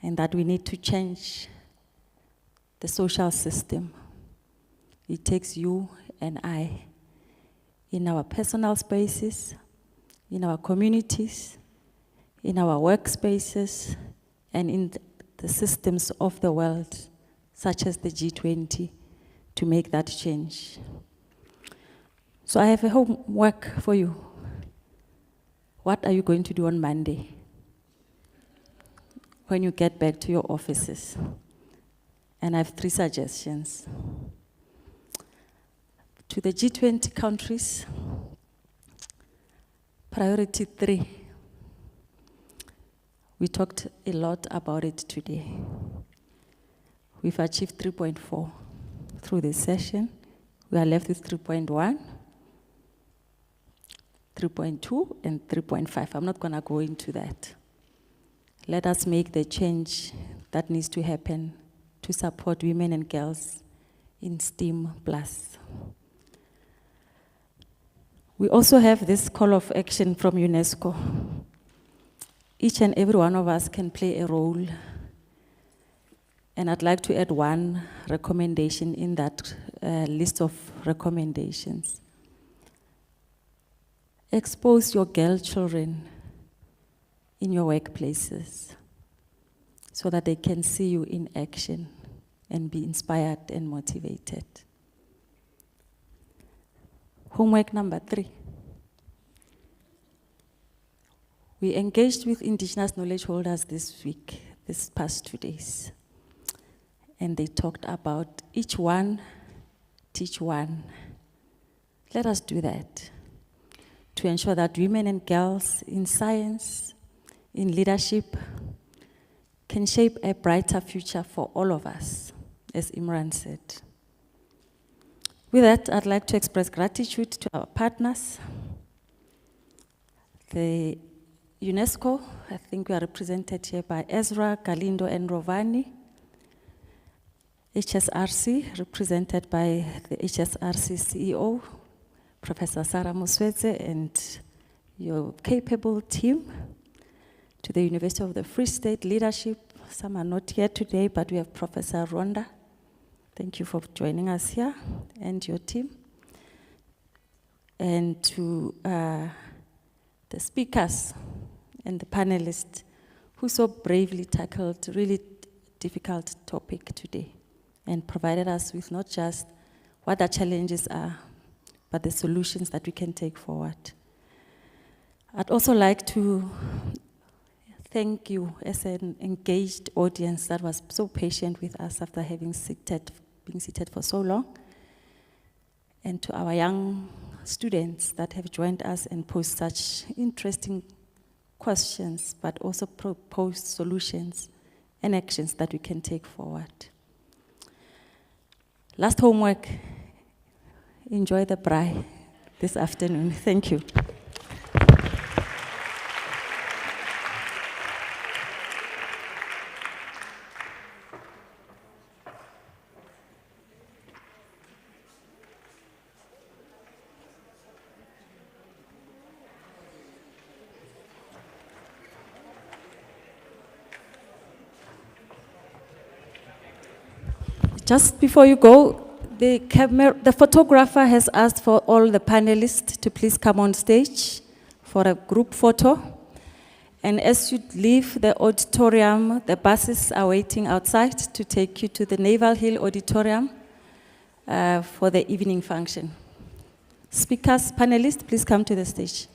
and that we need to change the social system. It takes you and I in our personal spaces, in our communities, in our workspaces, and in the systems of the world, such as the G20, to make that change. So I have a homework for you. What are you going to do on Monday when you get back to your offices? And I have 3 suggestions. To the G20 countries, priority 3. We talked a lot about it today. We've achieved 3.4 through this session. We are left with 3.1, 3.2, and 3.5. I'm not going to go into that. Let us make the change that needs to happen to support women and girls in STEAM+. We also have this call of action from UNESCO. Each and every one of us can play a role. And I'd like to add one recommendation in that list of recommendations. Expose your girl children in your workplaces so that they can see you in action and be inspired and motivated. Homework number 3. We engaged with Indigenous knowledge holders this week, this past 2 days. And they talked about each one, teach one. Let us do that to ensure that women and girls in science, in leadership, can shape a brighter future for all of us, as Imran said. With that, I'd like to express gratitude to our partners. The UNESCO, I think we are represented here by Ezra, Galindo, and Rovani. HSRC, represented by the HSRC CEO, Professor Sarah Muswedze, and your capable team. To the University of the Free State leadership, some are not here today, but we have Professor Rhonda. Thank you for joining us here, and your team. And to the speakers and the panelists who so bravely tackled a really difficult topic today and provided us with not just what the challenges are, but the solutions that we can take forward. I'd also like to thank you as an engaged audience that was so patient with us after having been seated for so long, and to our young students that have joined us and posed such interesting questions, but also proposed solutions and actions that we can take forward. Last homework, enjoy the braai this afternoon. Thank you. Just before you go, the photographer has asked for all the panelists to please come on stage for a group photo. And as you leave the auditorium, the buses are waiting outside to take you to the Naval Hill Auditorium for the evening function. Speakers, panelists, please come to the stage.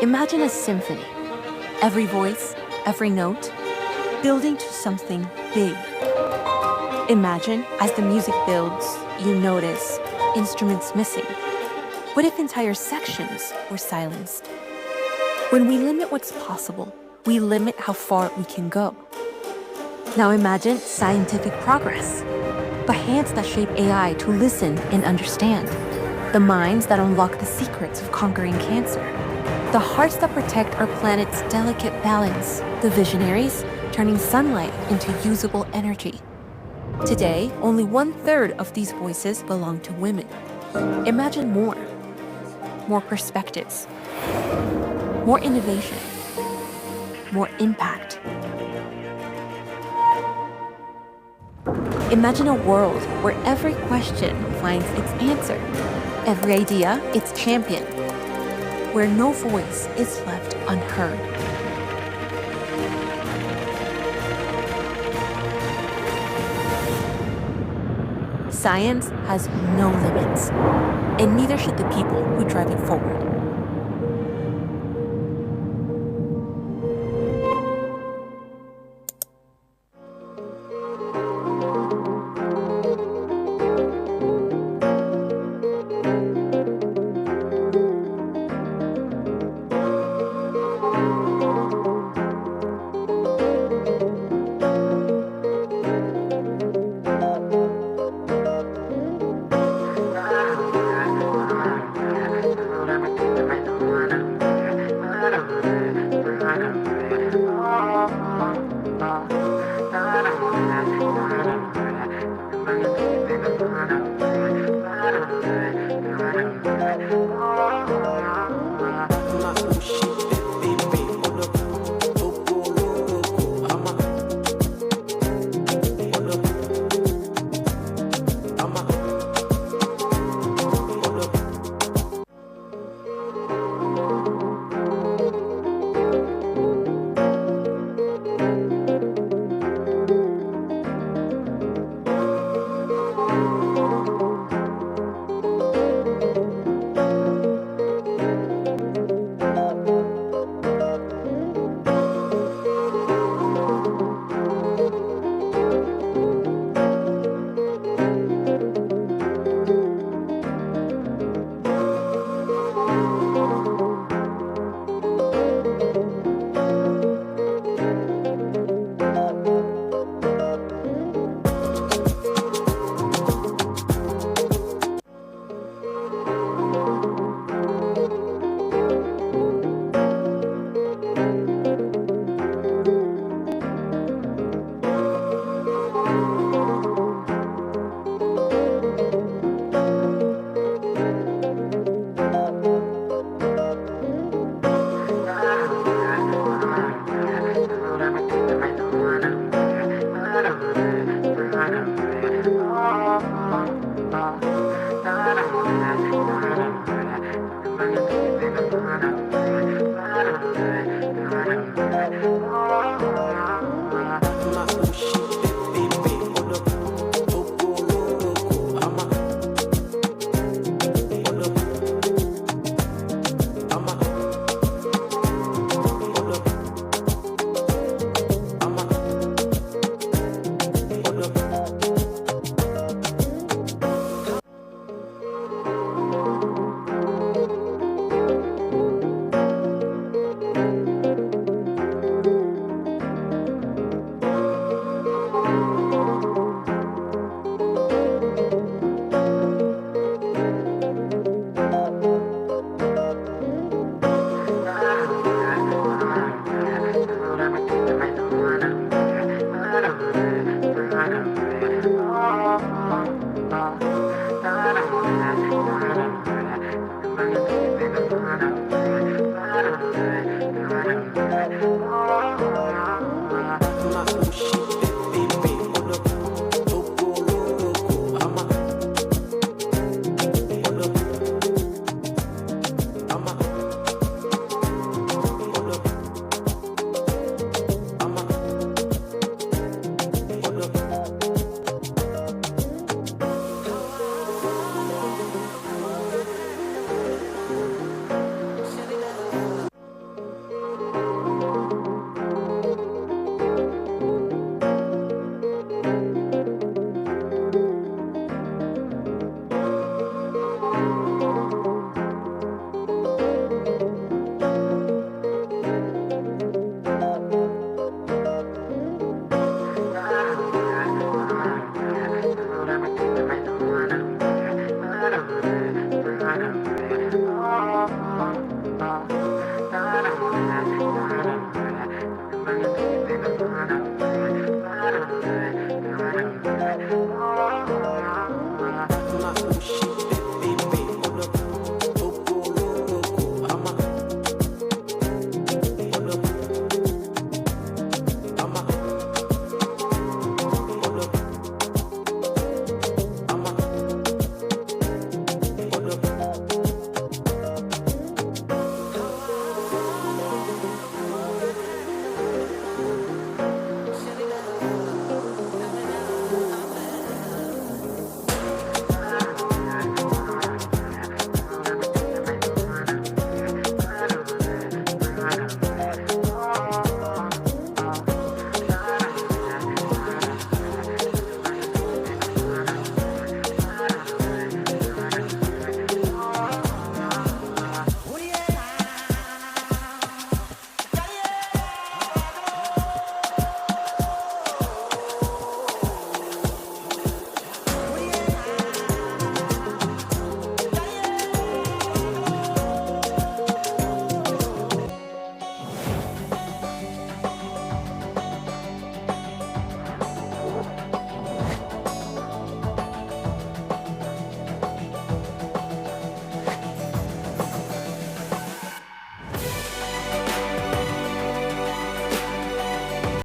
Imagine a symphony. Every voice, every note, building to something big. Imagine, as the music builds, you notice instruments missing. What if entire sections were silenced? When we limit what's possible, we limit how far we can go. Now imagine scientific progress. The hands that shape AI to listen and understand. The minds that unlock the secrets of conquering cancer. The hearts that protect our planet's delicate balance. The visionaries turning sunlight into usable energy. Today, only 1/3 of these voices belong to women. Imagine more. More perspectives. More innovation. More impact. Imagine a world where every question finds its answer, every idea its champion, where no voice is left unheard. Science has no limits, and neither should the people who drive it forward.